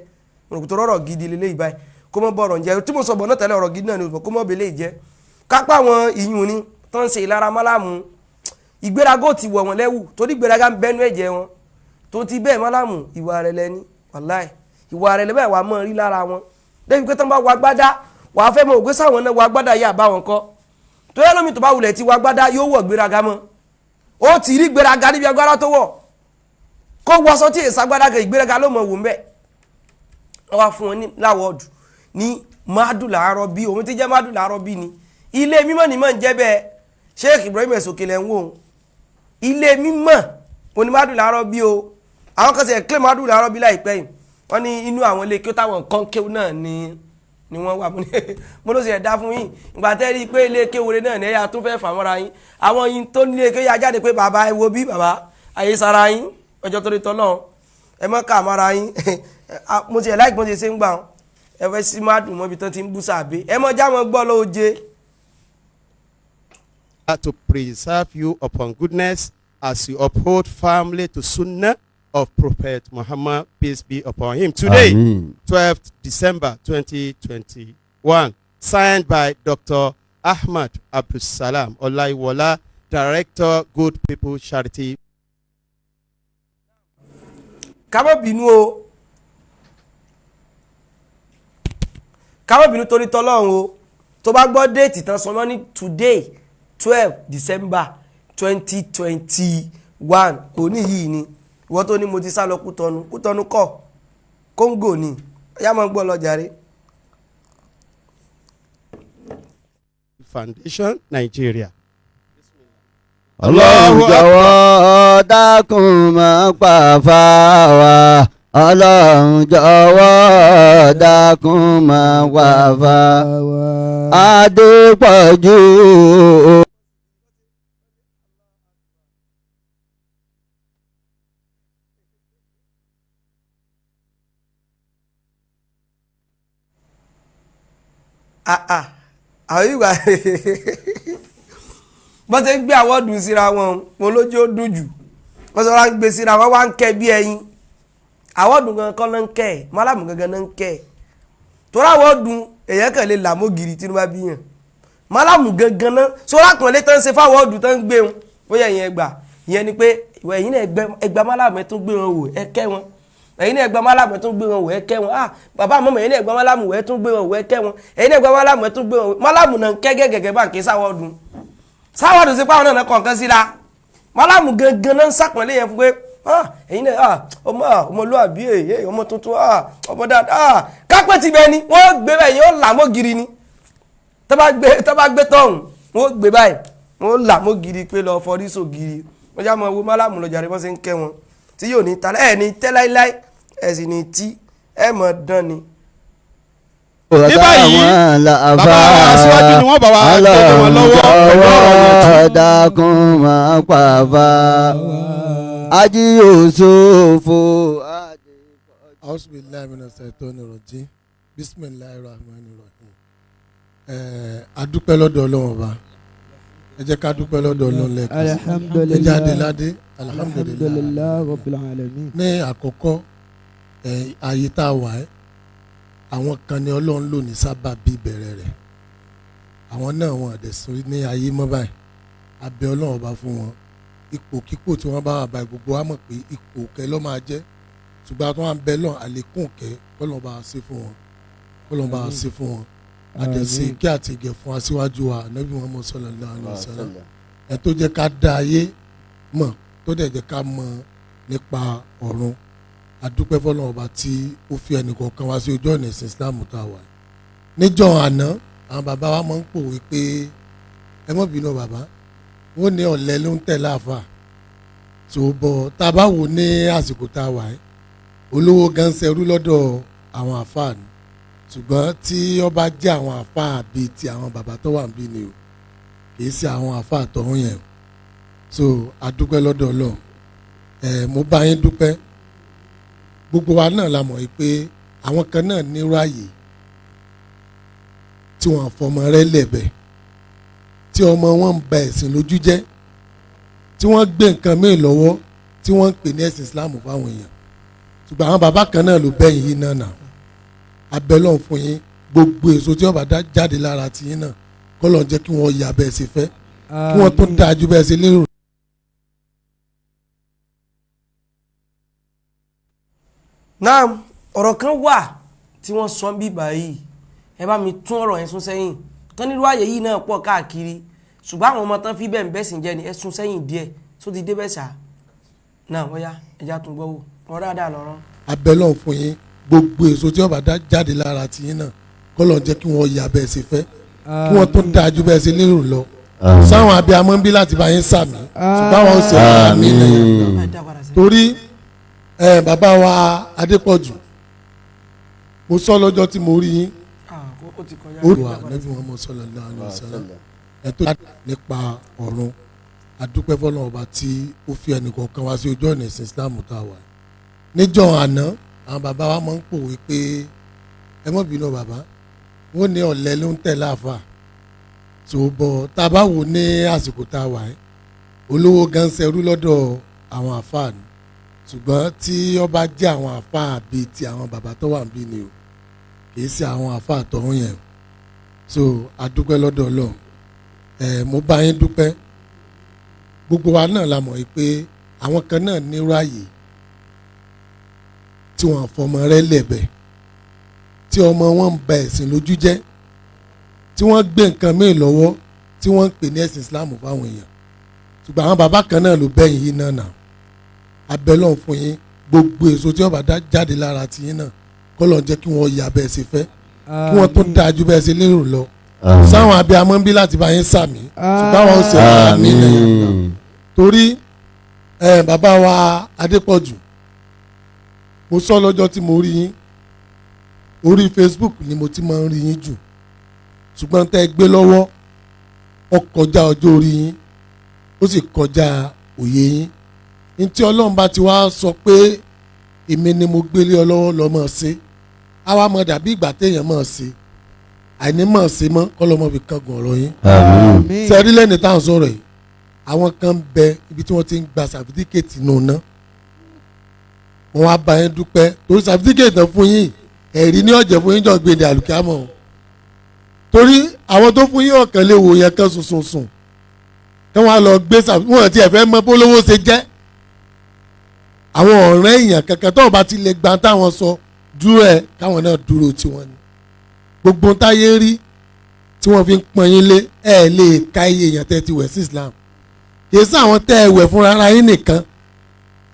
Speaker 6: mo rò tó rọ̀rọ̀ gidi lélẹ́yìí báyìí kó mọ́ bọ̀rọ̀ jẹ́ tí mo sọ bọ̀ náà tẹ́lẹ̀ ọ̀rọ̀ gidi náà ni kó mọ́ bẹ̀lẹ́ jẹ́ kápá àwọn ìyún ni tó ń ṣe ìlara Mallam ìgbéraga ti wọ̀ wọ́n lẹ́wù torí ìgbéraga ń bẹ́nu ẹ̀jẹ̀ wọn tó ti bẹ́ẹ̀ Mallam ìwà rẹ̀ lẹ́ni wàláì ìwà rẹ̀ lẹ́bẹ̀ẹ́ wà mọ́ rí lára wọn lẹ́yìn pé tó ń bá wa gbádá wà á fẹ́ mọ ògbé sáwọn náà wa gbádá yà bá wọn kọ́ tó yẹ lómi tó bá wulẹ̀ tí wa gbádá yóò wọ̀ gbéraga mọ́ ó ti rí gbéraga níbi agbára tó wọ̀ kó wọṣọ tí èsà gbádá kan ìgbéraga ló mọ̀ wò ń bẹ̀ wọ́n wá fún wọn ní láwọ́ọ̀dù ní Madula Arabi òun ti jẹ́ Madula Arabi ni ilé mímọ́ ni mọ́ ń jẹ́ bẹ́ẹ̀ Sheikh Ibrahim Esokele ń wò ó ilé mímọ́ òní Madula Arabi o àwọn kan ṣe claim Madula Arabi láìpẹ́ yìí wọ́n ní inú àwọn ilé kí ó táwọn kan kéwù náà ni wọ́n wà mo ló sì ẹ̀dá fún yín ìgbà tẹ́ rí i pé ilé kéwòrè náà ní ẹ̀yà tó fẹ́ fàmọ́ra yín àwọn yín tó nílé kéyà jáde pé bàbá ẹ wo bí bàbá ayé sara yín ọjọ́ tó rí tọ́lọ́ ẹ mọ́ ká àmọ́ra yín mo ti ẹ̀ láì gbọ́n ti ṣe ń gbà wọn ẹ fẹ́ sí má dùn mọ́ ibi tán ti ń bú sàbẹ́ ẹ mọ́ já wọn gbọ́ lóòjé.
Speaker 10: To preserve you upon goodness as you uphold firmly to Sunnah of Prophet Muhammad, peace be upon him. Today, 12th December 2021, signed by Dr. Ahmad Abdulsalam Olaiwola, Director, Good People Charity.
Speaker 6: Kámọ́ bínú torí tọ́lọ́run o tó bá gbọ́ déètì tán sọ mọ́ ní today 12 December 2021 òní yìí ni ìwọ́n tó ní mo ti sá lọ Kútọ́nù kọ́ Congo ni ẹ̀yà máa gbọ́ lọ jàre.
Speaker 10: Foundation Nigeria.
Speaker 11: Ọlọ́run jọ̀wọ́ dákun má pa fáwa. Ọlọ́run jọ̀wọ́ dákun má pa fáwa. Adepoju.
Speaker 6: àwọn ìgbà wọ́n ti ń gbé àwọ́dù síra wọn wọn lójú ó dùn jù wọ́n sọ wá ń gbé síra wọn wá ń kẹ́ bí ẹyin àwọ́dù gangan kọ́ ló ń kẹ́ ẹ̀ Mallam gangan ló ń kẹ́ ẹ̀ torí àwọ́dù èèyàn kàn lè là mọ́gìrì tí wọ́n bá bí yàn Mallam gangan náà sọ́ra kan lé tán ṣe fáwọ́dù tán ń gbé wọn bóyá ìyẹn ẹgbà ìyẹn ni pé ẹ̀yin náà ẹgbà Mallam ẹ̀ tún gbé wọn wò ẹ kẹ́ wọn ẹ̀yin náà ẹgbà Mallam ẹ̀ tún gbé wọn wò ẹ kẹ́ wọn bàbá àmọ́ ẹ̀yin náà ẹgbà Mallam ẹ̀ tún gbé wọn wò ẹ kẹ́ wọn ẹ̀yin náà ẹgbà Mallam ẹ̀ tún gbé wọn wò Mallam náà kẹ́ gẹ́gẹ́ bá ń ké sáwọ́dù sí pàwọn náà kọ̀ọ̀kan síra Mallam gangan náà ń sàpọ̀lé yẹn fún pé ẹ̀yin náà ọmọlúwàbí ọmọ tuntun ọmọ dáadáa kápẹ́ ti bẹ́ẹ̀ ni wọ́n gbé báyìí yóò là mọ́ gírí ni tó bá gbé tọ̀hún wọ́n gbé báyìí wọ́n là mọ́ gírí pé lọ fọrí sò gírí wọ́n já mọ́ owó Mallam lọ jàre bọ́n ṣe ń kẹ́ wọn tí yóò ní talẹ́ ẹ̀ ní tẹ́ láíláí ẹ̀ sì ní tí ẹ̀ mọ̀ dán ni.
Speaker 10: ní báyìí bàbá wa aṣíwájú ni wọ́n bá wa tẹ̀lé wọn lọ́wọ́ pẹ̀lú ọ̀rọ̀ yẹn.
Speaker 11: dákun máa pàfà ají Yusuf.
Speaker 7: Auzubillahi minash shaitani rajim. Bismillahir rahmanir rahim. Adúpẹ́ lọ́dọ̀ Ọlọ́run Ọba. Ẹ jẹ́ ká dúpẹ́ lọ́dọ̀ Ọlọ́run lẹ́ẹ̀kan.
Speaker 12: Alhamdulillah.
Speaker 7: Ẹ jáde ládé.
Speaker 12: Alhamdulillah rabbil alamin.
Speaker 7: Ní àkọ́kọ́ ààyè tá a wà ẹ́ àwọn kan ní Ọlọ́run lò ní sábà bí ìbẹ̀rẹ̀ rẹ̀ àwọn náà wọn àdẹ̀sùn ní ayé mọ́ báyìí abẹ́ Ọlọ́run Ọba fún wọn ipòkípò tí wọ́n bá wà báyìí gbogbo wa mọ̀ pé ipò kẹ́ ló máa jẹ́ ṣùgbọ́n àtúntò wọn bẹ lọ́n àlékún kẹ́ kọ́lọ́n bá ṣe fún wọn kọ́lọ́n bá ṣe fún wọn àdẹ̀sí kí àti ìgẹ̀ fún aṣíwájú wa Ànábì Muhammad sallallahu alaihi wasallam ẹ̀ tó jẹ́ ká dá ayé mọ̀ tó dẹ̀ jẹ́ ká mọ̀ nípa ọ̀run adúpẹ́ fọ́lọ́run Ọba tí ó fi ẹnìkọ̀ọ̀kan wá sí ojú ọ̀nà ẹ̀sìn Islam tá a wà níjọ́ àná àwọn bàbá wa máa ń pòwe pé ẹ mọ̀ bínú bàbá wọ́n ní ọ̀lẹ ló ń tẹ̀lé àfà tó bọ̀ tá a bá wò ní àsìkò tá a wà ẹ́ olówó gan ṣerú lọ́dọ̀ àwọn àfà ni ṣùgbọ́n tí ọba jẹ́ àwọn àfà bíi ti àwọn bàbá tó wà níbí ni o kì í ṣe àwọn àfà tọ̀hún yẹn o so adúpẹ́ lọ́dọ̀ Ọlọ́run mo bá yín dúpẹ́ gbogbo wa náà la mọ̀ pé àwọn kan náà nírú àyè tí wọ́n fọmọ rẹ̀ lẹ̀bẹ̀ tí ọmọ wọn ń ba ẹ̀sìn lójú jẹ́ tí wọ́n gbé nǹkan míì lọ́wọ́ tí wọ́n ń pè ní ẹ̀sìn Islam fáwọn èèyàn ṣùgbọ́n àwọn bàbá kan náà ló bẹ́yìn yìí náà náà abẹ́lọ́n fún yín gbogbo èso tí wọ́n bá jáde lára ti yín náà kọ́lọ́n jẹ́ kí wọ́n yà bẹ́ẹ̀ ṣe fẹ́ kí wọ́n tó dáa ju bẹ́ẹ̀ ṣe lérò.
Speaker 6: náà ọ̀rọ̀ kan wà tí wọ́n sọ bí báyìí ẹ bá mi tún ọ̀rọ̀ yẹn sún sẹ́yìn tán nílùú ààyè yìí náà pọ̀ káàkiri ṣùgbọ́n àwọn ọmọ tán fi bẹ́ẹ̀ ń bẹ́sìn jẹ́ ni ẹ sún sẹ́yìn díẹ̀ tó ti dé bẹ́ẹ̀ sá náà wọ́n yá ẹja tún gbọ́ wò wọ́n dáadáa lọ́rọ́.
Speaker 7: abẹ́lọ́n fún yín gbogbo èso tí wọ́n bá jáde lára ti yín náà kọ́lọ́n jẹ́ kí wọ́n yà bẹ́ẹ̀ ṣe fẹ́ kí wọ́n tó dáa ju bẹ́ẹ̀ ṣe lérò lọ sáwọn abiyamọ ń bí láti bá yín sàmì ṣùgbọ́n àwọn ò sì àmì lẹ́yìn torí bàbá wa Adepoju mo sọ lọ́jọ́ tí mo rí yín ó wà Ànábì Muhammad sallallahu alaihi wasallam ẹ̀ tó nípa ọ̀run adúpẹ́ fọ́lọ́run Ọba tí ó fi ẹnìkọ̀ọ̀kan wá sí ojú ọ̀nà ẹ̀sìn Islam tá a wà níjọ́ àná àwọn bàbá wa máa ń pòwe pé ẹ mọ̀ bínú bàbá wọ́n ní ọ̀lẹ ló ń tẹ̀lé àfà tó bọ̀ tá a bá wò ní àsìkò tá a wà olówó gan ṣerú lọ́dọ̀ àwọn àfà ni ṣùgbọ́n tí ọba jẹ́ àwọn àfà bíi ti àwọn bàbá tó wà níbí ni o kì í ṣe àwọn àfà tọ̀hún yẹn so adúpẹ́ lọ́dọ̀ Ọlọ́run mo bá yín dúpẹ́ gbogbo wa náà la mọ̀ pé àwọn kan náà nírú àyè tí wọ́n fọmọ rẹ̀ lẹ̀bẹ̀ tí ọmọ wọn ń ba ẹ̀sìn lójú jẹ́ tí wọ́n gbé nǹkan míì lọ́wọ́ tí wọ́n ń pè ní ẹ̀sìn Islam fáwọn èèyàn ṣùgbọ́n àwọn bàbá kan náà ló bẹ́yìn yìí náà abẹ́lọ́n fún yín gbogbo èso tí wọ́n bá jáde lára ti yín náà
Speaker 13: kọ́lọ̀ jẹ́ kí wọ́n yà bẹ́ẹ̀ ṣe fẹ́ kí wọ́n tún dáa ju bẹ́ẹ̀ ṣe lérò lọ sáwọn abiyamọ ń bí láti bá yín sàmì ṣùgbọ́n àwọn ṣe àmì lẹ́yìn torí bàbá wa Adepoju mo sọ lọ́jọ́ tí mo rí yín orí Facebook ni mo ti máa ń rí yín jù ṣùgbọ́n tẹ́ ẹ gbé lọ́wọ́ ó kọjá ọjọ́ orí yín ó sì kọjá òye yín ní tí Ọlọ́run bá ti wá sọ pé èmi ni mo gbélé ọ lọ́wọ́ lọ́ mọ̀ ṣe àwa mọ̀ dàbí ìgbà téèyàn mọ̀ ṣe àìní mọ̀ ṣe mọ́ kọ́lọ́mọ fi kan gùn ọ̀rọ̀ yín sẹ́rí lẹ́ni táwọn sọ̀rọ̀ yìí àwọn kan bẹ ibi tí wọ́n ti ń gba sàfitíkẹ́ẹ̀tì nù ná wọ́n wá bá yín dúpẹ́ torí sàfitíkẹ́ẹ̀tì náà fún yín ẹ̀rí ní ọ̀jẹ̀ fún yín jọ gbèdé àlùkámọ̀ torí àwọn tó fún yín ọ̀kan lè wò yẹn kan sùn kí wọ́n á lọ gbé wọ́n ti ẹ̀fẹ́ mọ bólówó ṣe jẹ́ àwọn ọ̀rẹ́ èèyàn kankan tó bá ti lè gba táwọn sọ dúró ẹ̀ káwọn náà dúró tiwọn ni gbogbo táyé rí tí wọ́n fi ń pọn yín lé ẹ̀ lè ka iye èèyàn tẹ́ ti wẹ̀ sí Islam kìí sí àwọn tẹ́ ẹ wẹ̀ fúnra ara yín nìkan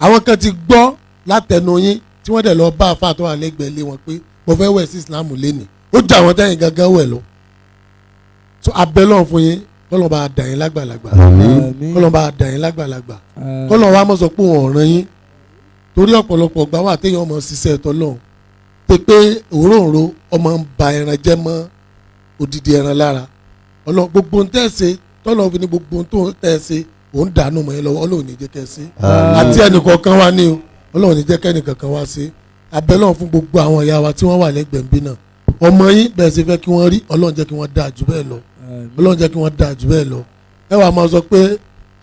Speaker 13: àwọn kan ti gbọ́ látẹnu yín tí wọ́n dẹ̀ lọ bá àfa tó wà lẹ́gbẹ̀ẹ́ lé wọn pé mo fẹ́ wẹ̀ sí Islam lénìí ó jà wọ́n tẹ́yìn gangan wẹ̀ lọ so abẹ́lọ́ fún yín kọ́lọ́ bá dà yín lágbàlagbà kọ́lọ́ bá dà yín lágbàlagbà kọ́lọ́ wa mọ̀ sọ pé wọ́n ràn yín torí ọ̀pọ̀lọpọ̀ gbà wà téèyàn ọmọ ṣiṣẹ́ tọ́lọ́hún pé òróǹro ọmọ ń ba ẹran jẹ́ mọ́ odidi ẹran lára ọlọ́run gbogbo ń tẹ̀sẹ̀ tọ́lọ́run fi ní gbogbo tó ń tẹ̀sẹ̀ òun dànù mọ́ ẹ lọ́wọ́ ọlọ́run ní jẹ́ kẹ́ ṣe àti ẹnìkọ̀ọ̀kan wá ní o ọlọ́run ní jẹ́ kẹ́nìkọ̀ọ̀kan wá ṣe abẹ́lọ́run fún gbogbo àwọn ìyá wa tí wọ́n wà lẹ́gbẹ̀ẹ́ ń bí náà ọmọ yín bẹ́ẹ̀ ṣe fẹ́ kí wọ́n rí ọlọ́run jẹ́ kí wọ́n dáa jù bẹ́ẹ̀ lọ ọlọ́run jẹ́ kí wọ́n dáa jù bẹ́ẹ̀ lọ ẹ wàá máa sọ pé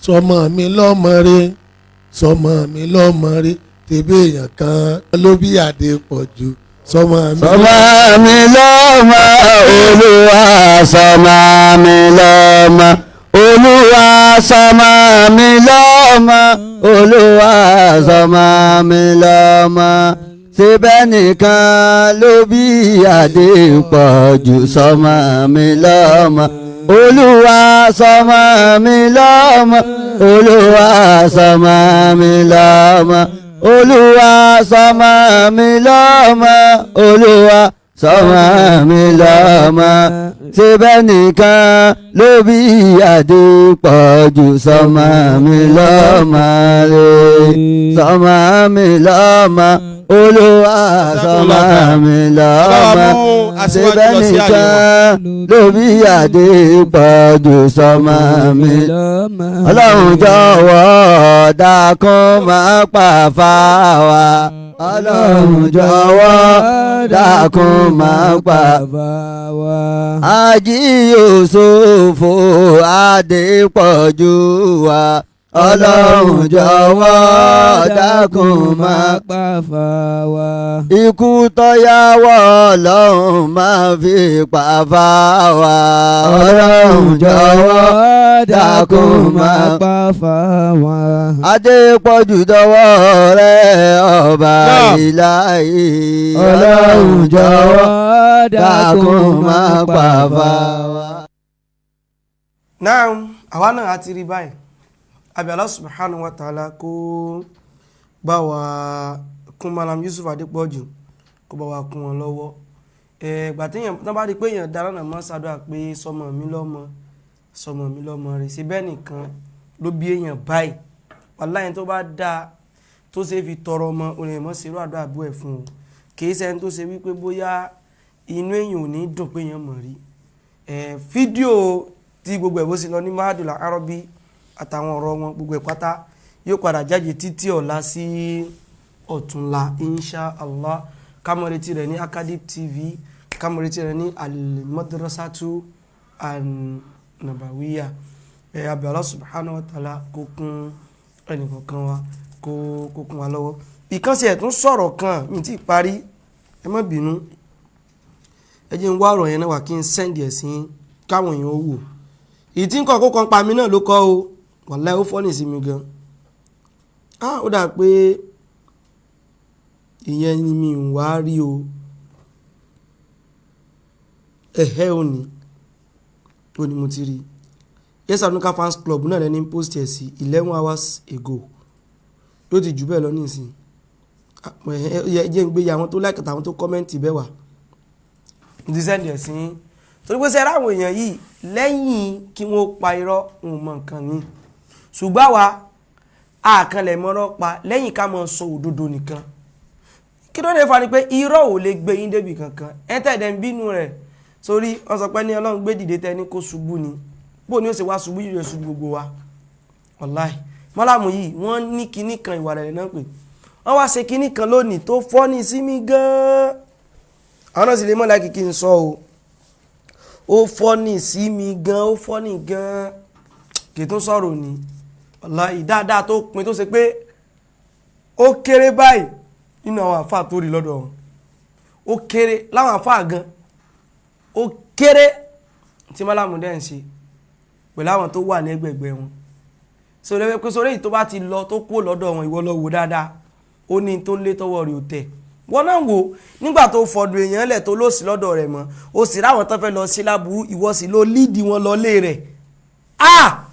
Speaker 13: sọmọ mi lọ́mọ rẹ sọmọ mi lọ́mọ rẹ tèbí èèyàn kan ló bí Adépọ̀jù sọmọ mi lọ́mọ
Speaker 11: Olúwa sọmọ mi lọ́mọ Olúwa sọmọ mi lọ́mọ Olúwa sọmọ mi lọ́mọ síbẹ̀ nìkan ló bí Adépọ̀jù sọmọ mi lọ́mọ Olúwa sọmọ mi lọ́mọ Olúwa sọmọ mi lọ́mọ Olúwa sọmọ mi lọ́mọ Olúwa sọmọ mi lọ́mọ síbẹ̀ nìkan ló bí Adépọ̀jù sọmọ mi lọ́mọ rẹ̀ sọmọ mi lọ́mọ Olúwa sọmọ mi lọ́mọ síbẹ̀ nìkan ló bí Adépọ̀jù sọmọ mi lọ́mọ. Ọlọ́run jọ̀wọ́ dákun má pa fáwa. Ọlọ́run jọ̀wọ́ dákun má pa fáwa. Ají Yusuf Adepoju wa. Ọlọ́run jọ̀wọ́ dákun má pa fáwa. Ikú tọ́yàwó Ọlọ́run má fi pa fáwa. Ọlọ́run jọ̀wọ́ dákun má pa fáwa. Adepoju dọwọ́ rẹ̀ ọba ìlàyé. Ọlọ́run jọ̀wọ́ dákun má pa fáwa.
Speaker 6: Now, àwa náà á ti rí báyìí. Abi Allah subhanahu wa ta'ala kó bá wa kún Mallam Yusuf Adepoju kó bá wa kún wọn lọ́wọ́ ìgbà téèyàn tán bá rí pé èèyàn dára náà mọ́ ṣàdúrà pé sọmọ mi lọ́mọ rẹ̀ ṣe bẹ́ẹ̀ nìkan ló bí èèyàn báyìí wàláhì tó bá dáa tó ṣe fi tọrọ ọmọ òun mọ́ ṣerú àdúrà bú ẹ̀ fún un kì í ṣẹni tó ṣe wípé bóyá inú èèyàn ò ní dùn pé èèyàn mọ̀ rí fídíò tí gbogbo ẹ̀ bó ṣe lọ ní mahadul arabi àtàwọn ọ̀rọ̀ wọn gbogbo ìpátá yóò padà jáde títí ọ̀la sí ọ̀túnla insha Allah kámọ̀rẹ́tì rẹ̀ ní Academy TV kámọ̀rẹ́tì rẹ̀ ní Al-Madrasatu An-Nabawiyyah abẹ́ Allah subhanahu wa ta'ala kó kún ẹnìkọ̀ọ̀kan wa kó kún wa lọ́wọ́ ìkànsí ẹ̀ tún sọ̀rọ̀ kan mi ti parí ẹ má bínú ẹ jẹ́ ń wá ọ̀rọ̀ yẹn náà wà kí n sẹ́ndì ẹ̀ sí káwọn èèyàn ó wò ìtí ń kọ́ kó kan pa mi náà ló kọ́ o wàláhì ó fọ́nì sí mi gan ó dà pé ìyẹn ni mi ń wá rí o ẹ̀hẹ́ òní mo ti rí Yes Anuka fans club náà lẹ́ni post ẹ̀ sí 11 hours ago ló ti jù bẹ́ẹ̀ lọ nísìn jẹ́ ń gbé àwọn tó like àtàwọn tó kọ́mẹ́ǹtì bẹ́ẹ̀ wá ní sẹ́ndì ẹ̀ sí torí pé sẹ́ra àwọn èèyàn yìí lẹ́yìn kí wọ́n pa irọ́ òun mọ̀ nǹkan ní ṣùgbọ́n wa àkànlẹ̀ mọ́rọ́ pa lẹ́yìn ká mọ́ sọ òdodo nìkan kí ló dé fa ni pé irọ́ ò lè gbé yín débi kankan ẹ tẹ̀dẹ̀ ń bínú rẹ̀ sórí wọ́n sọ pé ní Ọlọ́run gbé dìde tẹ́ ní kó ṣubú ni bó ni ó ṣe wá ṣubú yìí rẹ̀ ṣubú gbogbo wa wàláhì Mallam yìí wọ́n ní kinní kan ìwà rẹ̀ náà pé wọ́n wá ṣe kinní kan lónìí tó fọ́nì sí mi gan-an àwọn náà sì lè mọ́ láì kìkì ń sọ o ó fọ́nì sí mi gan-an ó fọ́nì gan-an kì í tún sọ̀rọ̀ ni wàláhì dáadáa tó pin tó ṣe pé ó kéré báyìí nínú àwọn àfáà tó rí lọ́dọ̀ wọn ó kéré láwọn àfáà gan ó kéré tí Mallam dẹ̀ ń ṣe pẹ̀lú àwọn tó wà ní ẹgbẹ̀gbẹ̀ wọn so lẹ́wẹ́ pé sórí èyí tó bá ti lọ tó kúrò lọ́dọ̀ wọn ìwọ lọ wò dáadáa ó ní tó ń lé tọwọ́ rí ò tẹ̀ wọ́n náà wò nígbà tó fọdù èèyàn lẹ̀ tó lọ sí lọ́dọ̀ rẹ̀ mọ́ ó sì ráwọn tó fẹ́ lọ sí láburú ìwọ sì ló líìdì wọn lọ lé rẹ̀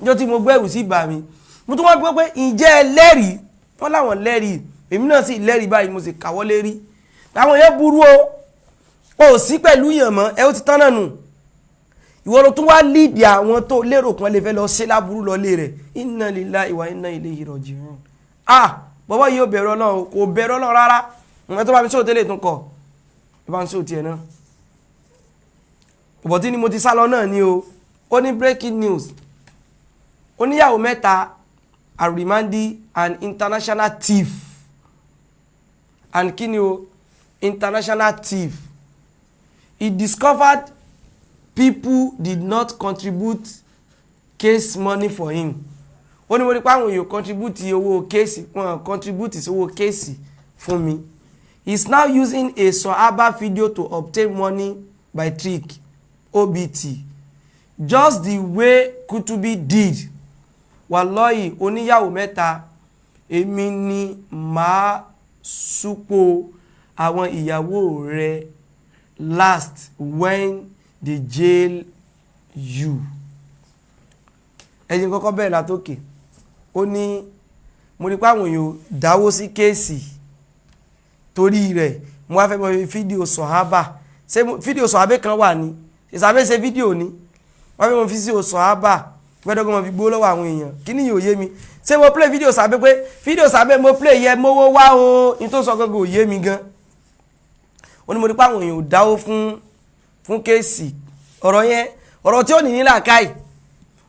Speaker 6: níjọ́ tí mo gbẹ́rù sí bà mí mo tún wá gbọ́ pé ǹjẹ́ ẹ lẹ́rìí wọ́n láwọn lẹ́rìí èmi náà sì lẹ́rìí báyìí mo sì kàwọ́ lérí àwọn yẹn burú o sí pẹ̀lú yàn mọ́ ẹ ó ti tán náà nù ìwọ ló tún wá líìdì àwọn tó lérò kan lè fẹ́ lọ sí láburú lọ lé rẹ̀ inna lillahi wa inna ilayhi raji'un bọ́bọ́ yìí ó bẹ̀rọ náà kò bẹ̀rọ náà rárá ǹkan tó bá mi sóò tẹ́lẹ̀ tún kọ̀ ìbá ń sóò tiẹ̀ náà bọ̀bọ̀ tí ni mo ti sá lọ náà ni o ó ní breaking news oníyàwó mẹ́ta are remanding an international thief and kí ni o international thief he discovered people did not contribute case money for him ó ní mo rí pé àwọn èèyàn contribute owó kéèsì wọn contribute owó kéèsì fún mi he is now using a Sahabah video to obtain money by trick obt just the way Kutubi did wallahi oníyàwó mẹ́ta èmi ni màá súpò àwọn ìyàwó rẹ̀ last when they jail you ẹ̀yin kọ́kọ́ bẹ̀rẹ̀ látòkè ó ní mo rí pé àwọn èèyàn dáwó sí kéèsì torí rẹ̀ mo wá fẹ́ mọ fídíò Sahabah ṣé fídíò Sahabah kan wà ní ìsàbẹ̀ ṣe fídíò ní wọ́n fẹ́ mọ fídíò Sahabah gbẹ́dọ́gbọ́n mọ fi gbó lọ́wọ́ àwọn èèyàn kí ni yóò yé mi ṣé mo play fídíò Sahabah pé fídíò Sahabah mo play yẹ mówó wá o ní tó sọ gbogbo yé mi gan ó ní mo rí pé àwọn èèyàn dáwó fún kéèsì ọ̀rọ̀ yẹn ọ̀rọ̀ tí ó ní nílà káì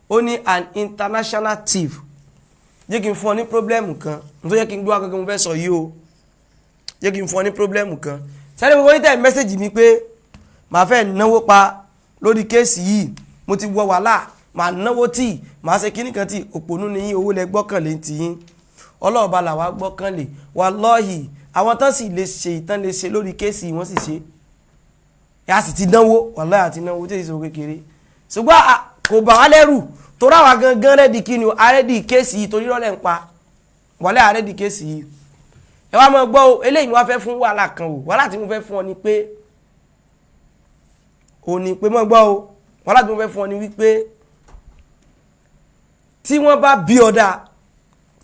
Speaker 6: ó ní an international thief jẹ́ kí n fún ọ ní pọ́blẹ́mù kan tó yẹ kí n gbọ́ akẹ́kọ̀ọ́ mo fẹ́ sọ yìí o jẹ́ kí n fún ọ ní pọ́blẹ́mù kan sẹ́ni gbogbo yín tẹ̀ mẹ́sẹ̀jì mi pé màá fẹ́ náwó pa lórí kéèsì yìí mo ti wọ wàhálà màá náwó tí màá ṣe kíní kan tí òpònú ni yín owó lẹ gbọ́kànlé ti yín ọlọ́ọ̀ba làwa gbọ́kànlé wallahi àwọn tán sì lè ṣe ìtàn lè ṣe lórí kéèsì wọ́n sì ṣe a sì ti náwó wallahi àti náwó tí èso kékeré ṣùgbọ́n kò bà wá lẹ́rù torí àwa gangan rẹ́dì kí ni o arẹ́dì kéèsì yìí torí rọ́lẹ̀ ń pa wàlẹ́ arẹ́dì kéèsì yìí ẹ wá mọ̀ gbọ́ o eléyìí ni wọ́n fẹ́ fún wàhálà kan o wàhálà tí mo fẹ́ fún ọ ni pé mọ̀ gbọ́ o wàhálà tí mo fẹ́ fún ọ ni wípé tí wọ́n bá bí ọ̀dà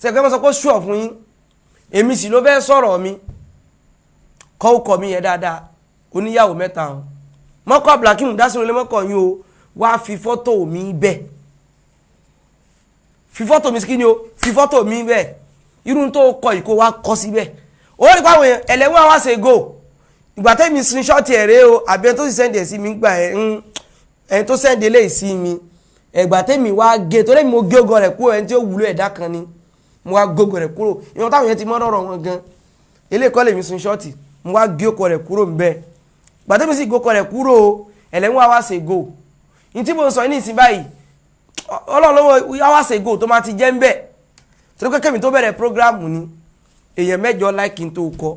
Speaker 6: ṣẹ̀kẹ́ mọ́ sọ pé ṣùọ̀ fún yín èmi sì ló fẹ́ sọ̀rọ̀ mi kọ́ mi yẹn dáadáa oníyàwó mẹ́ta hàn mọ́kọ́ abdulhakeem dásìrò lé mọ́kọ́ yín o wá fi fọ́tò mi bẹ́ẹ̀ fi fọ́tò mi sí kí ni o fi fọ́tò mi bẹ́ẹ̀ irú tó kọ ìkó wá kọ́ síbẹ̀ ó rí pàwọn èèyàn ẹlẹ́wọ̀n wá ṣe go ìgbà tẹ́mi screenshot ẹ̀ rèé o àbí ẹni tó sì sẹ́ndì ẹ̀ sí mi gbà ẹni tó sẹ́ndì eléyìí sí mi ẹ̀gbà tẹ́mi wá gé torí mo gé ogo rẹ̀ kúrò ẹni tí ó wúlò ẹ̀dá kan ni mo wá gógo rẹ̀ kúrò ìwọ̀n táwọn yẹn ti mọ́ rọ̀rọ̀ wọn gan eléyìí kọ́ lèmi screenshot mo wá gé ogo rẹ̀ kúrò ńbẹ̀ ìgbà tẹ́mi sì gógo rẹ̀ kúrò ẹlẹ́wọ̀n wá ṣe go ní tí mo sọ ní ìsìn báyìí ọlọ́lọ́wọ́ yá wá ṣe go tó máa ti jẹ́ ńbẹ̀ torí pé kẹ́mi tó bẹ̀rẹ̀ prógráàmù ni èèyàn mẹ́jọ láìkí n tó kọ́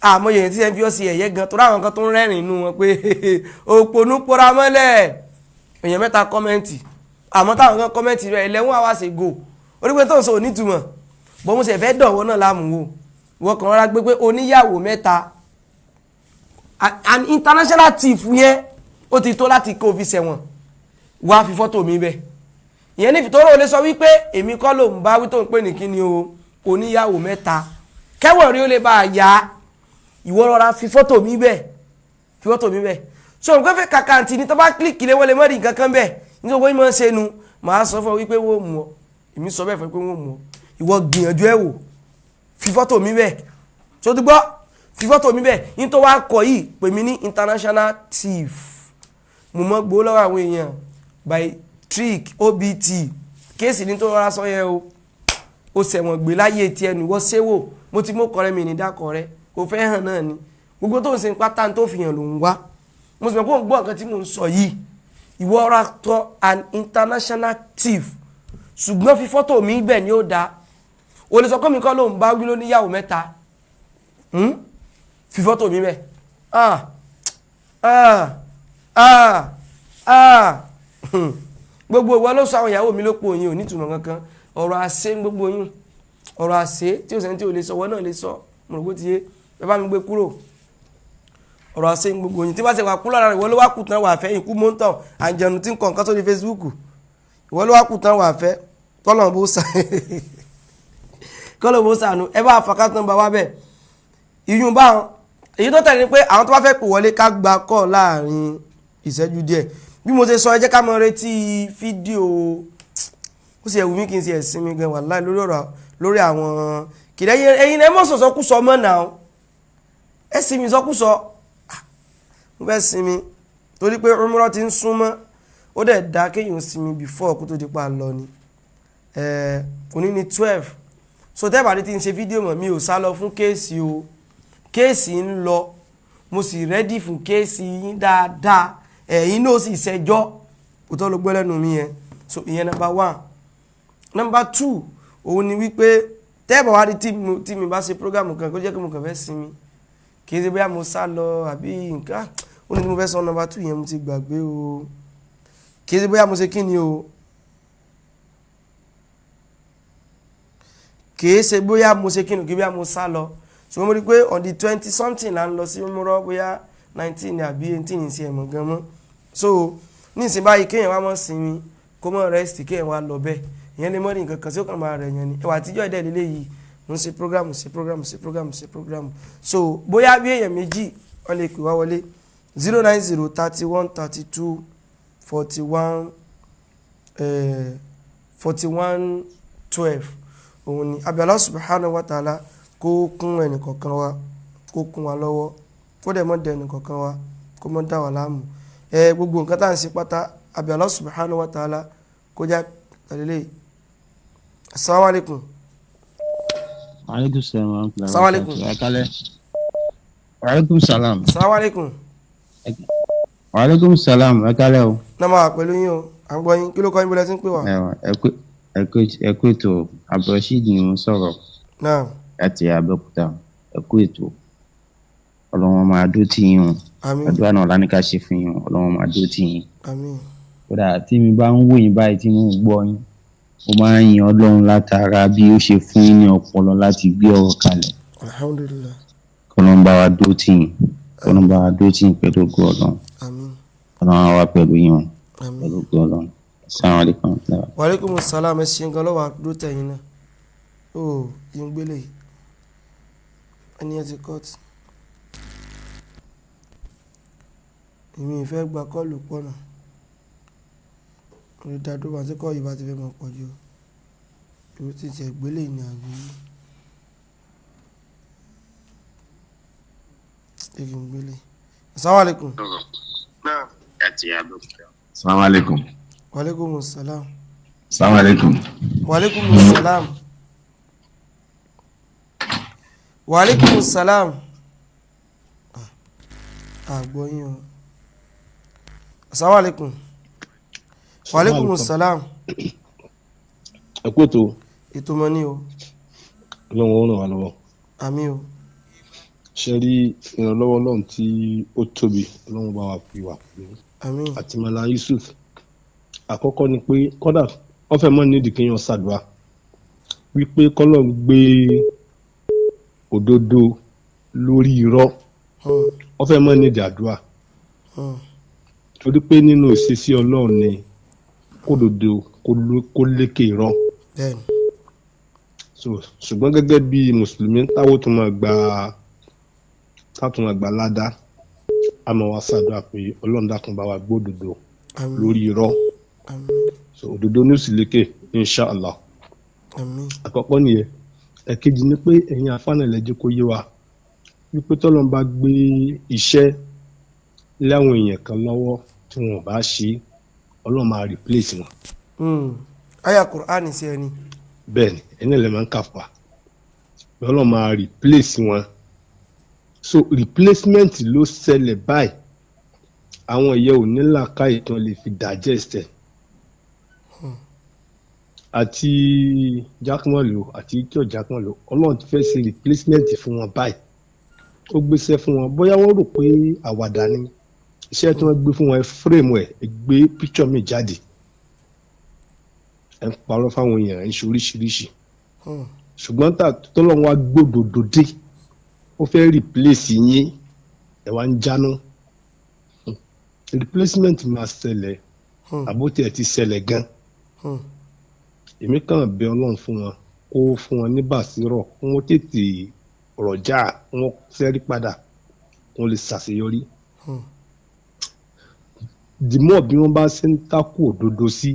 Speaker 6: àmọ́ èèyàn tí ẹ ń fi ọ́ sí ẹ̀yẹ́ gan torí àwọn kan tó ń rẹ́rìn inú wọn pé òpònú pora mọ́lẹ̀ èèyàn mẹ́ta kọ́mẹ́ǹtì àmọ́ táwọn kan kọ́mẹ́ǹtì rẹ̀ ẹlẹ́wọ̀n àwa ṣe go orí pé tó ń sọ onítùmọ̀ bọ́ mo sì fẹ́ dọ̀wọ́ náà láàmú wò wọ́n kàn rárá gbé pé oníyàwó mẹ́ta an international thief yẹn ó ti tó láti kó fi ṣẹ̀wọ̀n wá fi fọ́tò mi bẹ́ẹ̀ ìyẹn ní ìfìtọ́rọ̀ olè sọ wípé èmi kọ́ ló ń bá wí tó ń pè ní kíni o oníyàwó mẹ́ta kẹ́wọ̀n rí ó lè bá a yá ìwọ rọra fi fọ́tò mi bẹ́ẹ̀ so nǹkan fẹ́ kàkàǹtì ní tó bá kílìkì lé wọlé mọ́rin nǹkan kan bẹ́ẹ̀ nítorí wọ́n máa ń ṣe nu màá sọ fún ọ wípé wọ́n mú ọ èmi sọ bẹ́ẹ̀ fún pé wọ́n mú ọ ìwọ gbìyànjú ẹ̀ wò fi fọ́tò mi bẹ́ẹ̀ so ti gbọ́ fi fọ́tò mi bẹ́ẹ̀ ní tó wá kọ yìí pè mí ní international thief mo mọ́ gbó lọ́wọ́ àwọn èèyàn by trick obt kéèsì ní tó rọra sọ yẹn o sẹ̀wọ̀n gbé láyé tiẹ̀ nù wọ́n ṣéwò mo ti mú kọrẹ́ mi ní dákọ̀ rẹ kò fẹ́ hàn náà ni gbogbo tó ń sin pátá tó fi hàn ló ń wá mo sì mọ̀ pé òun gbọ́ nǹkan tí mo ń sọ yìí ìwọ ọ̀rá tọ́ an international thief ṣùgbọ́n fi fọ́tò mi bẹ̀ ni ó dáa o lè sọ pé mi kọ́ ló ń bá wí ló níyàwó mẹ́ta fi fọ́tò mi bẹ̀ gbogbo ìwọ ló sọ àwọn ìyàwó mi ló pò yín ò nítumọ̀ kankan ọ̀rọ̀ àṣẹ gbogbo yín ọ̀rọ̀ àṣẹ tí ó sẹ́ni tí ò lè sọ wọ́n náà lè sọ mo rò bó ti yé ẹ bá mi gbé kúrò ọ̀rọ̀ àṣẹ gbogbo yín tí bá ṣe wà kú lára ìwọ ló wá kù tán wà fẹ́ ikú mọ́tàn àjẹnu tí ń kọ̀ nǹkan sórí Facebook ìwọ ló wá kù tán wà fẹ́ kọ́lọ̀ bó sànù ẹ bá àfàkàtàn bá wá bẹ̀ ìyún bá wọn èyí tó tẹ̀lé ni pé àwọn tó bá fẹ́ pè wọlé ká gba kọ́ láàrin ìṣẹ́jú díẹ̀ bí mo ṣe sọ ẹ jẹ́ ká mọ retí fídíò ó sì ẹ̀wù mí kí n ṣe ẹ̀sìn mi gan wàláhì lórí àwọn kìdẹ́ ẹ̀yin ẹ̀ mọ̀ sọ̀sọ́kùsọ mọ́ náà ẹ̀sìn mi sọ́kùsọ mo fẹ́ sinmi torí pé umrah ti ń súnmọ́ ó dẹ̀ dá kéèyàn sinmi before kó tó di pa lọ ni òní ni 12 so tẹ́bàdí ti ń ṣe fídíò mọ̀ mi ò sá lọ fún kéèsì o kéèsì ń lọ mo sì rẹ́dí fún kéèsì yín dáadáa ẹ̀yin náà sì ṣẹjọ́ kò tó ló gbọ́ lẹ́nu mi yẹn so ìyẹn number 1 number 2 òun ni wípé tẹ́bà wá rí tí mi bá ṣe prógámù kan kó jẹ́ kí mo kàn fẹ́ sinmi kì í ṣe bóyá mo sá lọ àbí nǹkan ó ní tí mo fẹ́ sọ number 2 yẹn mo ti gbàgbé o kì í ṣe bóyá mo ṣe kí ni o kìí ṣe bóyá mo ṣe kínú kí bóyá mo sá lọ ṣùgbọ́n mo rí pé on the 20 something là ń lọ sí múrọ́ bóyá 19 àbí 18 sí ẹ̀mọ̀ gan mọ́ so ní ìsìn báyìí kéèyàn wá mọ́ sinmi kó mọ́ rest kéèyàn wá lọ bẹ́ẹ̀ ìyẹn lè mọ́ ní nǹkan kan tí ó kàn máa rẹ̀ yẹn ni ẹwà àtijọ́ ìdẹ́ ìdílé yìí mo ń ṣe program so bóyá bí èèyàn méjì wọ́n lè pè wá wọlé 090 31 32 41 12 òun ni abi Allah subhanahu wa ta'ala kó kún ẹnì kọ̀ọ̀kan wa kó kún wa lọ́wọ́ kó dẹ̀ mọ́ dẹ̀ ẹnì kọ̀ọ̀kan wa kó mọ́ dá wa láàmú gbogbo nǹkan tá à ń ṣe pátá abi Allah subhanahu wa ta'ala kó já tẹ̀lélẹ̀ assalamu alaikum.
Speaker 14: Alaikum salam.
Speaker 6: Assalamu alaikum.
Speaker 14: Alaikum salam.
Speaker 6: Assalamu alaikum.
Speaker 14: Alaikum salam. Ẹ̀kálẹ́ o.
Speaker 6: náà máa pẹ̀lú yín o à ń gbọ́ yín kí ló kọ́ yín bọ́lá tí ń pè wá.
Speaker 14: Ẹ̀kú ètò Abdulrasheed ni mo ń sọ̀rọ̀ láti Abẹ́òkúta ẹ̀kú ètò ọlọ́wọ́n máa dó tì yín o àdúrà náà lánìí ká ṣe fún yín ọlọ́wọ́n máa dó tì yín. kódà tí mi bá ń wò yín báyìí tí mo ń gbọ́ yín mo máa ń yin Ọlọ́run látara bí ó ṣe fún yín ní ọpọlọ láti gbé ọ̀rọ̀ kalẹ̀.
Speaker 6: Alhamdulillah.
Speaker 14: kọ́lọ́n bá wa dó tì yín kọ́lọ́n bá wa dó tì yín pẹ̀lú ògo Ọlọ́run kọ́lọ́n wa pẹ̀lú yín o pẹ̀lú ògo Ọlọ́run. Assalamu alaikum.
Speaker 6: Wa alaikum assalam ẹ ṣe nǹkan lọ́wọ́ àdúró tẹ̀yìn náà ó yín gbélé ẹni ẹ ti kọ́ọ̀tù èmi ìfẹ́ gba kọ́ọ̀lù pọ̀nà orí dádúró àti kọ́ yìí bá ti fẹ́ mọ̀ pọ̀ jù ìwé tí ti ẹ̀gbélé ní àbí èyí ń gbélé. Assalamu alaikum.
Speaker 15: Assalamu alaikum.
Speaker 6: Wa alaikum salam.
Speaker 15: Assalamu alaikum.
Speaker 6: Wa alaikum salam. Wa alaikum salam. Àgbọ̀ yín o. Assalamu alaikum. Wa alaikum salam.
Speaker 16: Ẹ kú ètò.
Speaker 6: Ètò mọ́ ní o.
Speaker 16: Ọlọ́run ó ràn wá lọ́wọ́.
Speaker 6: Àmín o.
Speaker 16: Ṣé rí ìrànlọ́wọ́ Ọlọ́run tí ó tóbi Ọlọ́run bá wa fi wà pẹ̀lú.
Speaker 6: Àmín.
Speaker 16: Àti Mallam Yusuf. Àkọ́kọ́ ni pé kódà wọ́n fẹ́ mọ́ nídìí kéèyàn ṣàdúrà wípé kọ́lọ́run gbé òdodo lórí irọ́ wọ́n fẹ́ mọ́ nídìí àdúrà torí pé nínú ìṣesí Ọlọ́run ni kódodo kó lékè irọ́ so ṣùgbọ́n gẹ́gẹ́ bí mùsùlùmí táwọn tó máa gba ládá a máa wá ṣàdúrà pé Ọlọ́run dákun bá wa gbódòdó lórí irọ́ so òdodo ní òsìlékè inshallah àkọ́kọ́ nìyẹn ẹ̀kejì ni pé ẹ̀yin afánà lẹ́jọ́ kó yé wa wípé tọ́lọ́n bá gbé iṣẹ́ láwọn èèyàn kan lọ́wọ́ tí wọ́n bá ṣe Ọlọ́run máa replace wọn.
Speaker 6: Aya Qur'an sí ẹni.
Speaker 16: Bẹ́ẹ̀ni ẹni lè máa ń kàfà Ọlọ́run máa replace wọn so replacement ló ṣẹlẹ̀ báyìí àwọn ìyẹn ò ní làákàyè tán lè fi digest ẹ̀ àti jákèmọ́lò àti ìjọ jákèmọ́lò Ọlọ́run ti fẹ́ ṣe replacement fún wọn báyìí ó gbéṣẹ́ fún wọn bóyá wọ́n rò pé àwàdà ni iṣẹ́ tí wọ́n gbé fún wọn ẹ frame ẹ gbé picture mi jáde ẹ ń parọ́ fáwọn èèyàn ẹ ń ṣe oríṣiríṣi ṣùgbọ́n tọ́lọ́run wá gbódòdó dé ó fẹ́ replace yín ẹ wá ń jáná replacement máa ṣẹlẹ̀ àbótí ẹ ti ṣẹlẹ̀ gan èmi kàn bẹ̀ Ọlọ́run fún wọn kó fún wọn ní bàṣírọ̀ kó wọ́n tètè rọ̀jà wọn sẹ́rí padà wọn lè ṣàṣeyọrí dìmọ̀ bí wọ́n bá ṣe ń takò òdodo sí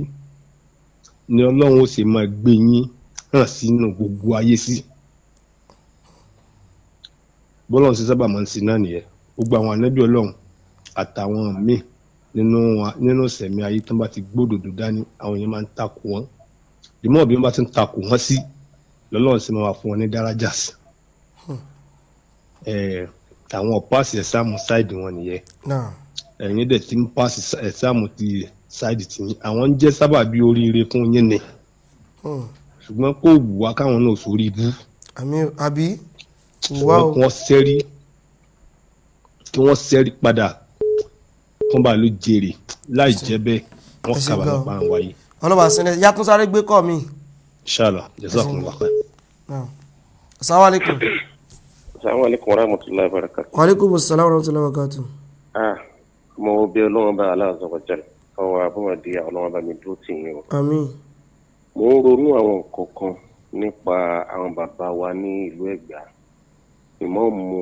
Speaker 16: ni Ọlọ́run ó sì máa gbé yín hàn sínú gbogbo ayé sí bọ́lọ́run ṣe sábà máa ń sin náà nìyẹn gbogbo àwọn ànábì Ọlọ́run àtàwọn míì nínú sẹ̀mí ayé tó bá ti gbódòdó dání àwọn èèyàn máa ń takò wọn dìmọ̀ bí wọ́n bá ti ń takò wọn sí lọ́lọ́run sì máa wà fún wọn ní dárájà sí àwọn pass ẹ̀sáàmù sáìdì wọn nìyẹn ẹ̀yin dẹ̀ ti ń pass ẹ̀sáàmù ti sáìdì tí àwọn ń jẹ́ sábà bí oríire fún yín ni ṣùgbọ́n kò wù wá káwọn náà sórí ibú
Speaker 6: àbí
Speaker 16: kí wọ́n sẹ́rí padà kán bá ló jèrè láì jẹ́ bẹ́ẹ̀ wọ́n kábàámọ̀ pa àwọn wáyé.
Speaker 6: ọlọ́ba sẹ́nẹ̀ yàtọ̀ sáré gbé kọ́ mi.
Speaker 16: inshallah jazakumullahu khair.
Speaker 6: assalamu alaikum.
Speaker 17: Assalamu alaikum warahmatullahi wabarakatuh.
Speaker 6: Wa alaikum assalam warahmatullahi wabarakatuh.
Speaker 17: Mo bẹ̀ Ọlọ́run bá Allah azza wa jalla àwọn abọ́mọdé Ọlọ́run bá mi dúró tì yín o.
Speaker 6: Àmín.
Speaker 17: Mo ń ronú àwọn nǹkan kan nípa àwọn bàbá wa ní ìlú Ẹ̀gbá ìmáàmù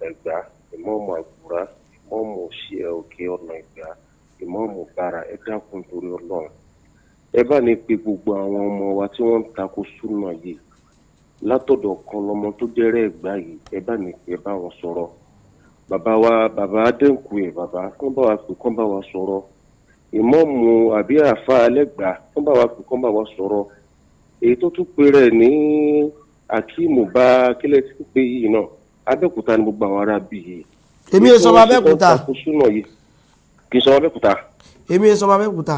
Speaker 17: Ẹ̀gbá ìmáàmù Àgbúrá ìmáàmù òkè ọ̀nà Ẹ̀gbá ìmáàmù Bára ẹ dákun torí Ọlọ́run ẹ bá ní pé gbogbo àwọn ọmọ wa tí wọ́n ń takò súnà yìí látọ̀dọ̀ kan lọmọ tó jẹ́rẹ́ Ẹ̀gbá yìí ẹ bá ní pé bá wọn sọ̀rọ̀ bàbá Adéǹkùyè bàbá kán bá wa pè kán bá wa sọ̀rọ̀ ìmáàmù àbí àfa Alẹ́gbà kán bá wa pè kán bá wa sọ̀rọ̀ èyí tó tún pè rẹ̀ ní Akíìmù bá kílẹ̀ tí pé yìí náà Abẹ́òkúta ni gbogbo àwọn ará bí yìí.
Speaker 6: èmi ò sọ Abẹ́òkúta.
Speaker 17: kì í sọ Abẹ́òkúta.
Speaker 6: èmi ò sọ Abẹ́òkúta.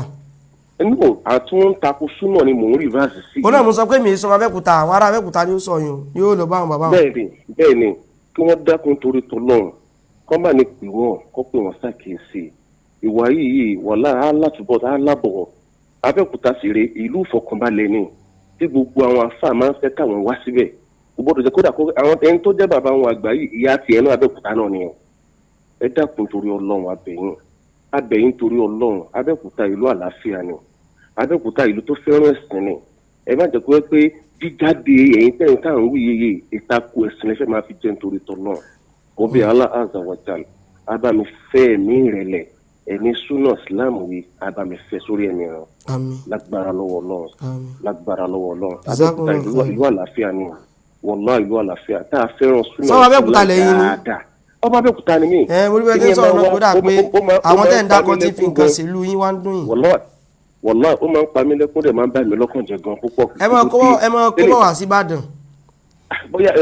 Speaker 17: no àtún takò súnà ni mò ń rìvásì sí.
Speaker 6: ó náà mo sọ pé mi ò sọ Abẹ́òkúta àwọn ará Abẹ́òkúta ni ó sọ yìí yóò lọ bá àwọn bàbá wọn.
Speaker 17: bẹ́ẹ̀ni kí wọ́n dákun torí tọlọ́run kọ́ bá ní pè wọ́n kọ́ pé wọ́n ṣàkíyèsí ìwà yìí wọ̀lá alátúbọ̀ alábọ̀ Abẹ́òkúta sì rè ìlú ìfọkànbalẹ̀ ni tí gbogbo àwọn afá máa ń fẹ́ káwọn wá síbẹ̀ gbogbo jẹ́ kódà àwọn ẹni tó jẹ́ bàbá wọn àgbà yìí ìyá tiẹ̀ náà Abẹ́òkúta náà ni ẹ dákun torí Ọlọ́run abẹ̀yìn torí Ọlọ́run Abẹ́òkúta ìlú àlàáfíà ni Abẹ́òkúta ìlú tó fẹ́ràn ẹ̀sìn ni ẹ má jẹ́ pé jíjáde ẹ̀yin tẹ̀yìn táwọn wí yeye ìtakò ẹ̀sìn ẹ̀fẹ́ máa fi jẹ́ nítorí tọ́lọ́ òbí Allah azza wa jalla abamifẹ́ ẹ̀mí ìrẹ̀lẹ̀ ẹni súnà Islam wí abamifẹ́ sórí ẹ̀mí rẹ̀ lágbára lọ́wọ́ Ọlọ́run Abẹ́òkúta ìlú àlàáfíà ni wallahi ìlú àlàáfíà tá a fẹ́ràn súnà
Speaker 6: sọ Abẹ́òkúta lẹ́yìn ni
Speaker 17: ọba Abẹ́òkúta ni mí.
Speaker 6: mo rí bẹ́ẹ̀ tí sọ̀rọ̀ náà kódà pé àwọn tẹ̀ ń dákọ̀ tí fi nǹkan sílùú yín wá ń dún yìí.
Speaker 17: wallahi ó máa ń pa mí lẹ́kún dẹ̀ máa ń bá mi lọ́kàn jẹ́ gan púpọ̀.
Speaker 6: ẹ mọ kó bọ̀ wá sí Ìbàdàn.
Speaker 17: bóyá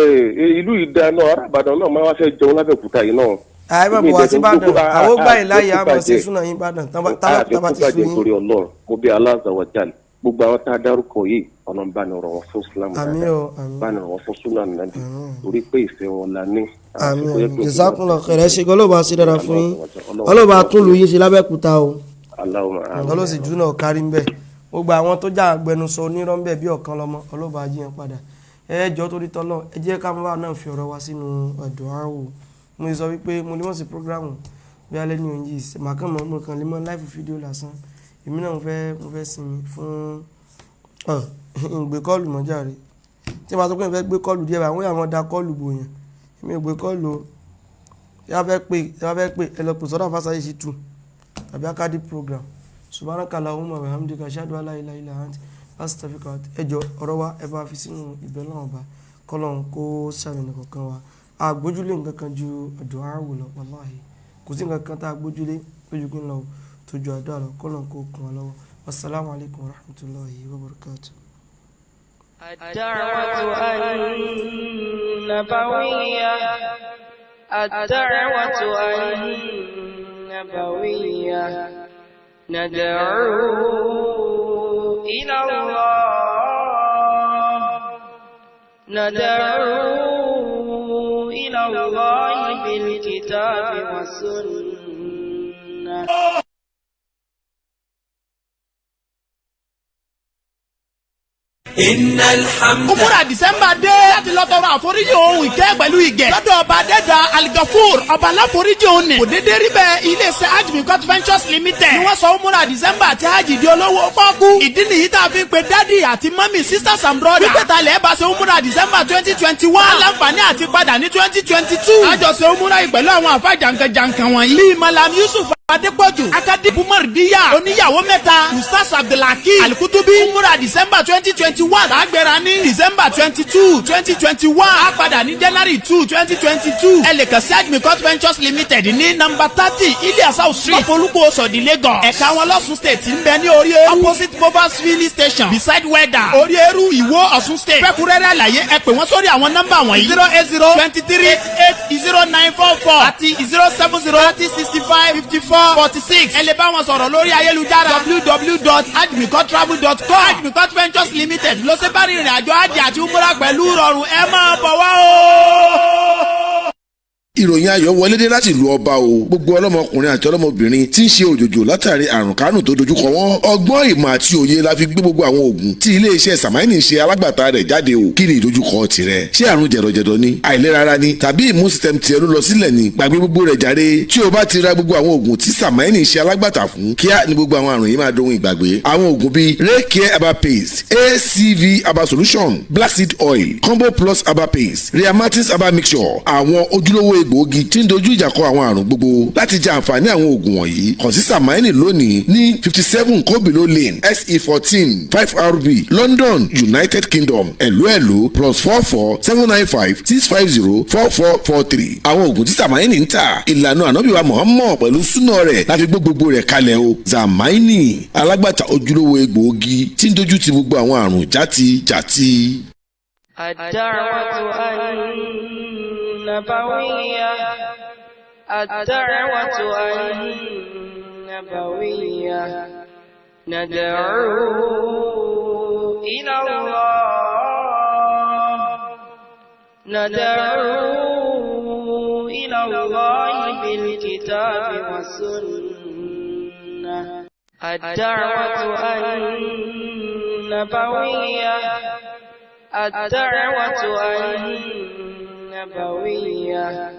Speaker 17: ìlú ìdá náà ará Ìbàdàn náà máa wá fẹ́ jẹun lábẹ́òkúta yìí náà.
Speaker 6: ẹ mọ̀ bọ̀ wá sí Ìbàdàn àwọn gbà yìí láyé àmọ́ sí súnà yín Ìbàdàn tábà ti sún yín.
Speaker 17: mo bí Allah azza wa jalla gbogbo àwọn tá a dárúkọ yìí ọ̀nà bá ní ọ̀rọ̀ wọn fún Islam bá ní ọ̀rọ̀ wọn fún súnà nàbì torí pé ìfẹ́ wọn la ní.
Speaker 6: àmín jazakumullahu khairan ṣe gan ọlọ́ba ṣe dára fún yín ọlọ́ba tún lu yín ṣe lábẹ́òkúta o ọlọ́sì jù náà kárí ń bẹ̀ gbogbo àwọn tó já agbẹnusọ onírọ́ ń bẹ̀ bí ọ̀kan lọ́mọ ọlọ́ba jí yẹn padà ẹ jọ torí tọ́lọ́ ẹ jẹ́ ká máa náà fi ọ̀rọ̀ wa sínú àdúà o mo sọ wípé mo lè mọ̀ sí programu bí alẹ́ ní oyin yìí màkàn mọ́ mo kàn lè mọ́ live fídíò lásán èmi náà mo fẹ́ sinmi fún ìgbé kọ́ọ̀lù mọ́jà rẹ̀ tí wọ́n sọ pé ìfẹ́ gbé kọ́ọ̀lù díẹ̀ báyìí wọ́n yà wọ́n da kọ́ọ̀lù bò yẹn èmi ò gbé kọ́ọ̀lù o tí wọ́n fẹ́ pè ẹ lọ pè sọ́dọ̀ fásitì yìí tù tàbí akadi program subhanaka allahumma wa bihamdika ashhadu an la ilaha illa anta astaghfiruka ẹjọ ọ̀rọ̀ wa ẹ bá fi sínú ìbẹ̀ náà ọba kọ́lọ́n kó sàmìnà kọ̀ọ̀kan wa àgbójúlé nǹkan kan ju àdúà wò lọ wàláhì kò sí nǹkan kan tá a gbójúlé lójú kí n lọ tó ju àdúà lọ kọ́lọ́n kó kún wa lọ́wọ́ wasalaamu alaykum wa rahmatulahi wa barakatuh.
Speaker 1: الدعوة النبوية الدعوة النبوية ندعو إلى الله بالكتاب والسنة
Speaker 2: Umura December dé láti lọ tọrọ àforíjì ohun ìkẹ́ pẹ̀lú ìgẹ̀. Lọ́dọ̀ ọba Adẹ́dà Al-Gafur ọba aláforíjì òní. Kò dédé rí bẹ́ẹ̀ ilé-iṣẹ́ Adegunwa Ventures Limited. Ni wọ́n sọ Umura December àti hajj di olówó pọ́kú. Ìdí nìyí tá a fi pe dádì àti mọ́mì sisters and brothers. Pípẹ́ ta lẹ́ẹ̀ bá ṣe Umura December 2021. Aláǹfààní àti padà ní 2022. Àjọṣe Umura yìí pẹ̀lú àwọn àfa jàǹkànjàǹkàn wọ̀nyí. Bíi Mallam Yusuf Adepoju, Akadibu Mardiya, oníyàwó mẹ́ta, Ustaz Abdulhakeem, Al-Kutubi, Umura December 2021, àgbẹ̀rẹ̀ ní December 22, 2021, àpàdà ní January 2, 2022. Ẹ lè kàn sí Adegunwa Ventures Limited ní number 30, Iliasau Street, Lọ́fọ̀lúkọ̀ Òsòdì, Lagos. Ẹ̀ka wọn lọ́sùn state ń bẹ ní orí opposite Bovas filling station, beside Weather, orí eru Ìwó, Ọ̀ṣun state. Fẹ́kúrẹ́rẹ́ àlàyé ẹ pè wọ́n sórí àwọn nọ́mbà wọ̀nyí 080-23-88-0944 àti 070-30-65-54-46. ẹ lè bá wọn sọ̀rọ̀ lórí ayélujára www.adegunwatravel.com. Adegunwa Ventures Limited ló ṣe bá rìnrìn àjò àjì àti umura pẹ̀lú rọrùn ẹ máa bọ̀ wá o.
Speaker 3: ìròyìn ayọ̀ wọlé dé láti ìlú ọba o gbogbo ọlọ́mọkùnrin àti ọlọ́mọbìnrin tí ń ṣe òjòjò látàrí àrùn kánù tó dojúkọ wọn ọgbọ́n ìmọ̀ àti òye la fi gbé gbogbo àwọn oògùn tí iléeṣẹ́ sàmáìnì ṣe alágbàtà rẹ̀ jáde o kí ni ìdojúkọ tirẹ̀ ṣé àrùn jẹ̀dọ̀jẹ̀dọ̀ ni àìlera ara ni tàbí immune system tiẹ̀ ló lọ sílẹ̀ ni gbàgbé gbogbo rẹ̀ jàre tí o bá ti ra gbogbo àwọn oògùn tí sàmáìnì ṣe alágbàtà fún kíá ni gbogbo àwọn àrùn yìí máa dohun ìgbàgbé àwọn oògùn bíi Recare herbal paste ACV herbal solution black seed oil combo plus herbal paste Rheumatis herbal mixture àwọn ojúlówó egbòogi tí ń dojú ìjà kọ àwọn àrùn gbogbo láti jẹ àǹfààní àwọn oògùn wọ̀nyí kàn sí sàmáìnì lónìí ní 57 Kobilo Lane SE14 5RB London United Kingdom +44 795 650 4443 àwọn oògùn tí sàmáìnì ń tà ìlànà ànábìwá Muhammad pẹ̀lú súnà rẹ̀ láti gbogbo rẹ̀ kalẹ̀ o sàmáìnì alágbàtà ojúlówó egbòogi tí ń dojú ti gbogbo àwọn àrùn jàti.
Speaker 1: النبوية الدعوة النبوية ندعو إلى الله بالكتاب والسنة الدعوة النبوية الدعوة النبوية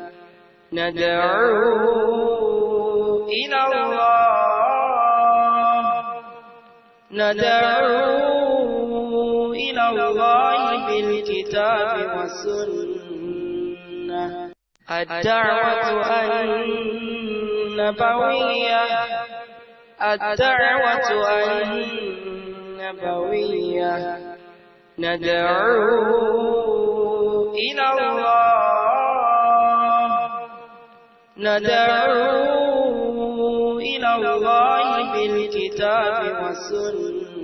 Speaker 1: ندعو إلى الله بالكتاب والسنة الدعوة النبوية الدعوة النبوية ندعو إلى الله بالكتاب والسنة